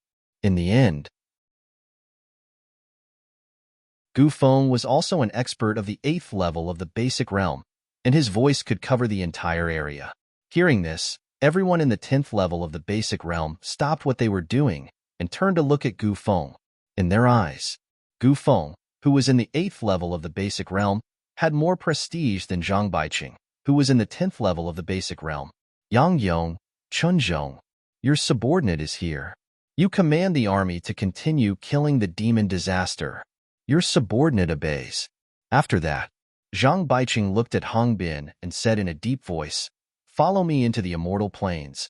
Speaker 1: In the end, Gu Feng was also an expert of the 8th level of the basic realm, and his voice could cover the entire area. Hearing this, everyone in the 10th level of the basic realm stopped what they were doing and turned to look at Gu Feng. In their eyes, Gu Feng, who was in the 8th level of the basic realm, had more prestige than Zhang Baiqing, who was in the 10th level of the basic realm. "Yang Yong, Chun Zhong, your subordinate is here. You command the army to continue killing the demon disaster. Your subordinate obeys." After that, Zhang Baiqing looked at Hong Bin and said in a deep voice, Follow me into the immortal plains.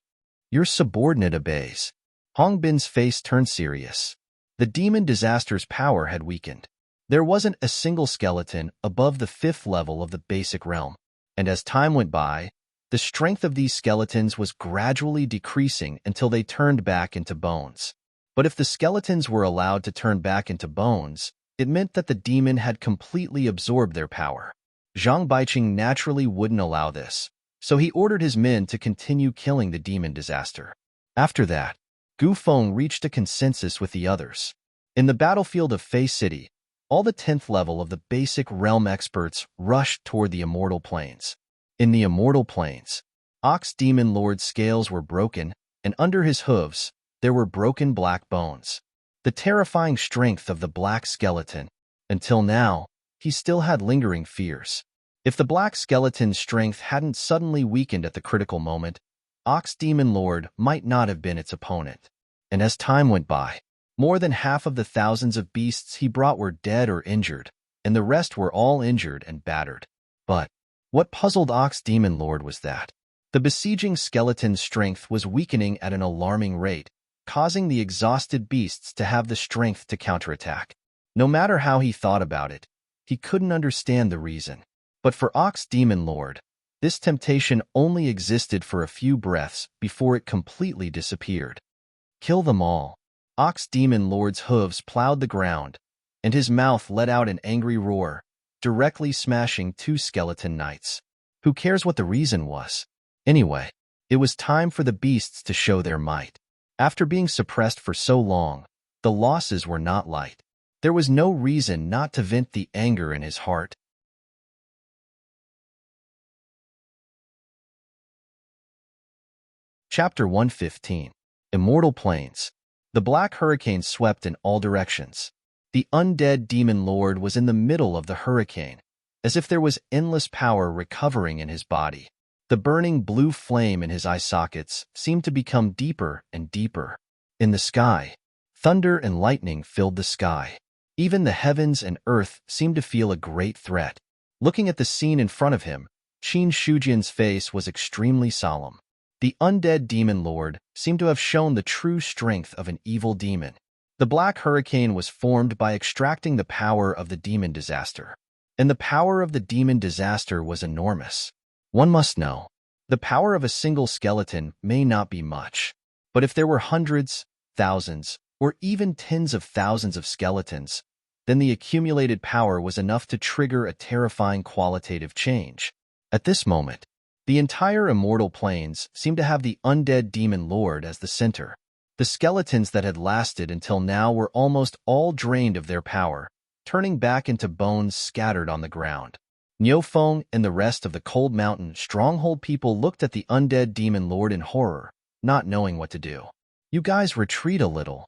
Speaker 1: Your subordinate obeys. Hong Bin's face turned serious. The demon disaster's power had weakened. There wasn't a single skeleton above the 5th level of the basic realm, and as time went by, the strength of these skeletons was gradually decreasing until they turned back into bones. But if the skeletons were allowed to turn back into bones, it meant that the demon had completely absorbed their power. Zhang Baiqing naturally wouldn't allow this, so he ordered his men to continue killing the demon disaster. After that, Gu Feng reached a consensus with the others. In the battlefield of Fei City, all the 10th level of the basic realm experts rushed toward the immortal plains. In the immortal plains, Ox Demon Lord's scales were broken, and under his hooves, there were broken black bones. The terrifying strength of the black skeleton. Until now, he still had lingering fears. If the black skeleton's strength hadn't suddenly weakened at the critical moment, Ox Demon Lord might not have been its opponent. And as time went by, more than half of the thousands of beasts he brought were dead or injured, and the rest were all injured and battered. But what puzzled Ox Demon Lord was that the besieging skeleton's strength was weakening at an alarming rate, causing the exhausted beasts to have the strength to counterattack. No matter how he thought about it, he couldn't understand the reason. But for Ox Demon Lord, this temptation only existed for a few breaths before it completely disappeared. Kill them all. Ox Demon Lord's hooves plowed the ground, and his mouth let out an angry roar, directly smashing 2 skeleton knights. Who cares what the reason was? Anyway, it was time for the beasts to show their might. After being suppressed for so long, the losses were not light. There was no reason not to vent the anger in his heart. Chapter 115. Immortal Plains. The black hurricane swept in all directions. The undead demon lord was in the middle of the hurricane, as if there was endless power recovering in his body. The burning blue flame in his eye sockets seemed to become deeper and deeper. In the sky, thunder and lightning filled the sky. Even the heavens and earth seemed to feel a great threat. Looking at the scene in front of him, Qin Shujian's face was extremely solemn. The undead demon lord seemed to have shown the true strength of an evil demon. The black hurricane was formed by extracting the power of the demon disaster. And the power of the demon disaster was enormous. One must know, the power of a single skeleton may not be much. But if there were hundreds, thousands, or even tens of thousands of skeletons, then the accumulated power was enough to trigger a terrifying qualitative change. At this moment, the entire immortal plains seemed to have the undead demon lord as the center. The skeletons that had lasted until now were almost all drained of their power, turning back into bones scattered on the ground. Niu Feng and the rest of the Cold Mountain stronghold people looked at the undead demon lord in horror, not knowing what to do. "You guys retreat a little,"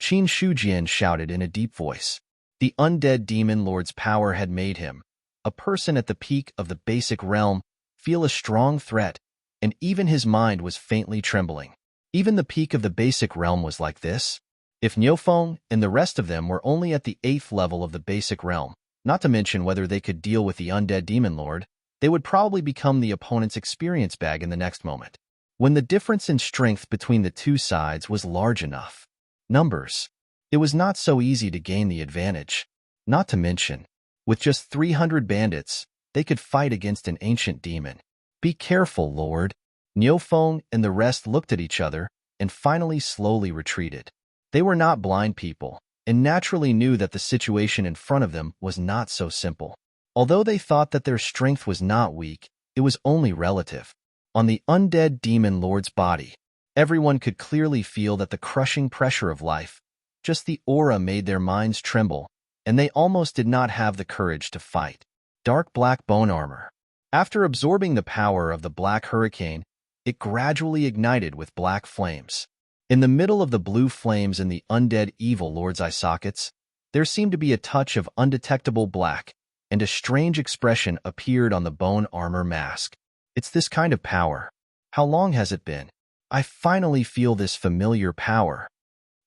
Speaker 1: Qin Shujian shouted in a deep voice. The undead demon lord's power had made him, a person at the peak of the basic realm, feel a strong threat, and even his mind was faintly trembling. Even the peak of the basic realm was like this. If Niu Feng and the rest of them were only at the 8th level of the basic realm, not to mention whether they could deal with the undead demon lord, they would probably become the opponent's experience bag in the next moment. When the difference in strength between the two sides was large enough. Numbers. It was not so easy to gain the advantage. Not to mention, with just 300 bandits, they could fight against an ancient demon. "Be careful, Lord." Niu Feng and the rest looked at each other and finally slowly retreated. They were not blind people and naturally knew that the situation in front of them was not so simple. Although they thought that their strength was not weak, it was only relative. On the undead demon lord's body, everyone could clearly feel that the crushing pressure of life, just the aura made their minds tremble, and they almost did not have the courage to fight. Dark black bone armor. After absorbing the power of the black hurricane, it gradually ignited with black flames. In the middle of the blue flames in the undead evil lord's eye sockets, there seemed to be a touch of undetectable black, and a strange expression appeared on the bone armor mask. "It's this kind of power. How long has it been? I finally feel this familiar power."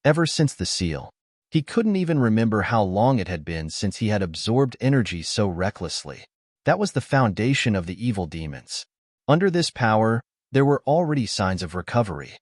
Speaker 1: Ever since the seal. He couldn't even remember how long it had been since he had absorbed energy so recklessly. That was the foundation of the evil demons. Under this power, there were already signs of recovery.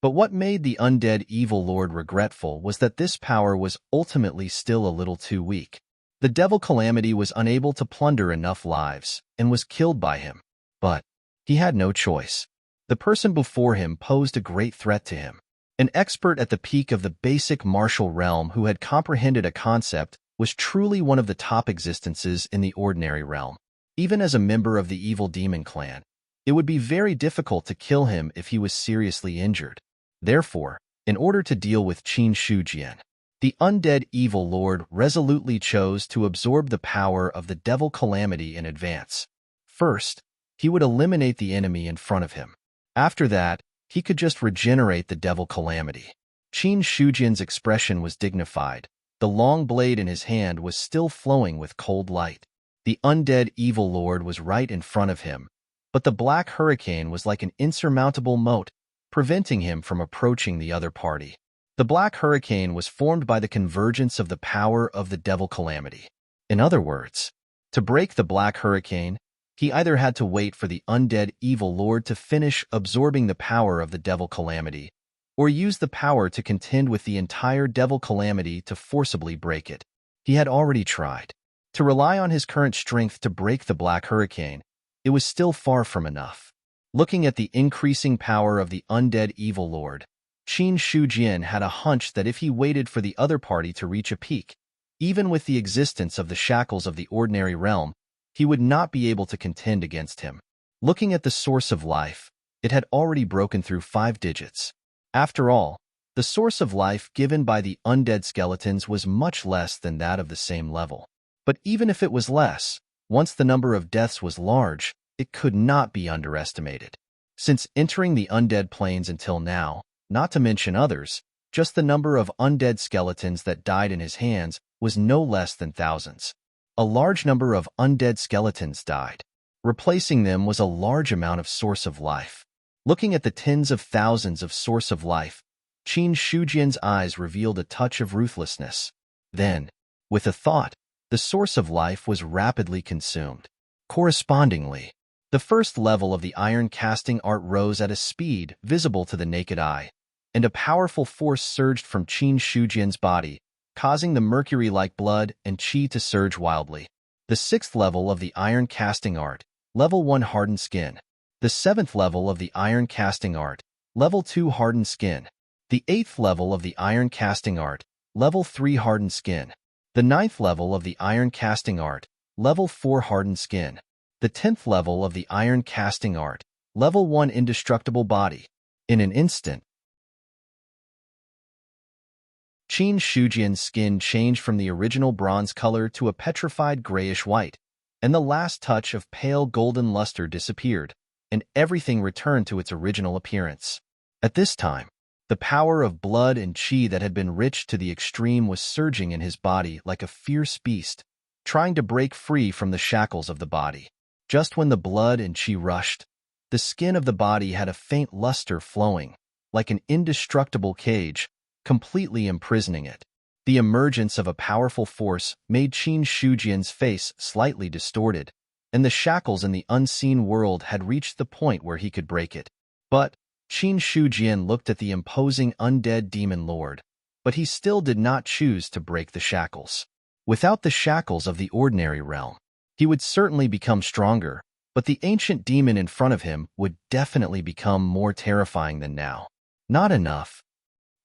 Speaker 1: But what made the undead evil lord regretful was that this power was ultimately still a little too weak. The devil Calamity was unable to plunder enough lives and was killed by him. But he had no choice. The person before him posed a great threat to him. An expert at the peak of the basic martial realm who had comprehended a concept was truly one of the top existences in the ordinary realm. Even as a member of the evil demon clan, it would be very difficult to kill him if he was seriously injured. Therefore, in order to deal with Qin Shujian, the undead evil lord resolutely chose to absorb the power of the devil Calamity in advance. First, he would eliminate the enemy in front of him. After that, he could just regenerate the devil Calamity. Qin Shujian's expression was dignified. The long blade in his hand was still flowing with cold light. The undead evil lord was right in front of him, but the black hurricane was like an insurmountable moat, preventing him from approaching the other party. The black hurricane was formed by the convergence of the power of the devil Calamity. In other words, to break the black hurricane, he either had to wait for the undead evil lord to finish absorbing the power of the devil Calamity, or use the power to contend with the entire devil Calamity to forcibly break it. He had already tried. To rely on his current strength to break the black hurricane, it was still far from enough. Looking at the increasing power of the undead evil lord, Qin Shujian had a hunch that if he waited for the other party to reach a peak, even with the existence of the shackles of the ordinary realm, he would not be able to contend against him. Looking at the source of life, it had already broken through 5 digits. After all, the source of life given by the undead skeletons was much less than that of the same level. But even if it was less, once the number of deaths was large, it could not be underestimated. Since entering the undead plains until now, not to mention others, just the number of undead skeletons that died in his hands was no less than thousands. A large number of undead skeletons died. Replacing them was a large amount of source of life. Looking at the tens of thousands of source of life, Qin Shujian's eyes revealed a touch of ruthlessness. Then, with a thought, the source of life was rapidly consumed. Correspondingly, the first level of the iron casting art rose at a speed visible to the naked eye, and a powerful force surged from Qin Shujian's body, causing the mercury-like blood and qi to surge wildly. The 6th level of the iron casting art, level 1 hardened skin. The 7th level of the iron casting art, level 2 hardened skin. The 8th level of the iron casting art, level 3 hardened skin. The 9th level of the iron casting art, level 4 hardened skin. The 10th level of the iron casting art, level 1 indestructible body. In an instant, Qin Shujian's skin changed from the original bronze color to a petrified grayish-white, and the last touch of pale golden luster disappeared, and everything returned to its original appearance. At this time, the power of blood and qi that had been rich to the extreme was surging in his body like a fierce beast, trying to break free from the shackles of the body. Just when the blood and qi rushed, the skin of the body had a faint luster flowing, like an indestructible cage, completely imprisoning it. The emergence of a powerful force made Qin Shujian's face slightly distorted, and the shackles in the unseen world had reached the point where he could break it. But Qin Shujian looked at the imposing undead demon lord, but he still did not choose to break the shackles. Without the shackles of the ordinary realm, he would certainly become stronger, but the ancient demon in front of him would definitely become more terrifying than now. Not enough.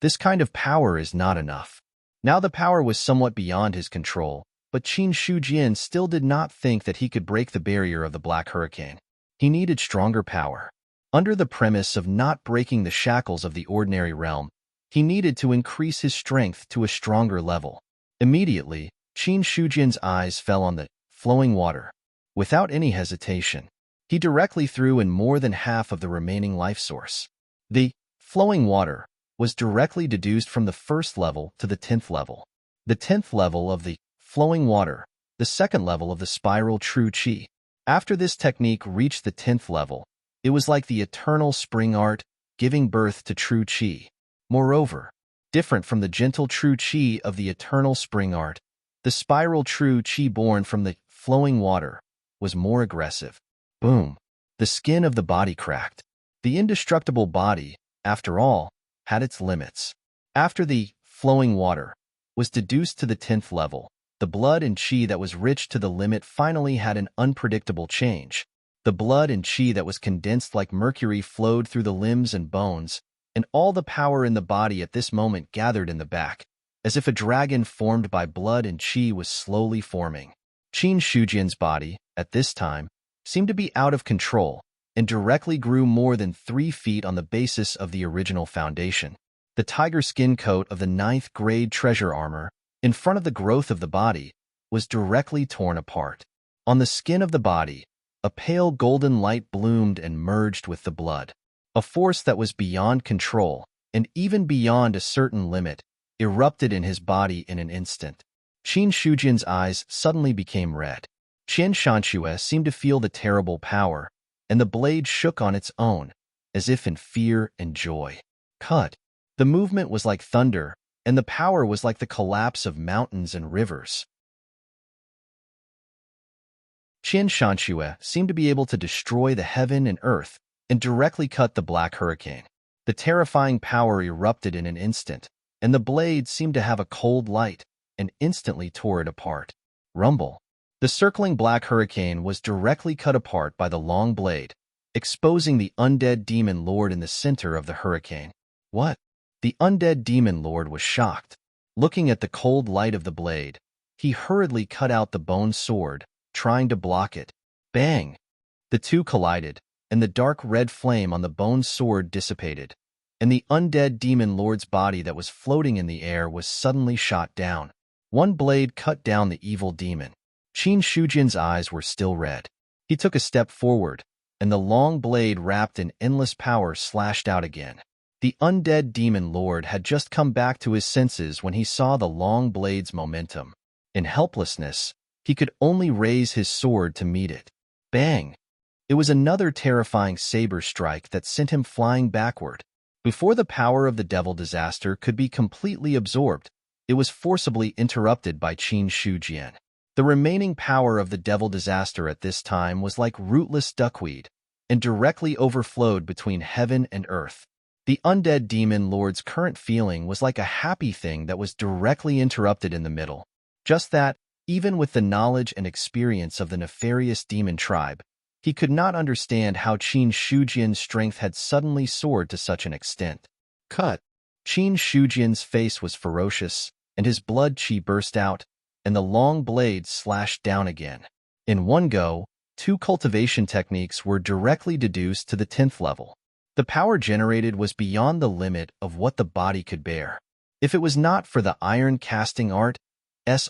Speaker 1: This kind of power is not enough. Now the power was somewhat beyond his control, but Qin Shujian still did not think that he could break the barrier of the Black Hurricane. He needed stronger power. Under the premise of not breaking the shackles of the ordinary realm, he needed to increase his strength to a stronger level. Immediately, Qin Shujian's eyes fell on the flowing water. Without any hesitation, he directly threw in more than half of the remaining life source. The flowing water was directly deduced from the 1st level to the 10th level. The 10th level of the flowing water, the 2nd level of the spiral true qi. After this technique reached the 10th level, it was like the eternal spring art, giving birth to true qi. Moreover, different from the gentle true qi of the eternal spring art, the spiral true qi born from the flowing water was more aggressive. Boom. The skin of the body cracked. The indestructible body, after all, had its limits. After the flowing water was deduced to the 10th level, the blood and chi that was rich to the limit finally had an unpredictable change. The blood and chi that was condensed like mercury flowed through the limbs and bones, and all the power in the body at this moment gathered in the back, as if a dragon formed by blood and chi was slowly forming. Qin Shujian's body, at this time, seemed to be out of control and directly grew more than 3 feet on the basis of the original foundation. The tiger skin coat of the 9th grade treasure armor, in front of the growth of the body, was directly torn apart. On the skin of the body, a pale golden light bloomed and merged with the blood. A force that was beyond control, and even beyond a certain limit, erupted in his body in an instant. Qin Shujian's eyes suddenly became red. Qian Shanxue seemed to feel the terrible power, and the blade shook on its own, as if in fear and joy. Cut. The movement was like thunder, and the power was like the collapse of mountains and rivers. Qian Shanxue seemed to be able to destroy the heaven and earth and directly cut the black hurricane. The terrifying power erupted in an instant, and the blade seemed to have a cold light and instantly tore it apart. Rumble. The circling black hurricane was directly cut apart by the long blade, exposing the undead demon lord in the center of the hurricane. What? The undead demon lord was shocked. Looking at the cold light of the blade, he hurriedly cut out the bone sword, trying to block it. Bang! The two collided, and the dark red flame on the bone sword dissipated, and the undead demon lord's body that was floating in the air was suddenly shot down. One blade cut down the evil demon. Qin Shujian's eyes were still red. He took a step forward, and the long blade wrapped in endless power slashed out again. The undead demon lord had just come back to his senses when he saw the long blade's momentum. In helplessness, he could only raise his sword to meet it. Bang! It was another terrifying saber strike that sent him flying backward. Before the power of the devil disaster could be completely absorbed, it was forcibly interrupted by Qin Shujian. The remaining power of the devil disaster at this time was like rootless duckweed, and directly overflowed between heaven and earth. The undead demon lord's current feeling was like a happy thing that was directly interrupted in the middle. Just that, even with the knowledge and experience of the nefarious demon tribe, he could not understand how Qin Shujian's strength had suddenly soared to such an extent. Cut. Qin Shujian's face was ferocious, and his blood chi burst out, and the long blade slashed down again. In one go, 2 cultivation techniques were directly deduced to the 10th level. The power generated was beyond the limit of what the body could bear. If it was not for the iron casting art's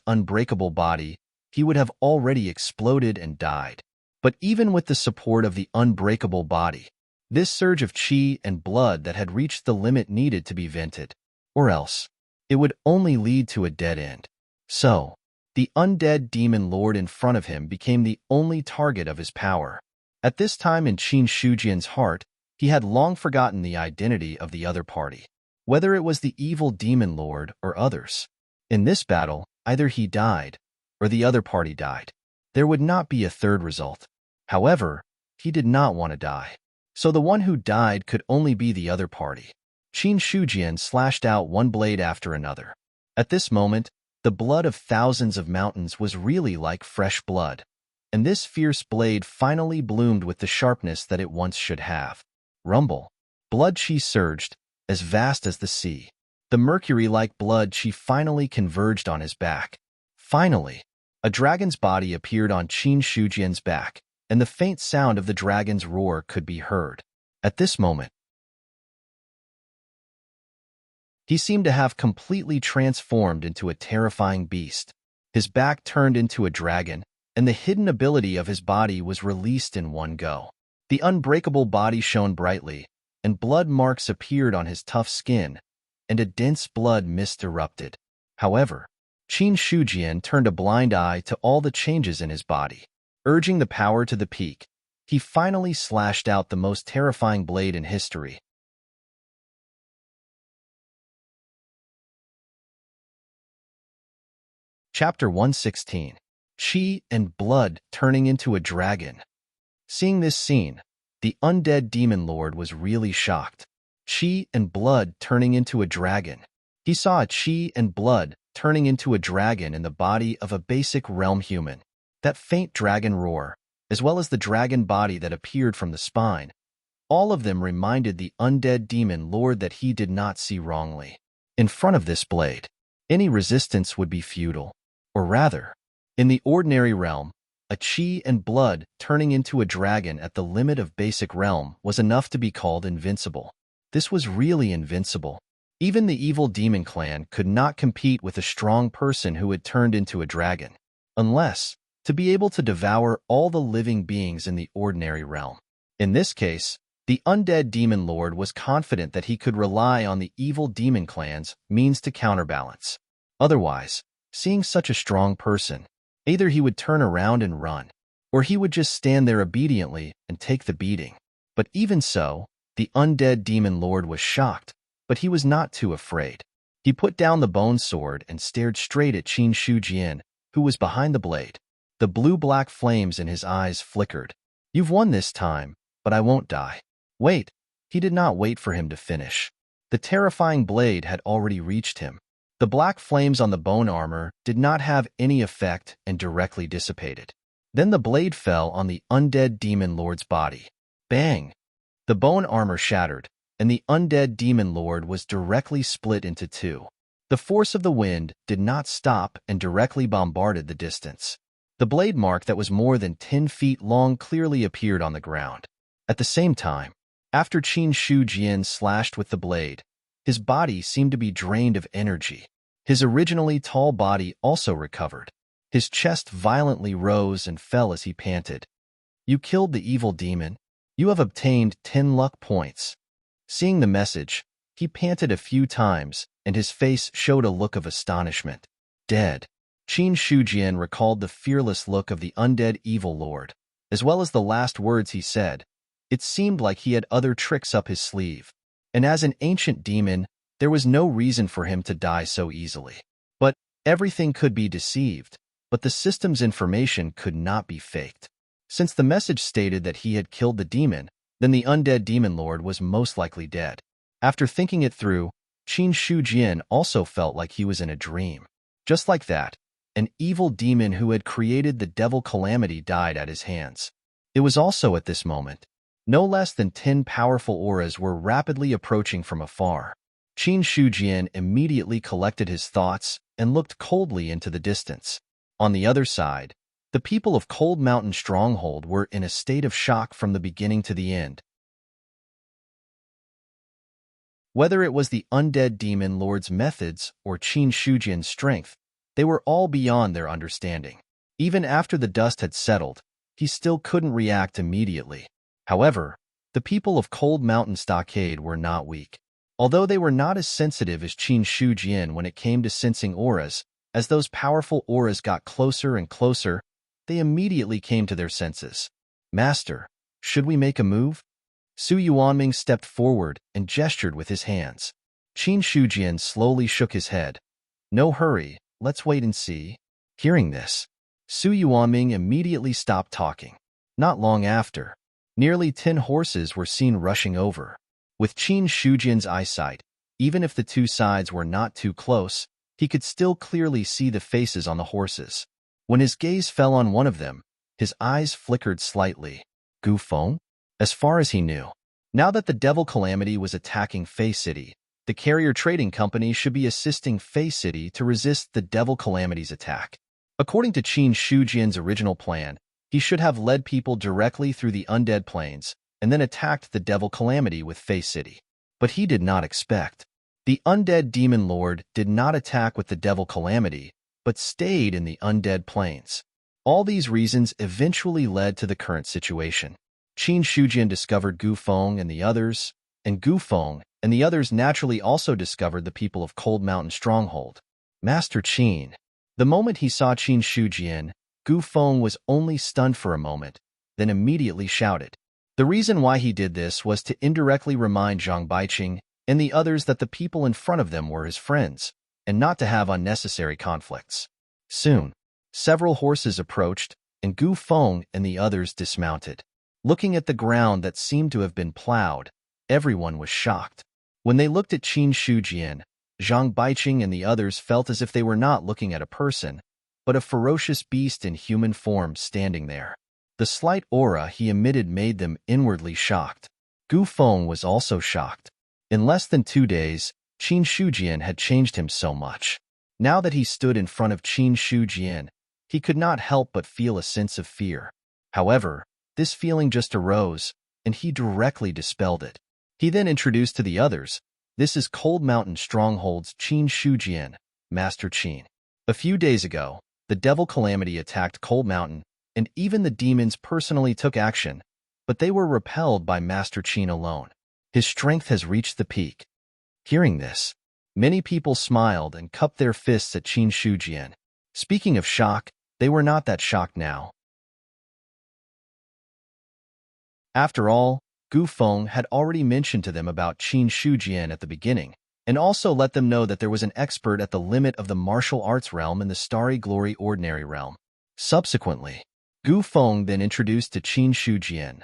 Speaker 1: unbreakable body, he would have already exploded and died. But even with the support of the unbreakable body, this surge of chi and blood that had reached the limit needed to be vented, or else it would only lead to a dead end. So, the undead demon lord in front of him became the only target of his power. At this time in Qin Shujian's heart, he had long forgotten the identity of the other party, whether it was the evil demon lord or others. In this battle, either he died, or the other party died. There would not be a third result. However, he did not want to die. So the one who died could only be the other party. Qin Shujian slashed out one blade after another. At this moment, the blood of thousands of mountains was really like fresh blood, and this fierce blade finally bloomed with the sharpness that it once should have. Rumble. Blood chi surged, as vast as the sea. The mercury-like blood chi finally converged on his back. Finally, a dragon's body appeared on Qin Shujian's back, and the faint sound of the dragon's roar could be heard. At this moment, he seemed to have completely transformed into a terrifying beast. His back turned into a dragon, and the hidden ability of his body was released in one go. The unbreakable body shone brightly, and blood marks appeared on his tough skin, and a dense blood mist erupted. However, Qin Shujian turned a blind eye to all the changes in his body. Urging the power to the peak, he finally slashed out the most terrifying blade in history. Chapter 116. Chi and Blood Turning into a Dragon. Seeing this scene, the undead demon lord was really shocked. Chi and blood turning into a dragon. He saw a chi and blood turning into a dragon in the body of a basic realm human. That faint dragon roar, as well as the dragon body that appeared from the spine, all of them reminded the undead demon lord that he did not see wrongly. In front of this blade, any resistance would be futile. Or rather, in the ordinary realm, a chi and blood turning into a dragon at the limit of basic realm was enough to be called invincible. This was really invincible. Even the evil demon clan could not compete with a strong person who had turned into a dragon, unless to be able to devour all the living beings in the ordinary realm. In this case, the undead demon lord was confident that he could rely on the evil demon clan's means to counterbalance. Otherwise, seeing such a strong person, either he would turn around and run, or he would just stand there obediently and take the beating. But even so, the undead demon lord was shocked, but he was not too afraid. He put down the bone sword and stared straight at Qin Shujian, who was behind the blade. The blue-black flames in his eyes flickered. "You've won this time, but I won't die." Wait, he did not wait for him to finish. The terrifying blade had already reached him. The black flames on the bone armor did not have any effect and directly dissipated. Then the blade fell on the undead demon lord's body. Bang! The bone armor shattered, and the undead demon lord was directly split into two. The force of the wind did not stop and directly bombarded the distance. The blade mark that was more than 10 feet long clearly appeared on the ground. At the same time, after Qin Shujian slashed with the blade, his body seemed to be drained of energy. His originally tall body also recovered. His chest violently rose and fell as he panted. "You killed the evil demon. You have obtained 10 luck points." Seeing the message, he panted a few times, and his face showed a look of astonishment. Dead. Qin Shujian recalled the fearless look of the undead evil lord, as well as the last words he said. It seemed like he had other tricks up his sleeve, and as an ancient demon, there was no reason for him to die so easily. But everything could be deceived, but the system's information could not be faked. Since the message stated that he had killed the demon, then the undead demon lord was most likely dead. After thinking it through, Qin Shujian also felt like he was in a dream. Just like that, an evil demon who had created the devil calamity died at his hands. It was also at this moment. No less than 10 powerful auras were rapidly approaching from afar. Qin Shujian immediately collected his thoughts and looked coldly into the distance. On the other side, the people of Cold Mountain Stronghold were in a state of shock from the beginning to the end. Whether it was the undead demon lord's methods or Qin Shujian's strength, they were all beyond their understanding. Even after the dust had settled, he still couldn't react immediately. However, the people of Cold Mountain Stockade were not weak. Although they were not as sensitive as Qin Shujian when it came to sensing auras, as those powerful auras got closer and closer, they immediately came to their senses. "Master, should we make a move?" Su Yuanming stepped forward and gestured with his hands. Qin Shujian slowly shook his head. "No hurry, let's wait and see." Hearing this, Su Yuanming immediately stopped talking. Not long after, nearly 10 horses were seen rushing over. With Qin Shujian's eyesight, even if the two sides were not too close, he could still clearly see the faces on the horses. When his gaze fell on one of them, his eyes flickered slightly. Gu Feng? As far as he knew, now that the Devil Calamity was attacking Fei City, the Carrier Trading Company should be assisting Fei City to resist the Devil Calamity's attack. According to Qin Shujian's original plan, he should have led people directly through the Undead Plains and then attacked the Devil Calamity with Fei City. But he did not expect. The Undead Demon Lord did not attack with the Devil Calamity, but stayed in the Undead Plains. All these reasons eventually led to the current situation. Qin Shujian discovered Gu Feng and the others, and Gu Feng and the others naturally also discovered the people of Cold Mountain Stronghold. Master Qin. The moment he saw Qin Shujian, Gu Feng was only stunned for a moment, then immediately shouted. The reason why he did this was to indirectly remind Zhang Baiqing and the others that the people in front of them were his friends, and not to have unnecessary conflicts. Soon, several horses approached, and Gu Feng and the others dismounted. Looking at the ground that seemed to have been plowed, everyone was shocked. When they looked at Qin Shujian, Zhang Baiqing and the others felt as if they were not looking at a person, but a ferocious beast in human form standing there. The slight aura he emitted made them inwardly shocked. Gu Feng was also shocked. In less than 2 days, Qin Shujian had changed him so much. Now that he stood in front of Qin Shujian, he could not help but feel a sense of fear. However, this feeling just arose, and he directly dispelled it. He then introduced to the others, "This is Cold Mountain Stronghold's Qin Shujian, Master Qin. A few days ago, the Devil Calamity attacked Cold Mountain, and even the demons personally took action, but they were repelled by Master Qin alone. His strength has reached the peak." Hearing this, many people smiled and cupped their fists at Qin Shujian. Speaking of shock, they were not that shocked now. After all, Gu Feng had already mentioned to them about Qin Shujian at the beginning, and also let them know that there was an expert at the limit of the martial arts realm in the Starry Glory Ordinary realm. Subsequently, Gu Feng then introduced to Qin Shujian,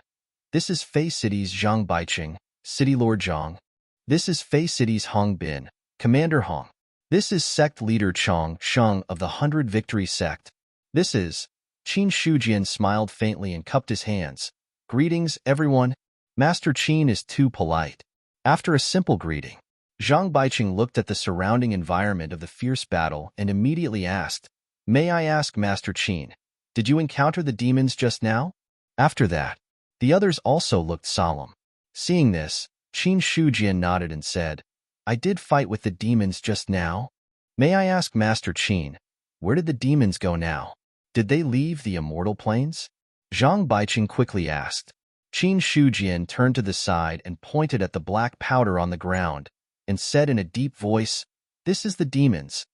Speaker 1: "This is Fei City's Zhang Baiqing, City Lord Zhang. This is Fei City's Hong Bin, Commander Hong. This is Sect Leader Chong Sheng of the 100 Victory Sect. This is..." Qin Shujian smiled faintly and cupped his hands. "Greetings, everyone. Master Qin is too polite." After a simple greeting, Zhang Baiqing looked at the surrounding environment of the fierce battle and immediately asked, "May I ask, Master Qin, did you encounter the demons just now?" After that, the others also looked solemn. Seeing this, Qin Shujian nodded and said, "I did fight with the demons just now. May I ask, Master Qin, where did the demons go now? Did they leave the immortal planes?" Zhang Baiqing quickly asked. Qin Shujian turned to the side and pointed at the black powder on the ground and said in a deep voice, "This is the demons.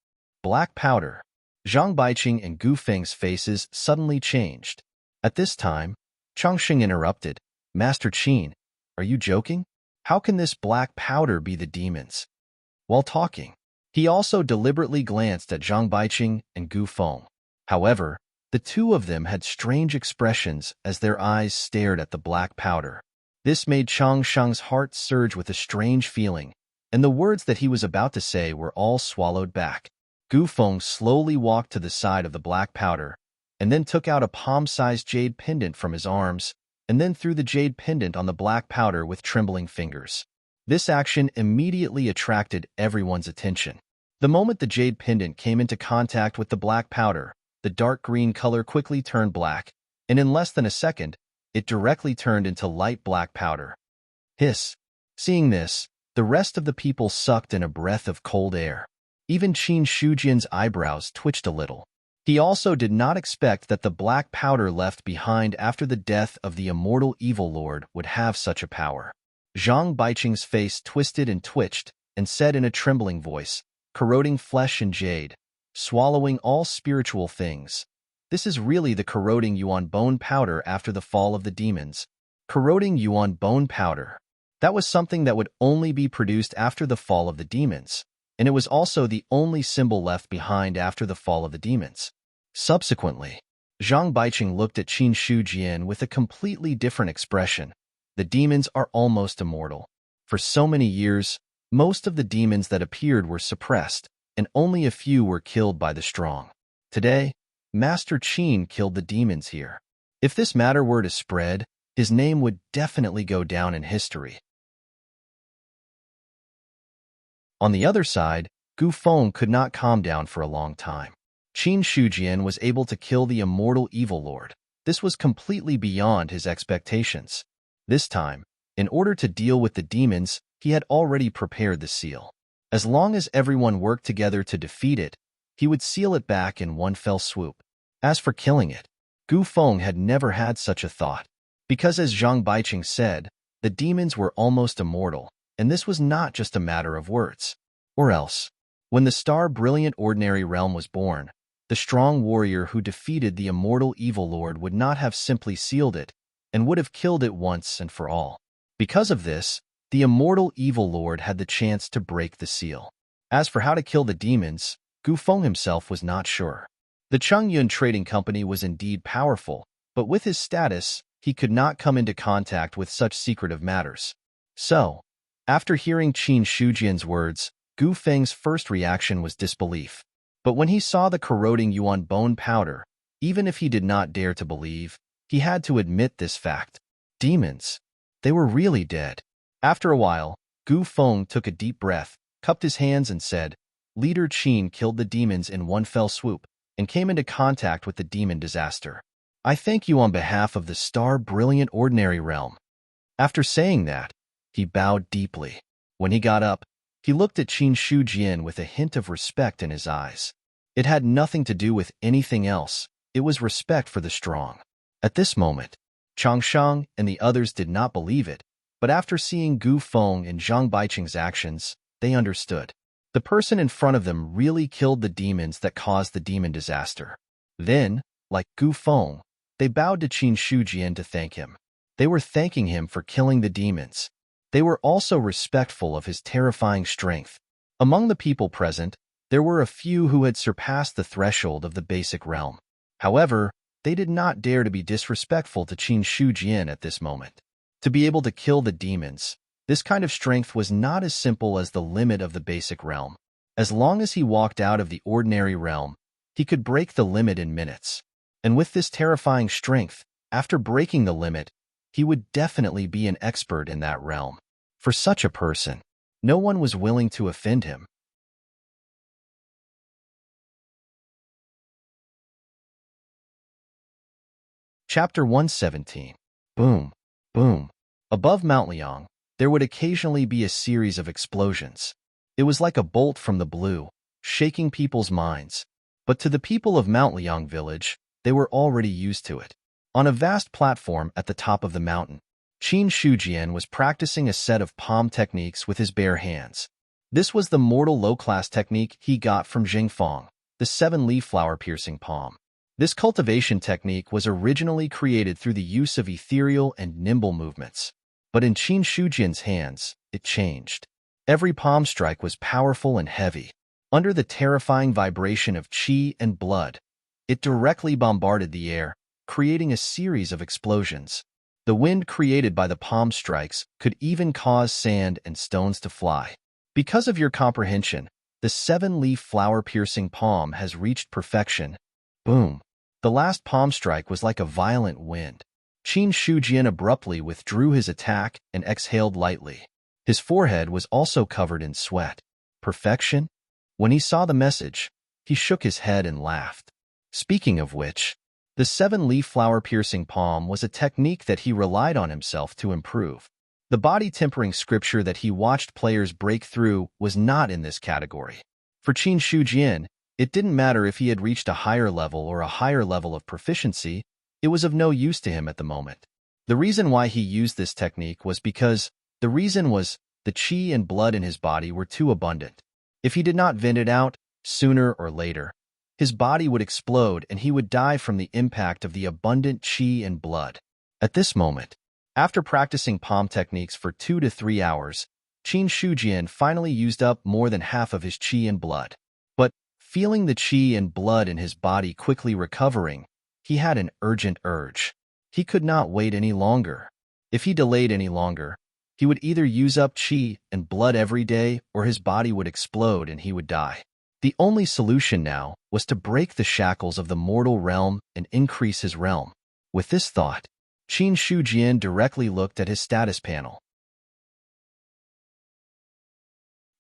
Speaker 1: Black powder." Zhang Baiqing and Gu Feng's faces suddenly changed. At this time, Chongqing interrupted, "Master Qin, are you joking? How can this black powder be the demons?" While talking, he also deliberately glanced at Zhang Baiqing and Gu Feng. However, the two of them had strange expressions as their eyes stared at the black powder. This made Chongqing's heart surge with a strange feeling, and the words that he was about to say were all swallowed back. Gu Feng slowly walked to the side of the black powder, and then took out a palm-sized jade pendant from his arms, and then threw the jade pendant on the black powder with trembling fingers. This action immediately attracted everyone's attention. The moment the jade pendant came into contact with the black powder, the dark green color quickly turned black, and in less than a second, it directly turned into light black powder. Hiss! Seeing this, the rest of the people sucked in a breath of cold air. Even Qin Shujian's eyebrows twitched a little. He also did not expect that the black powder left behind after the death of the immortal evil lord would have such a power. Zhang Baiqing's face twisted and twitched, and said in a trembling voice, "Corroding flesh and jade, swallowing all spiritual things. This is really the corroding yuan bone powder after the fall of the demons." Corroding yuan bone powder. That was something that would only be produced after the fall of the demons, and it was also the only symbol left behind after the fall of the demons. Subsequently, Zhang Baiqing looked at Qin Shujian with a completely different expression. The demons are almost immortal. For so many years, most of the demons that appeared were suppressed, and only a few were killed by the strong. Today, Master Qin killed the demons here. If this matter were to spread, his name would definitely go down in history. On the other side, Gu Feng could not calm down for a long time. Qin Shujian was able to kill the immortal evil lord. This was completely beyond his expectations. This time, in order to deal with the demons, he had already prepared the seal. As long as everyone worked together to defeat it, he would seal it back in one fell swoop. As for killing it, Gu Feng had never had such a thought. Because as Zhang Baiqing said, the demons were almost immortal, and this was not just a matter of words. Or else, when the Star Brilliant Ordinary Realm was born, the strong warrior who defeated the immortal evil lord would not have simply sealed it, and would have killed it once and for all. Because of this, the immortal evil lord had the chance to break the seal. As for how to kill the demons, Gu Feng himself was not sure. The Chongyun Trading Company was indeed powerful, but with his status, he could not come into contact with such secretive matters. So, after hearing Qin Shujian's words, Gu Feng's first reaction was disbelief. But when he saw the corroding yuan bone powder, even if he did not dare to believe, he had to admit this fact. Demons. They were really dead. After a while, Gu Feng took a deep breath, cupped his hands and said, Leader Qin killed the demons in one fell swoop and came into contact with the demon disaster. I thank you on behalf of the star-brilliant ordinary realm. After saying that, he bowed deeply. When he got up, he looked at Qin Shujian with a hint of respect in his eyes. It had nothing to do with anything else. It was respect for the strong. At this moment, Changshang and the others did not believe it, but after seeing Gu Feng and Zhang Baiqing's actions, they understood. The person in front of them really killed the demons that caused the demon disaster. Then, like Gu Feng, they bowed to Qin Shujian to thank him. They were thanking him for killing the demons. They were also respectful of his terrifying strength. Among the people present, there were a few who had surpassed the threshold of the basic realm. However, they did not dare to be disrespectful to Qin Shujian at this moment. To be able to kill the demons, this kind of strength was not as simple as the limit of the basic realm. As long as he walked out of the ordinary realm, he could break the limit in minutes. And with this terrifying strength, after breaking the limit, he would definitely be an expert in that realm. For such a person, no one was willing to offend him. Chapter 117. Boom, boom. Above Mount Liang, there would occasionally be a series of explosions. It was like a bolt from the blue, shaking people's minds. But to the people of Mount Liang village, they were already used to it. On a vast platform at the top of the mountain, Qin Shujian was practicing a set of palm techniques with his bare hands. This was the mortal low-class technique he got from Jingfang, the 7-leaf flower-piercing palm. This cultivation technique was originally created through the use of ethereal and nimble movements. But in Qin Shujian's hands, it changed. Every palm strike was powerful and heavy. Under the terrifying vibration of qi and blood, it directly bombarded the air, creating a series of explosions. The wind created by the palm strikes could even cause sand and stones to fly. Because of your comprehension, the 7-leaf flower-piercing palm has reached perfection. Boom. The last palm strike was like a violent wind. Qin Shujian abruptly withdrew his attack and exhaled lightly. His forehead was also covered in sweat. Perfection? When he saw the message, he shook his head and laughed. Speaking of which, the 7-leaf flower-piercing palm was a technique that he relied on himself to improve. The body-tempering scripture that he watched players break through was not in this category. For Qin Shujian, it didn't matter if he had reached a higher level or a higher level of proficiency, it was of no use to him at the moment. The reason why he used this technique was because the qi and blood in his body were too abundant. If he did not vent it out, sooner or later, his body would explode and he would die from the impact of the abundant qi and blood. At this moment, after practicing palm techniques for 2 to 3 hours, Qin Shujian finally used up more than half of his qi and blood. But, feeling the qi and blood in his body quickly recovering, he had an urgent urge. He could not wait any longer. If he delayed any longer, he would either use up qi and blood every day or his body would explode and he would die. The only solution now was to break the shackles of the mortal realm and increase his realm. With this thought, Qin Shujian directly looked at his status panel.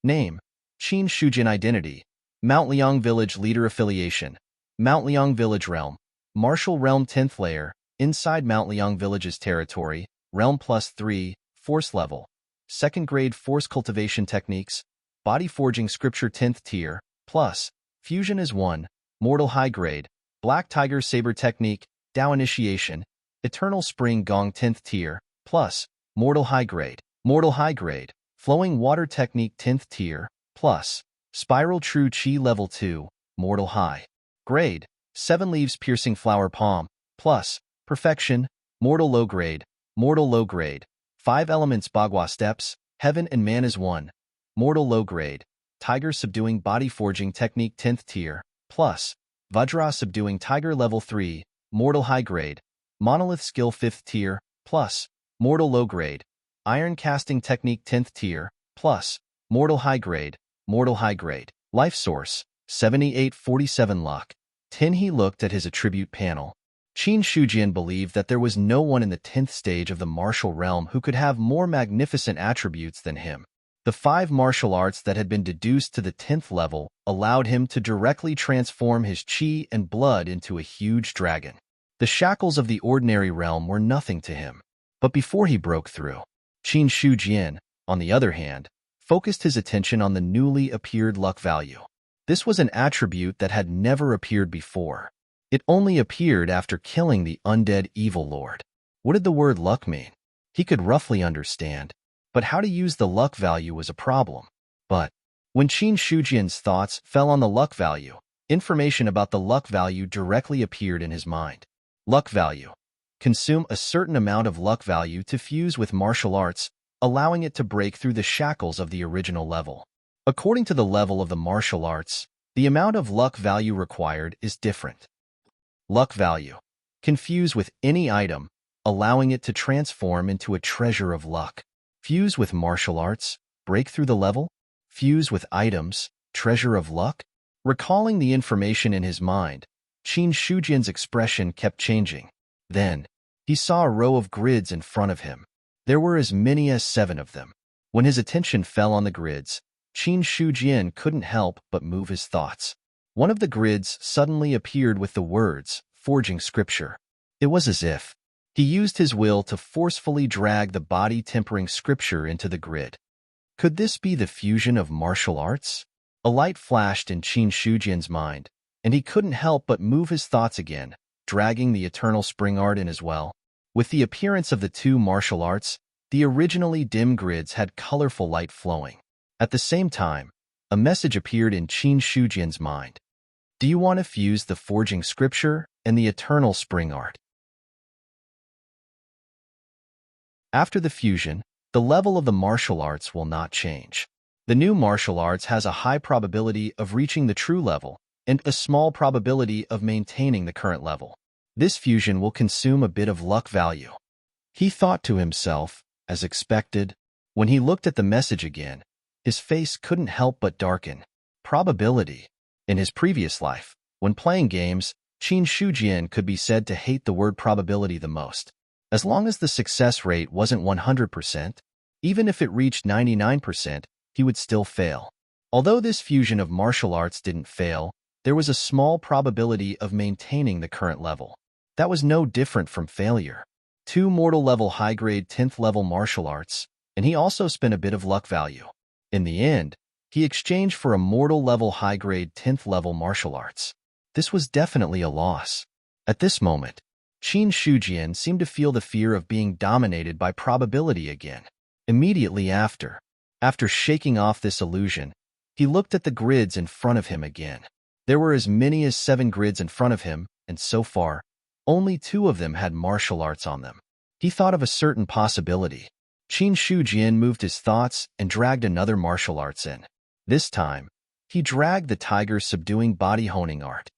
Speaker 1: Name: Qin Shujian. Identity: Mount Liang Village Leader. Affiliation: Mount Liang Village Realm. Martial Realm 10th Layer. Inside Mount Liang Village's territory. Realm +3. Force Level. 2nd Grade Force Cultivation Techniques. Body Forging Scripture 10th Tier. Plus. Fusion is 1. Mortal High Grade. Black Tiger Saber Technique. Dao Initiation. Eternal Spring Gong 10th Tier. Plus. Mortal High Grade. Mortal High Grade. Flowing Water Technique 10th Tier. Plus. Spiral True Chi Level 2. Mortal High Grade. 7 Leaves Piercing Flower Palm. Plus. Perfection. Mortal Low Grade. Mortal Low Grade. 5 Elements Bagua Steps. Heaven and Man is 1. Mortal Low Grade. Tiger Subduing Body Forging Technique 10th Tier. Plus. Vajra Subduing Tiger Level 3. Mortal High Grade. monolith skill 5th tier, plus, mortal low grade, iron casting technique 10th tier, plus, mortal high grade, life source, 7847 luck. 10. He looked at his attribute panel. Qin Shujian believed that there was no one in the 10th stage of the martial realm who could have more magnificent attributes than him. The 5 martial arts that had been deduced to the 10th level allowed him to directly transform his qi and blood into a huge dragon. The shackles of the ordinary realm were nothing to him. But before he broke through, Qin Shujian, on the other hand, focused his attention on the newly appeared luck value. This was an attribute that had never appeared before. It only appeared after killing the undead evil lord. What did the word luck mean? He could roughly understand, but how to use the luck value was a problem. But when Qin Shujian's thoughts fell on the luck value, information about the luck value directly appeared in his mind. Luck value. Consume a certain amount of luck value to fuse with martial arts, allowing it to break through the shackles of the original level. According to the level of the martial arts, the amount of luck value required is different. Luck value. Confuse with any item, allowing it to transform into a treasure of luck. Fuse with martial arts, break through the level. Fuse with items, treasure of luck. Recalling the information in his mind, Qin Shujian's expression kept changing. Then, he saw a row of grids in front of him. There were as many as 7 of them. When his attention fell on the grids, Qin Shujian couldn't help but move his thoughts. One of the grids suddenly appeared with the words, forging scripture. It was as if he used his will to forcefully drag the body-tempering scripture into the grid. Could this be the fusion of martial arts? A light flashed in Qin Shujian's mind, and he couldn't help but move his thoughts again, dragging the eternal spring art in as well. With the appearance of the 2 martial arts, the originally dim grids had colorful light flowing. At the same time, a message appeared in Qin Shujian's mind. Do you want to fuse the forging scripture and the eternal spring art? After the fusion, the level of the martial arts will not change. The new martial arts has a high probability of reaching the true level and a small probability of maintaining the current level. This fusion will consume a bit of luck value. He thought to himself, as expected. When he looked at the message again, his face couldn't help but darken. Probability. In his previous life, when playing games, Qin Shujian could be said to hate the word probability the most. As long as the success rate wasn't 100%, even if it reached 99%, he would still fail. Although this fusion of martial arts didn't fail, there was a small probability of maintaining the current level. That was no different from failure. 2 mortal level high-grade 10th level martial arts, and he also spent a bit of luck value. In the end, he exchanged for a mortal level high-grade 10th level martial arts. This was definitely a loss. At this moment, Qin Shujian seemed to feel the fear of being dominated by probability again. Immediately after shaking off this illusion, he looked at the grids in front of him again. There were as many as 7 grids in front of him, and so far, only 2 of them had martial arts on them. He thought of a certain possibility. Qin Shujian moved his thoughts and dragged another martial arts in. This time, he dragged the tiger's subduing body honing art.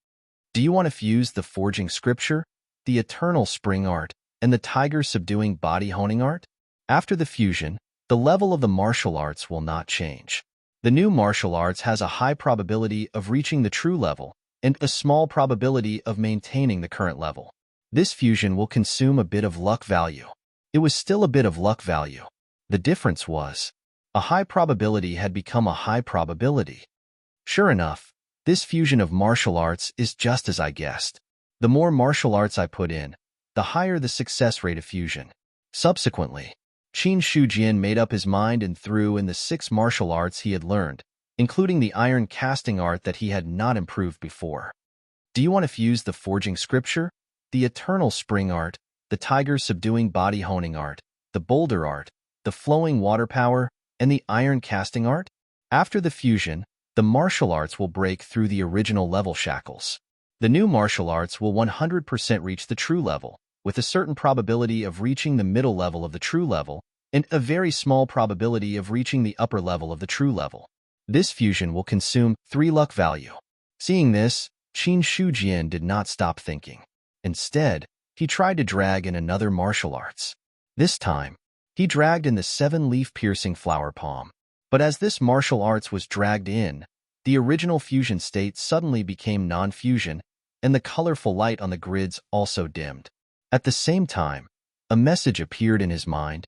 Speaker 1: Do you want to fuse the forging scripture, the eternal spring art, and the tiger's subduing body honing art? After the fusion, the level of the martial arts will not change. The new martial arts has a high probability of reaching the true level and a small probability of maintaining the current level. This fusion will consume a bit of luck value. It was still a bit of luck value. The difference was, a high probability had become a high probability. Sure enough, this fusion of martial arts is just as I guessed. The more martial arts I put in, the higher the success rate of fusion. Subsequently, Qin Shujian made up his mind and threw in the 6 martial arts he had learned, including the iron casting art that he had not improved before. Do you want to fuse the forging scripture, the eternal spring art, the tiger subduing body honing art, the boulder art, the flowing water power, and the iron casting art? After the fusion, the martial arts will break through the original level shackles. The new martial arts will 100% reach the true level, with a certain probability of reaching the middle level of the true level, and a very small probability of reaching the upper level of the true level. This fusion will consume 3 luck value. Seeing this, Qin Shujian did not stop thinking. Instead, he tried to drag in another martial arts. This time, he dragged in the 7-leaf piercing flower palm. But as this martial arts was dragged in, the original fusion state suddenly became non-fusion, and the colorful light on the grids also dimmed. At the same time, a message appeared in his mind.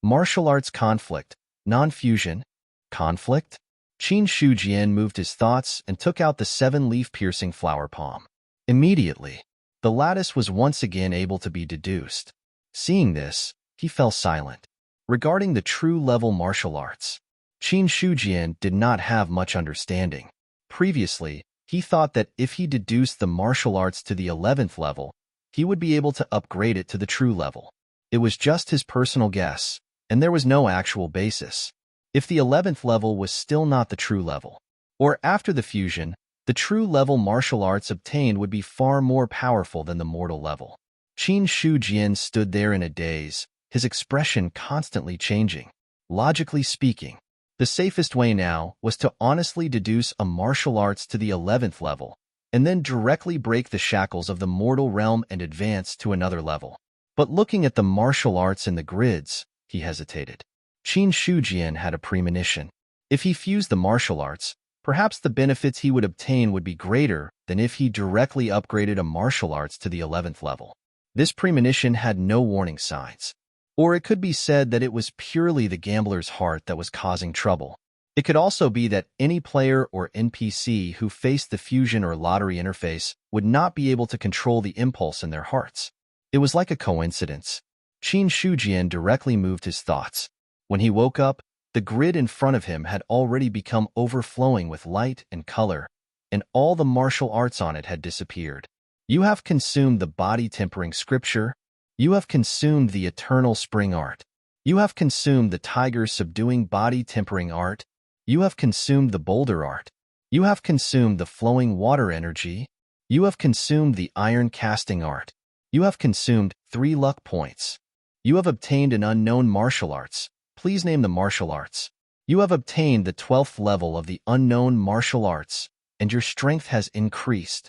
Speaker 1: Martial arts conflict, non-fusion, conflict? Qin Shujian moved his thoughts and took out the 7-leaf piercing flower palm. Immediately, the lattice was once again able to be deduced. Seeing this, he fell silent. Regarding the true level martial arts, Qin Shujian did not have much understanding. Previously, he thought that if he deduced the martial arts to the 11th level, he would be able to upgrade it to the true level. It was just his personal guess, and there was no actual basis. If the 11th level was still not the true level, or after the fusion, the true level martial arts obtained would be far more powerful than the mortal level. Qin Shujian stood there in a daze, his expression constantly changing. Logically speaking, the safest way now was to honestly deduce a martial arts to the 11th level, and then directly break the shackles of the mortal realm and advance to another level. But looking at the martial arts in the grids, he hesitated. Qin Shujian had a premonition. If he fused the martial arts, perhaps the benefits he would obtain would be greater than if he directly upgraded a martial arts to the 11th level. This premonition had no warning signs. Or it could be said that it was purely the gambler's heart that was causing trouble. It could also be that any player or NPC who faced the fusion or lottery interface would not be able to control the impulse in their hearts. It was like a coincidence. Qin Shujian directly moved his thoughts. When he woke up, the grid in front of him had already become overflowing with light and color, and all the martial arts on it had disappeared. You have consumed the body-tempering scripture. You have consumed the eternal spring art. You have consumed the tiger-subduing body-tempering art. You have consumed the boulder art. You have consumed the flowing water energy. You have consumed the iron-casting art. You have consumed 3 luck points. You have obtained an unknown martial arts. Please name the martial arts. You have obtained the 12th level of the unknown martial arts, and your strength has increased.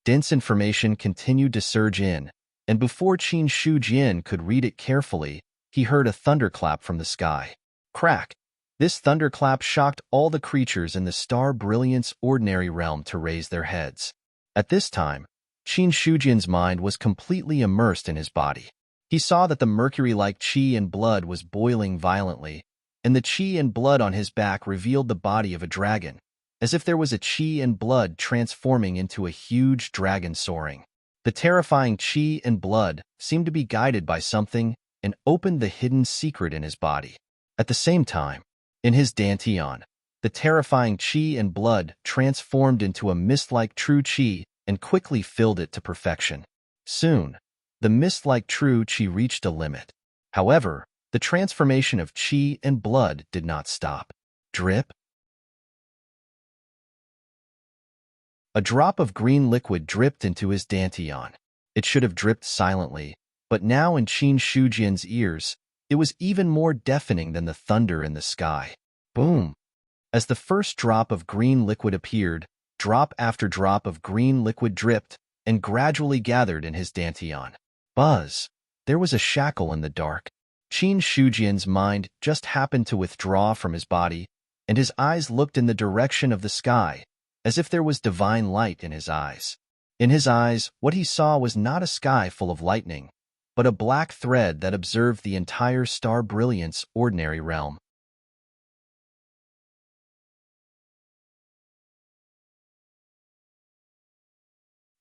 Speaker 1: Dense information continued to surge in, and before Qin Shujian could read it carefully, he heard a thunderclap from the sky. Crack! This thunderclap shocked all the creatures in the Star Brilliance ordinary realm to raise their heads. At this time, Qin Shujian's mind was completely immersed in his body. He saw that the mercury-like qi and blood was boiling violently, and the qi and blood on his back revealed the body of a dragon, as if there was a qi and blood transforming into a huge dragon soaring. The terrifying qi and blood seemed to be guided by something and opened the hidden secret in his body. At the same time, in his dantian, the terrifying qi and blood transformed into a mist-like true qi and quickly filled it to perfection. Soon, the mist-like true qi reached a limit. However, the transformation of qi and blood did not stop. Drip. A drop of green liquid dripped into his dantian. It should have dripped silently, but now in Qin Shujian's ears, it was even more deafening than the thunder in the sky. Boom! As the first drop of green liquid appeared, drop after drop of green liquid dripped and gradually gathered in his dantian. Buzz! There was a shackle in the dark. Qin Shujian's mind just happened to withdraw from his body, and his eyes looked in the direction of the sky, as if there was divine light in his eyes. In his eyes, what he saw was not a sky full of lightning, but a black thread that observed the entire Star Brilliance ordinary realm.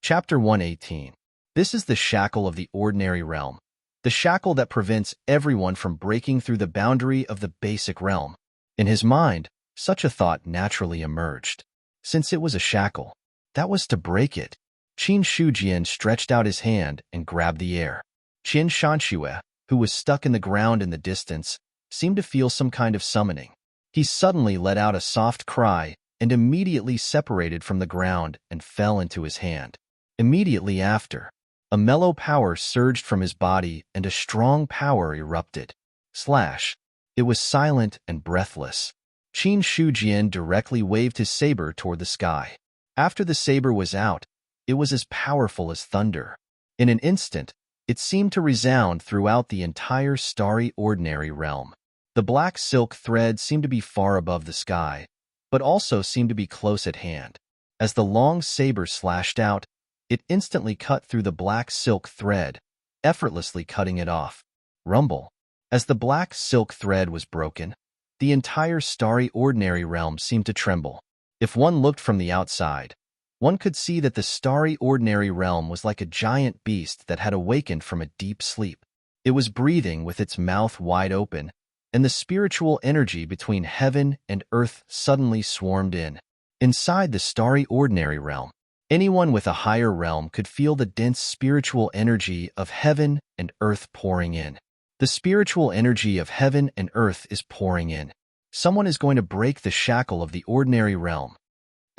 Speaker 1: Chapter 118. This is the shackle of the ordinary realm, the shackle that prevents everyone from breaking through the boundary of the basic realm. In his mind, such a thought naturally emerged. Since it was a shackle, that was to break it. Qin Shujian stretched out his hand and grabbed the air. Qin Shanxue, who was stuck in the ground in the distance, seemed to feel some kind of summoning. He suddenly let out a soft cry and immediately separated from the ground and fell into his hand. Immediately after, a mellow power surged from his body and a strong power erupted. Slash! It was silent and breathless. Qin Shujian directly waved his saber toward the sky. After the saber was out, It was as powerful as thunder. In an instant, it seemed to resound throughout the entire starry ordinary realm. The black silk thread seemed to be far above the sky, but also seemed to be close at hand. As the long saber slashed out, it instantly cut through the black silk thread, effortlessly cutting it off. Rumble. As the black silk thread was broken, the entire starry ordinary realm seemed to tremble. If one looked from the outside, one could see that the starry ordinary realm was like a giant beast that had awakened from a deep sleep. It was breathing with its mouth wide open, and the spiritual energy between heaven and earth suddenly swarmed in. Inside the starry ordinary realm, anyone with a higher realm could feel the dense spiritual energy of heaven and earth pouring in. The spiritual energy of heaven and earth is pouring in. Someone is going to break the shackle of the ordinary realm.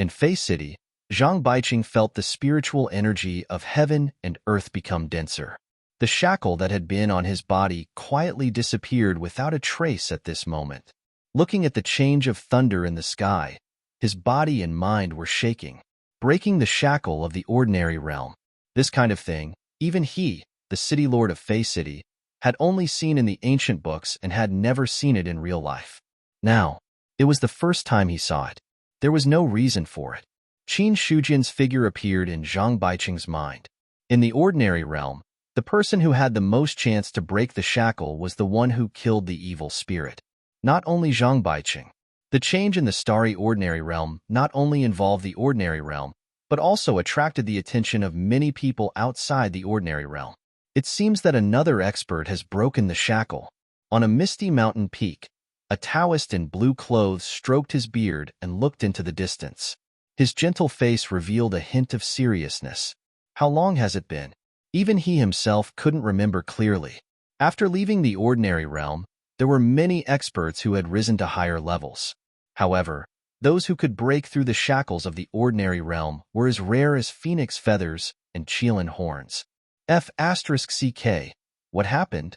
Speaker 1: In Fey City, Zhang Baiqing felt the spiritual energy of heaven and earth become denser. The shackle that had been on his body quietly disappeared without a trace at this moment. Looking at the change of thunder in the sky, his body and mind were shaking, breaking the shackle of the ordinary realm. This kind of thing, even he, the city lord of Fey City, had only seen in the ancient books and had never seen it in real life. Now, it was the first time he saw it. There was no reason for it. Qin Shujian's figure appeared in Zhang Baiqing's mind. In the ordinary realm, the person who had the most chance to break the shackle was the one who killed the evil spirit. Not only Zhang Baiqing. The change in the starry ordinary realm not only involved the ordinary realm, but also attracted the attention of many people outside the ordinary realm. It seems that another expert has broken the shackle. On a misty mountain peak, a Taoist in blue clothes stroked his beard and looked into the distance. His gentle face revealed a hint of seriousness. How long has it been? Even he himself couldn't remember clearly. After leaving the ordinary realm, there were many experts who had risen to higher levels. However, those who could break through the shackles of the ordinary realm were as rare as phoenix feathers and Qilin horns. F***CK. What happened?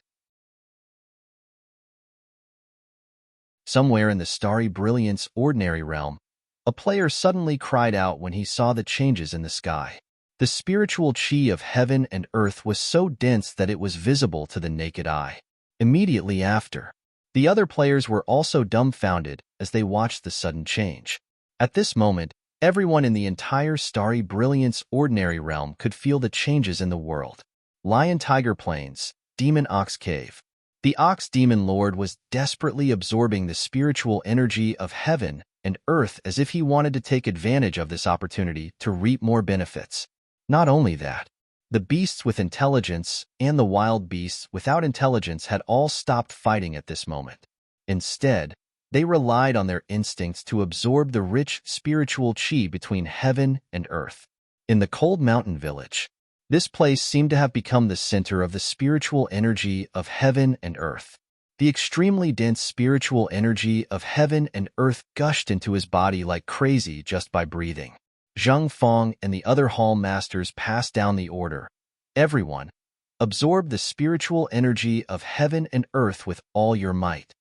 Speaker 1: Somewhere in the starry brilliance ordinary realm, a player suddenly cried out when he saw the changes in the sky. The spiritual qi of heaven and earth was so dense that it was visible to the naked eye. Immediately after, the other players were also dumbfounded as they watched the sudden change. At this moment, everyone in the entire starry brilliance ordinary realm could feel the changes in the world. Lion Tiger Plains, Demon Ox Cave. The Ox Demon Lord was desperately absorbing the spiritual energy of heaven and earth as if he wanted to take advantage of this opportunity to reap more benefits. Not only that, the beasts with intelligence and the wild beasts without intelligence had all stopped fighting at this moment. Instead, they relied on their instincts to absorb the rich spiritual qi between heaven and earth. In the cold mountain village, this place seemed to have become the center of the spiritual energy of heaven and earth. The extremely dense spiritual energy of heaven and earth gushed into his body like crazy just by breathing. Zhang Fong and the other hall masters passed down the order. Everyone, absorb the spiritual energy of heaven and earth with all your might.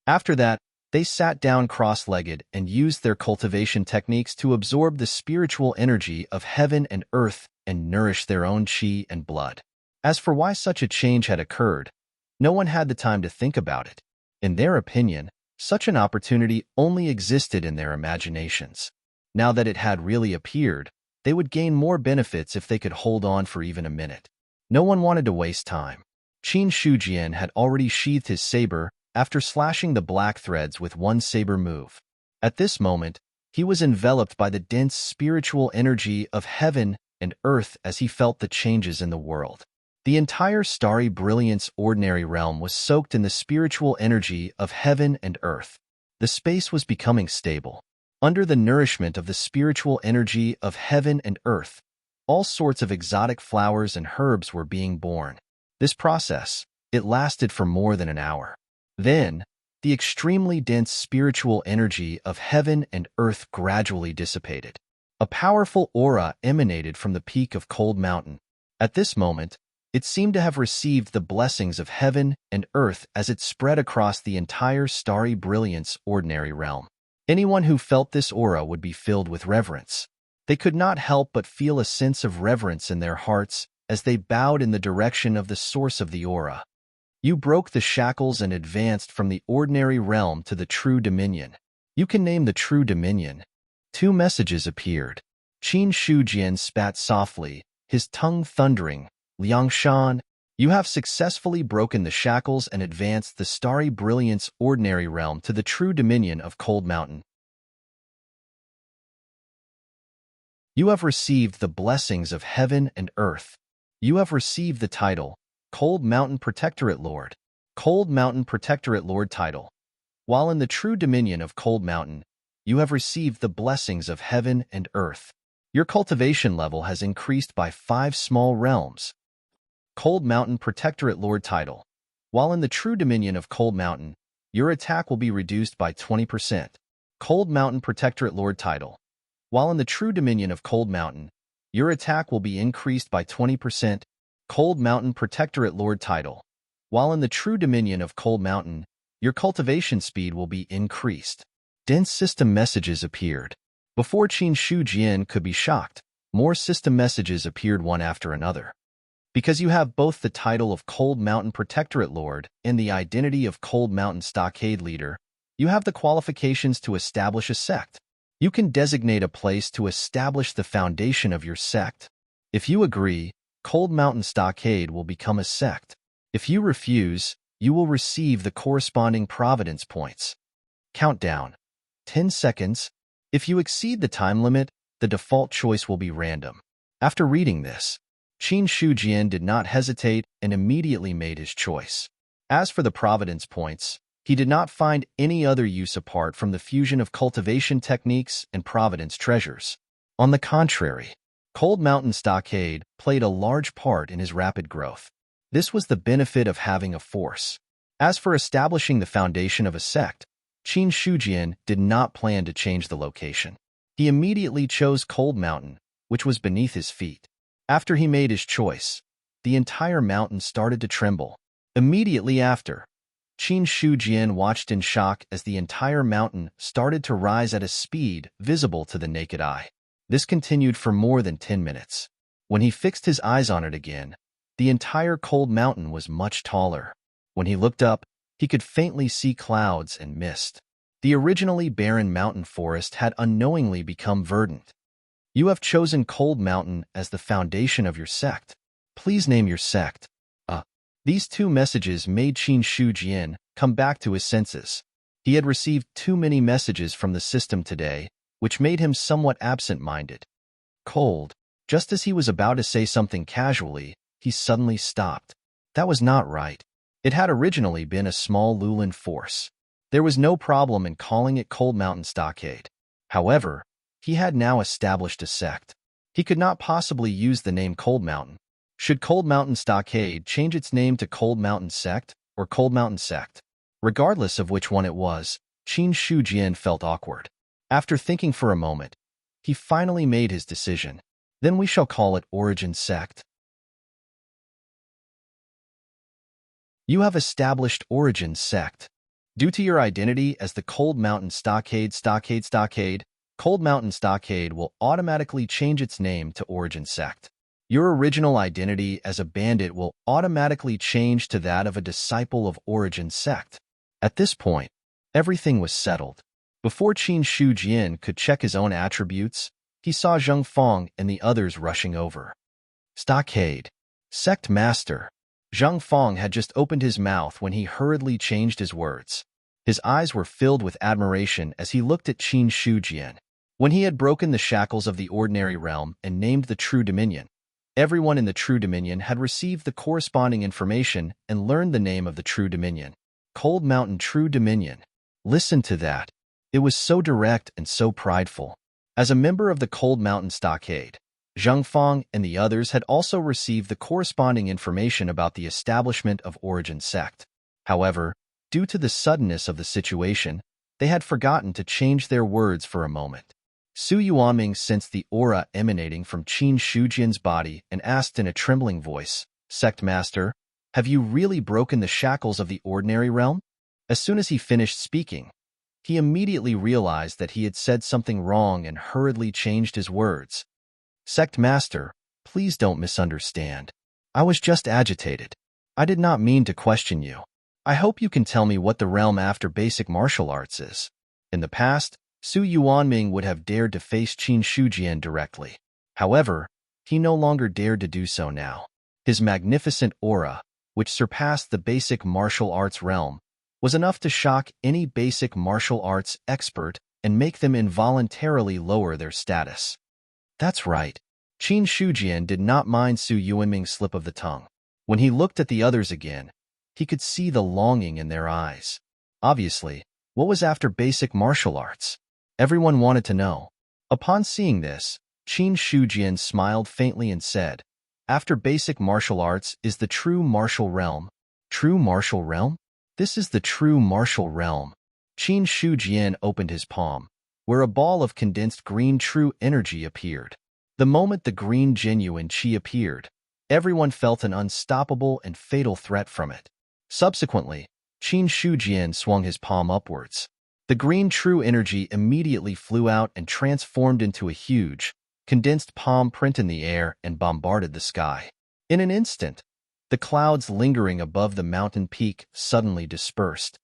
Speaker 1: After that, they sat down cross-legged and used their cultivation techniques to absorb the spiritual energy of heaven and earth and nourish their own qi and blood. As for why such a change had occurred, no one had the time to think about it. In their opinion, such an opportunity only existed in their imaginations. Now that it had really appeared, they would gain more benefits if they could hold on for even a minute. No one wanted to waste time. Qin Shujian had already sheathed his saber after slashing the black threads with one saber move. At this moment, he was enveloped by the dense spiritual energy of heaven and earth as he felt the changes in the world. The entire starry brilliance ordinary realm was soaked in the spiritual energy of heaven and earth. The space was becoming stable. Under the nourishment of the spiritual energy of heaven and earth, all sorts of exotic flowers and herbs were being born. This process, it lasted for more than an hour. Then, the extremely dense spiritual energy of heaven and earth gradually dissipated. A powerful aura emanated from the peak of Cold Mountain. At this moment, it seemed to have received the blessings of heaven and earth as it spread across the entire starry brilliance ordinary realm. Anyone who felt this aura would be filled with reverence. They could not help but feel a sense of reverence in their hearts as they bowed in the direction of the source of the aura. You broke the shackles and advanced from the ordinary realm to the true dominion. You can name the true dominion. 2 messages appeared. Qin Shujian spat softly, his tongue thundering. Liangshan, you have successfully broken the shackles and advanced the starry brilliance ordinary realm to the true dominion of Cold Mountain. You have received the blessings of heaven and earth. You have received the title, Cold Mountain Protectorate Lord. Cold Mountain Protectorate Lord title. While in the true dominion of Cold Mountain, you have received the blessings of heaven and earth. Your cultivation level has increased by 5 small realms. Cold Mountain Protectorate Lord title. While in the true dominion of Cold Mountain, your attack will be reduced by 20%. Cold Mountain Protectorate Lord title. While in the true dominion of Cold Mountain, your attack will be increased by 20%. Cold Mountain Protectorate Lord title. While in the true dominion of Cold Mountain, your cultivation speed will be increased. Dense system messages appeared. Before Qin Shujian could be shocked, more system messages appeared one after another. Because you have both the title of Cold Mountain Protectorate Lord and the identity of Cold Mountain Stockade Leader, you have the qualifications to establish a sect. You can designate a place to establish the foundation of your sect. If you agree, Cold Mountain Stockade will become a sect. If you refuse, you will receive the corresponding providence points. Countdown. 10 seconds. If you exceed the time limit, the default choice will be random. After reading this, Qin Shujian did not hesitate and immediately made his choice. As for the providence points, he did not find any other use apart from the fusion of cultivation techniques and providence treasures. On the contrary, Cold Mountain Stockade played a large part in his rapid growth. This was the benefit of having a force. As for establishing the foundation of a sect, Qin Shujian did not plan to change the location. He immediately chose Cold Mountain, which was beneath his feet. After he made his choice, the entire mountain started to tremble. Immediately after, Qin Shujian watched in shock as the entire mountain started to rise at a speed visible to the naked eye. This continued for more than 10 minutes. When he fixed his eyes on it again, the entire Cold Mountain was much taller. When he looked up, he could faintly see clouds and mist. The originally barren mountain forest had unknowingly become verdant. You have chosen Cold Mountain as the foundation of your sect. Please name your sect. These 2 messages made Qin Shujian come back to his senses. He had received too many messages from the system today, which made him somewhat absent-minded. Cold. Just as he was about to say something casually, he suddenly stopped. That was not right. It had originally been a small Lulin force. There was no problem in calling it Cold Mountain Stockade. However, he had now established a sect. He could not possibly use the name Cold Mountain. Should Cold Mountain Stockade change its name to Cold Mountain Sect or Cold Mountain Sect? Regardless of which one it was, Qin Shujian felt awkward. After thinking for a moment, he finally made his decision. Then we shall call it Origin Sect. You have established Origin Sect. Due to your identity as the Cold Mountain Stockade, Cold Mountain Stockade will automatically change its name to Origin Sect. Your original identity as a bandit will automatically change to that of a disciple of Origin Sect. At this point, everything was settled. Before Qin Shujian could check his own attributes, he saw Zheng Fong and the others rushing over. Stockade. Sect Master. Zheng Fong had just opened his mouth when he hurriedly changed his words. His eyes were filled with admiration as he looked at Qin Shujian. When he had broken the shackles of the ordinary realm and named the True Dominion, everyone in the True Dominion had received the corresponding information and learned the name of the True Dominion. Cold Mountain True Dominion. Listen to that. It was so direct and so prideful. As a member of the Cold Mountain Stockade, Zheng Fong and the others had also received the corresponding information about the establishment of Origin Sect. However, due to the suddenness of the situation, they had forgotten to change their words for a moment. Su Yuanming sensed the aura emanating from Qin Shujian's body and asked in a trembling voice, "Sect Master, have you really broken the shackles of the ordinary realm?" As soon as he finished speaking, He immediately realized that he had said something wrong and hurriedly changed his words. Sect Master, please don't misunderstand. I was just agitated. I did not mean to question you. I hope you can tell me what the realm after basic martial arts is. In the past, Su Yuanming would have dared to face Qin Shujian directly. However, he no longer dared to do so now. His magnificent aura, which surpassed the basic martial arts realm, was enough to shock any basic martial arts expert and make them involuntarily lower their status. That's right. Qin Shujian did not mind Su Yuanming's slip of the tongue. When he looked at the others again, he could see the longing in their eyes. Obviously, what was after basic martial arts? Everyone wanted to know. Upon seeing this, Qin Shujian smiled faintly and said, after basic martial arts is the true martial realm. True martial realm? This is the true martial realm. Qin Shujian opened his palm, where a ball of condensed green true energy appeared. The moment the green genuine qi appeared, everyone felt an unstoppable and fatal threat from it. Subsequently, Qin Shujian swung his palm upwards. The green true energy immediately flew out and transformed into a huge, condensed palm print in the air and bombarded the sky. In an instant, the clouds lingering above the mountain peak suddenly dispersed.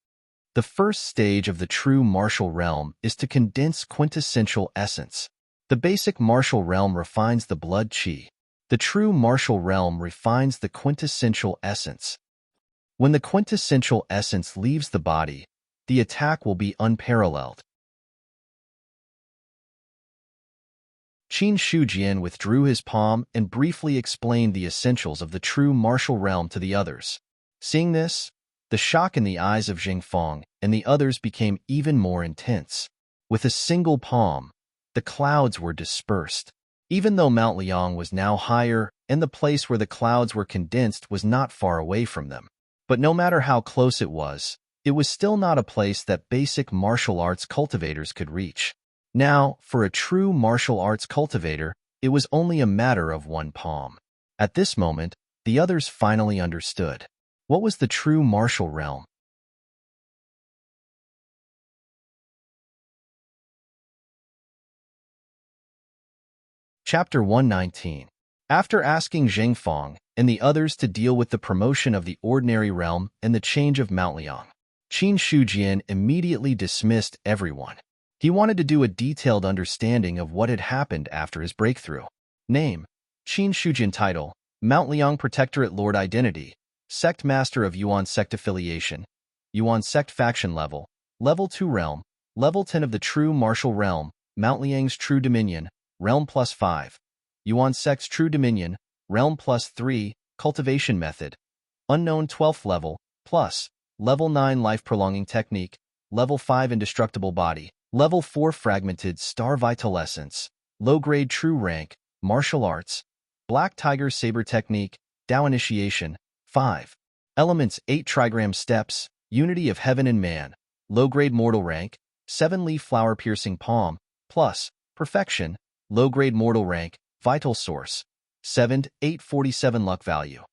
Speaker 1: The first stage of the true martial realm is to condense quintessential essence. The basic martial realm refines the blood qi. The true martial realm refines the quintessential essence. When the quintessential essence leaves the body, the attack will be unparalleled. Qin Shujian withdrew his palm and briefly explained the essentials of the true martial realm to the others. Seeing this, the shock in the eyes of Jingfeng and the others became even more intense. With a single palm, the clouds were dispersed. Even though Mount Liang was now higher and the place where the clouds were condensed was not far away from them. But no matter how close it was still not a place that basic martial arts cultivators could reach. Now, for a true martial arts cultivator, it was only a matter of one palm. At this moment, the others finally understood. What was the true martial realm? Chapter 119. After asking Zhengfang and the others to deal with the promotion of the ordinary realm and the change of Mount Liang, Qin Shujian immediately dismissed everyone. He wanted to do a detailed understanding of what had happened after his breakthrough. Name: Qin Shujian. Title: Mount Liang Protectorate Lord. Identity: Sect Master of Yuan Sect. Affiliation: Yuan Sect. Faction Level: Level 2 Realm, Level 10 of the True Martial Realm, Mount Liang's True Dominion, Realm +5, Yuan Sect's True Dominion, Realm +3, Cultivation Method: Unknown 12th Level, plus, Level 9 Life Prolonging Technique, Level 5 Indestructible Body, Level 4 Fragmented Star Vital Essence, Low-Grade True Rank, Martial Arts, Black Tiger Saber Technique, Tao Initiation, 5. Elements 8 Trigram Steps, Unity of Heaven and Man, Low-Grade Mortal Rank, 7 Leaf Flower Piercing Palm, plus, Perfection, Low-Grade Mortal Rank, Vital Source, 7 847 Luck Value.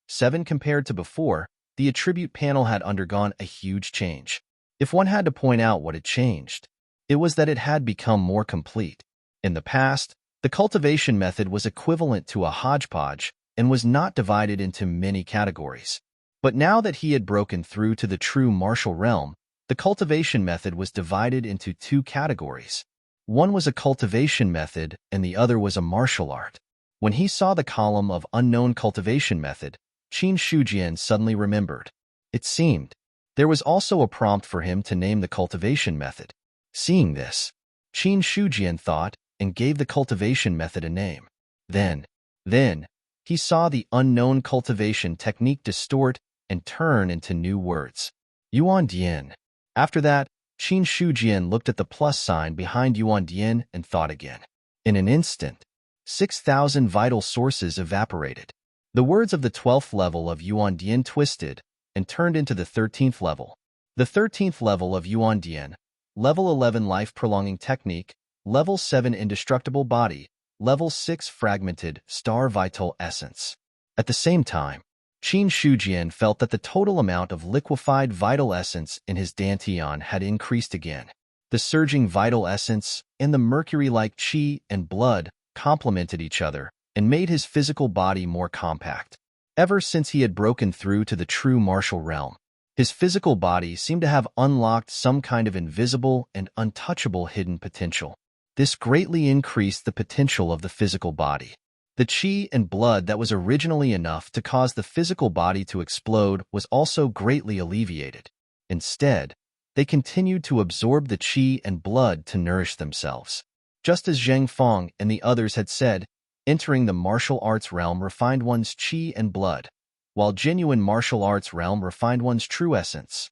Speaker 1: 7 Compared to before, the attribute panel had undergone a huge change. If one had to point out what had changed, it was that it had become more complete. In the past, the cultivation method was equivalent to a hodgepodge and was not divided into many categories. But now that he had broken through to the true martial realm, the cultivation method was divided into 2 categories. One was a cultivation method and the other was a martial art. When he saw the column of unknown cultivation method, Qin Shujian suddenly remembered. It seemed there was also a prompt for him to name the cultivation method. Seeing this, Qin Shujian thought and gave the cultivation method a name. Then, he saw the unknown cultivation technique distort and turn into new words. Yuan Dian. After that, Qin Shujian looked at the plus sign behind Yuan Dian and thought again. In an instant, 6,000 vital sources evaporated. The words of the 12th level of Yuan Dian twisted and turned into the 13th level. The 13th level of Yuan Dian, Level 11 Life Prolonging Technique, Level 7 Indestructible Body, Level 6 Fragmented Star Vital Essence. At the same time, Qin Shujian felt that the total amount of liquefied vital essence in his dantian had increased again. The surging vital essence and the mercury-like qi and blood complemented each other and made his physical body more compact. Ever since he had broken through to the true martial realm, his physical body seemed to have unlocked some kind of invisible and untouchable hidden potential. This greatly increased the potential of the physical body. The qi and blood that was originally enough to cause the physical body to explode was also greatly alleviated. Instead, they continued to absorb the qi and blood to nourish themselves. Just as Zheng Feng and the others had said, entering the martial arts realm refined one's qi and blood, while genuine martial arts realm refined one's true essence.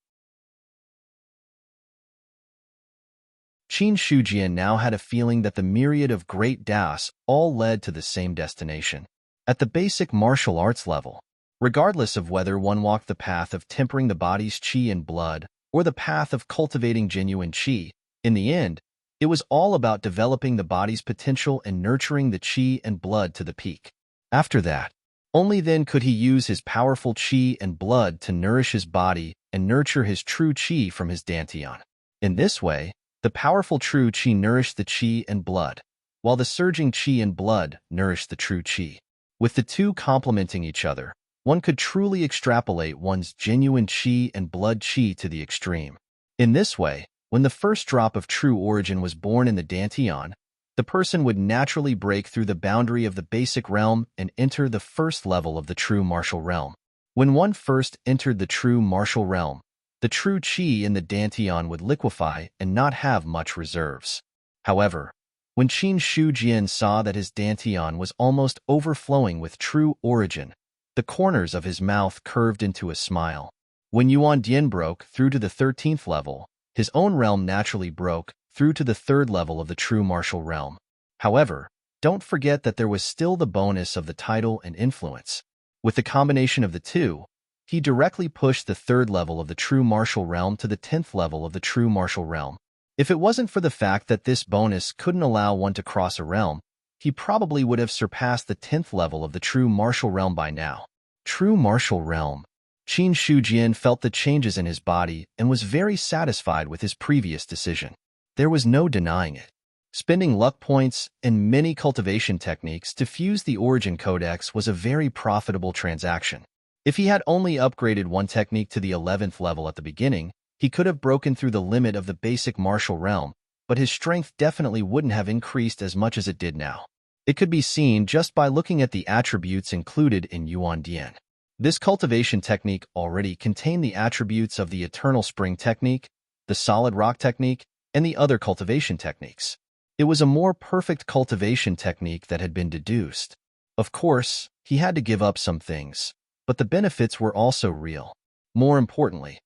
Speaker 1: Qin Shujian now had a feeling that the myriad of great Daos all led to the same destination. At the basic martial arts level, regardless of whether one walked the path of tempering the body's qi and blood or the path of cultivating genuine qi, in the end, it was all about developing the body's potential and nurturing the qi and blood to the peak. After that, only then could he use his powerful qi and blood to nourish his body and nurture his true qi from his dantian. In this way, the powerful true qi nourished the qi and blood, while the surging qi and blood nourished the true qi. With the two complementing each other, one could truly extrapolate one's genuine qi and blood qi to the extreme. In this way, when the first drop of true origin was born in the dantian, the person would naturally break through the boundary of the basic realm and enter the first level of the true martial realm. When one first entered the true martial realm, the true qi in the dantian would liquefy and not have much reserves. However, when Qin Shujian saw that his dantian was almost overflowing with true origin, the corners of his mouth curved into a smile. When Yuan Dian broke through to the 13th level, his own realm naturally broke through to the 3rd level of the true martial realm. However, don't forget that there was still the bonus of the title and influence. With the combination of the two, he directly pushed the 3rd level of the true martial realm to the 10th level of the true martial realm. If it wasn't for the fact that this bonus couldn't allow one to cross a realm, he probably would have surpassed the 10th level of the true martial realm by now. True martial realm. Qin Shujian felt the changes in his body and was very satisfied with his previous decision. There was no denying it. Spending luck points and many cultivation techniques to fuse the Origin Codex was a very profitable transaction. If he had only upgraded one technique to the 11th level at the beginning, he could have broken through the limit of the basic martial realm, but his strength definitely wouldn't have increased as much as it did now. It could be seen just by looking at the attributes included in Yuan Dian. This cultivation technique already contained the attributes of the Eternal Spring technique, the Solid Rock technique, and the other cultivation techniques. It was a more perfect cultivation technique that had been deduced. Of course, he had to give up some things, but the benefits were also real. More importantly,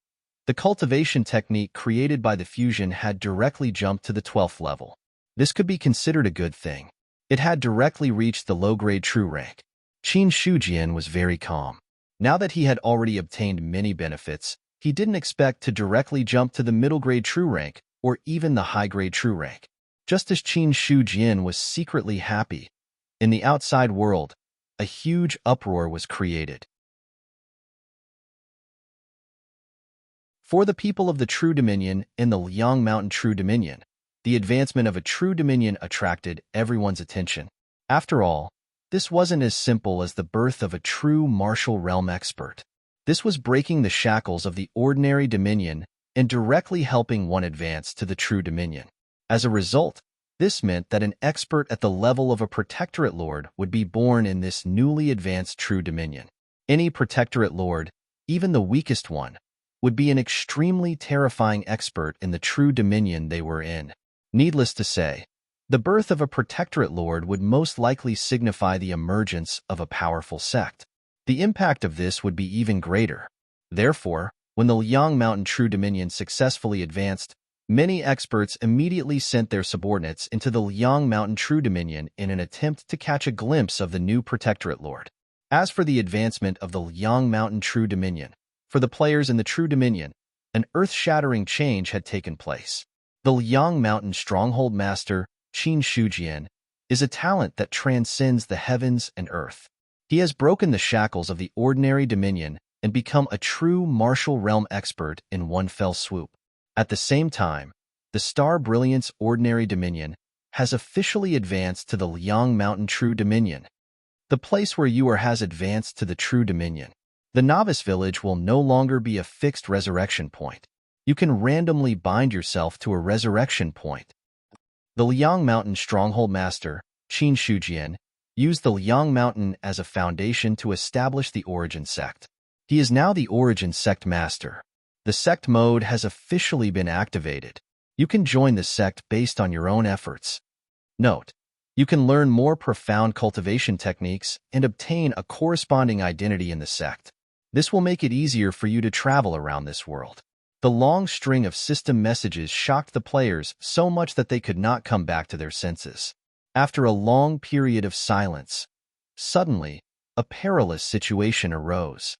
Speaker 1: the cultivation technique created by the fusion had directly jumped to the 12th level. This could be considered a good thing. It had directly reached the low-grade true rank. Qin Shujian was very calm. Now that he had already obtained many benefits, he didn't expect to directly jump to the middle-grade true rank or even the high-grade true rank. Just as Qin Shujian was secretly happy, in the outside world, a huge uproar was created. For the people of the True Dominion in the Liang Mountain True Dominion, the advancement of a True Dominion attracted everyone's attention. After all, this wasn't as simple as the birth of a true martial realm expert. This was breaking the shackles of the ordinary dominion and directly helping one advance to the True Dominion. As a result, this meant that an expert at the level of a Protectorate Lord would be born in this newly advanced True Dominion. Any Protectorate Lord, even the weakest one, would be an extremely terrifying expert in the True Dominion they were in. Needless to say, the birth of a Protectorate Lord would most likely signify the emergence of a powerful sect. The impact of this would be even greater. Therefore, when the Liang Mountain True Dominion successfully advanced, many experts immediately sent their subordinates into the Liang Mountain True Dominion in an attempt to catch a glimpse of the new Protectorate Lord. As for the advancement of the Liang Mountain True Dominion, for the players in the True Dominion, an earth-shattering change had taken place. The Liang Mountain Stronghold Master, Qin Shujian, is a talent that transcends the heavens and earth. He has broken the shackles of the ordinary dominion and become a true martial realm expert in one fell swoop. At the same time, The Star Brilliance Ordinary Dominion has officially advanced to the Liang Mountain True Dominion. The place where you are has advanced to the True Dominion. The Novice Village will no longer be a fixed resurrection point. You can randomly bind yourself to a resurrection point. The Liang Mountain Stronghold Master, Qin Shujian, used the Liang Mountain as a foundation to establish the Origin Sect. He is now the Origin Sect Master. The sect mode has officially been activated. You can join the sect based on your own efforts. Note: you can learn more profound cultivation techniques and obtain a corresponding identity in the sect. This will make it easier for you to travel around this world. The long string of system messages shocked the players so much that they could not come back to their senses. After a long period of silence, suddenly, a perilous situation arose.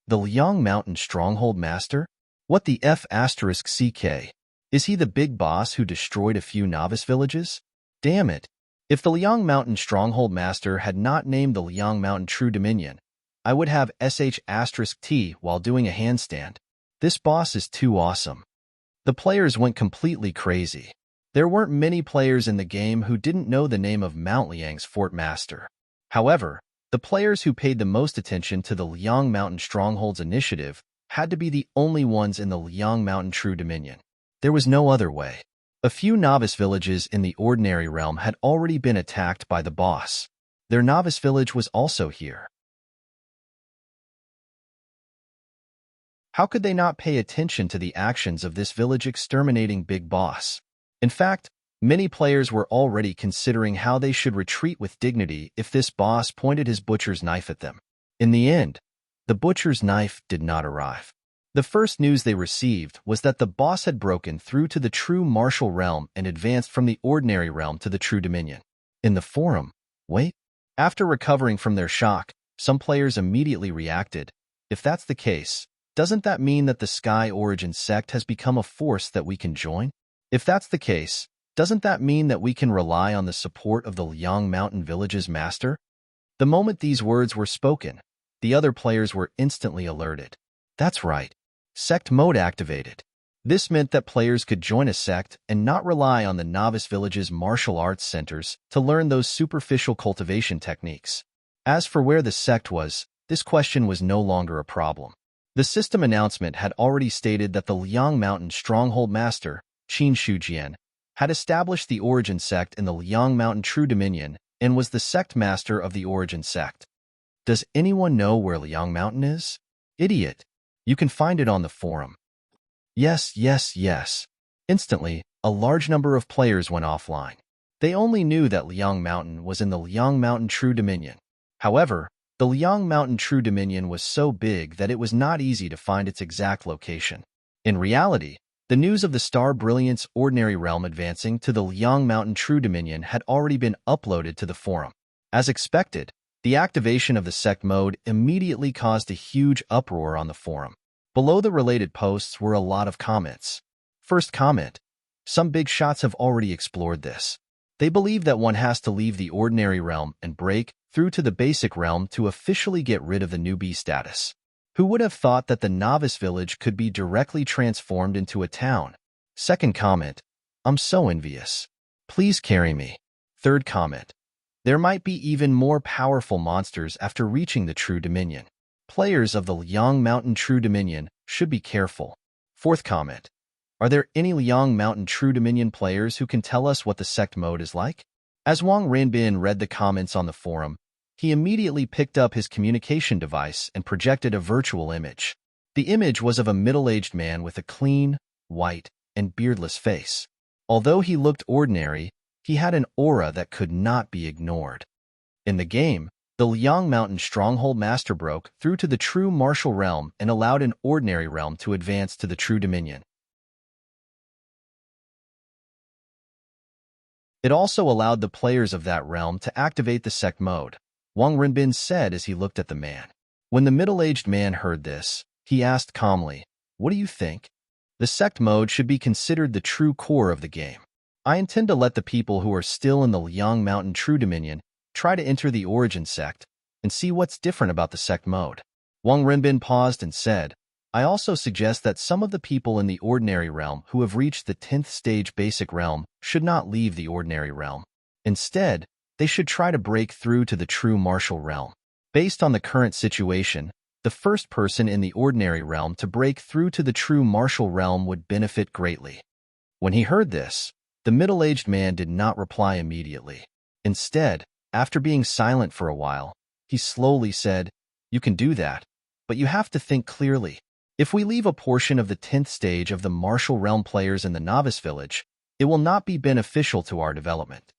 Speaker 1: The Liang Mountain Stronghold Master? What the F***CK? Is he the big boss who destroyed a few novice villages? Damn it. If the Liang Mountain Stronghold Master had not named the Liang Mountain True Dominion, I would have *T while doing a handstand. This boss is too awesome. The players went completely crazy. There weren't many players in the game who didn't know the name of Mount Liang's Fort Master. However, the players who paid the most attention to the Liang Mountain Stronghold's initiative had to be the only ones in the Liang Mountain True Dominion. There was no other way. A few novice villages in the Ordinary Realm had already been attacked by the boss. Their novice village was also here. How could they not pay attention to the actions of this village exterminating Big Boss? In fact, many players were already considering how they should retreat with dignity if this boss pointed his butcher's knife at them. In the end, the butcher's knife did not arrive. The first news they received was that the boss had broken through to the true martial realm and advanced from the ordinary realm to the true dominion. In the forum, wait. After recovering from their shock, some players immediately reacted. If that's the case, doesn't that mean that the Sky Origin Sect has become a force that we can join? If that's the case, doesn't that mean that we can rely on the support of the Liang Mountain Village's master? The moment these words were spoken, the other players were instantly alerted. That's right. Sect mode activated. This meant that players could join a sect and not rely on the novice village's martial arts centers to learn those superficial cultivation techniques. As for where the sect was, this question was no longer a problem. The system announcement had already stated that the Liang Mountain Stronghold Master, Qin Shujian, had established the Origin Sect in the Liang Mountain True Dominion and was the sect master of the Origin Sect. Does anyone know where Liang Mountain is? Idiot. You can find it on the forum. Yes. Instantly, a large number of players went offline. They only knew that Liang Mountain was in the Liang Mountain True Dominion. However, the Liang Mountain True Dominion was so big that it was not easy to find its exact location. In reality, the news of the Star Brilliance Ordinary Realm advancing to the Liang Mountain True Dominion had already been uploaded to the forum. As expected, the activation of the sect mode immediately caused a huge uproar on the forum. Below the related posts were a lot of comments. First comment: some big shots have already explored this. They believe that one has to leave the ordinary realm and break through to the basic realm to officially get rid of the newbie status. Who would have thought that the novice village could be directly transformed into a town? Second comment: I'm so envious. Please carry me. Third comment: there might be even more powerful monsters after reaching the True Dominion. Players of the Liang Mountain True Dominion should be careful. Fourth comment: are there any Liang Mountain True Dominion players who can tell us what the sect mode is like? As Wang Renbin read the comments on the forum, he immediately picked up his communication device and projected a virtual image. The image was of a middle-aged man with a clean, white, and beardless face. Although he looked ordinary, he had an aura that could not be ignored. In the game, the Liang Mountain Stronghold Master broke through to the true martial realm and allowed an ordinary realm to advance to the True Dominion. It also allowed the players of that realm to activate the sect mode, Wang Renbin said as he looked at the man. When the middle-aged man heard this, he asked calmly, "What do you think? The sect mode should be considered the true core of the game. I intend to let the people who are still in the Liang Mountain True Dominion try to enter the Origin Sect and see what's different about the sect mode." Wang Renbin paused and said, I also suggest that some of the people in the ordinary realm who have reached the 10th stage basic realm should not leave the ordinary realm. Instead, they should try to break through to the true martial realm. Based on the current situation, the first person in the ordinary realm to break through to the true martial realm would benefit greatly. When he heard this, the middle-aged man did not reply immediately. Instead, after being silent for a while, he slowly said, "You can do that, but you have to think clearly. If we leave a portion of the 10th stage of the martial realm players in the novice village, it will not be beneficial to our development.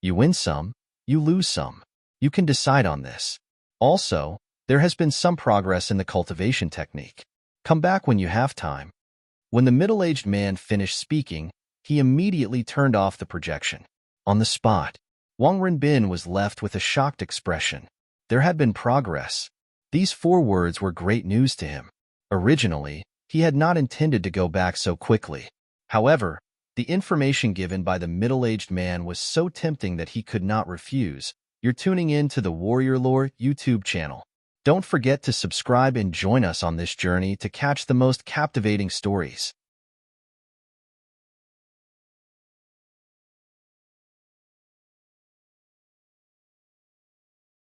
Speaker 1: You win some, you lose some. You can decide on this. Also, there has been some progress in the cultivation technique. Come back when you have time." When the middle-aged man finished speaking, he immediately turned off the projection. On the spot, Wang Renbin was left with a shocked expression. There had been progress. These 4 words were great news to him. Originally, he had not intended to go back so quickly. However, the information given by the middle-aged man was so tempting that he could not refuse. You're tuning in to the Warrior Lore YouTube channel. Don't forget to subscribe and join us on this journey to catch the most captivating stories.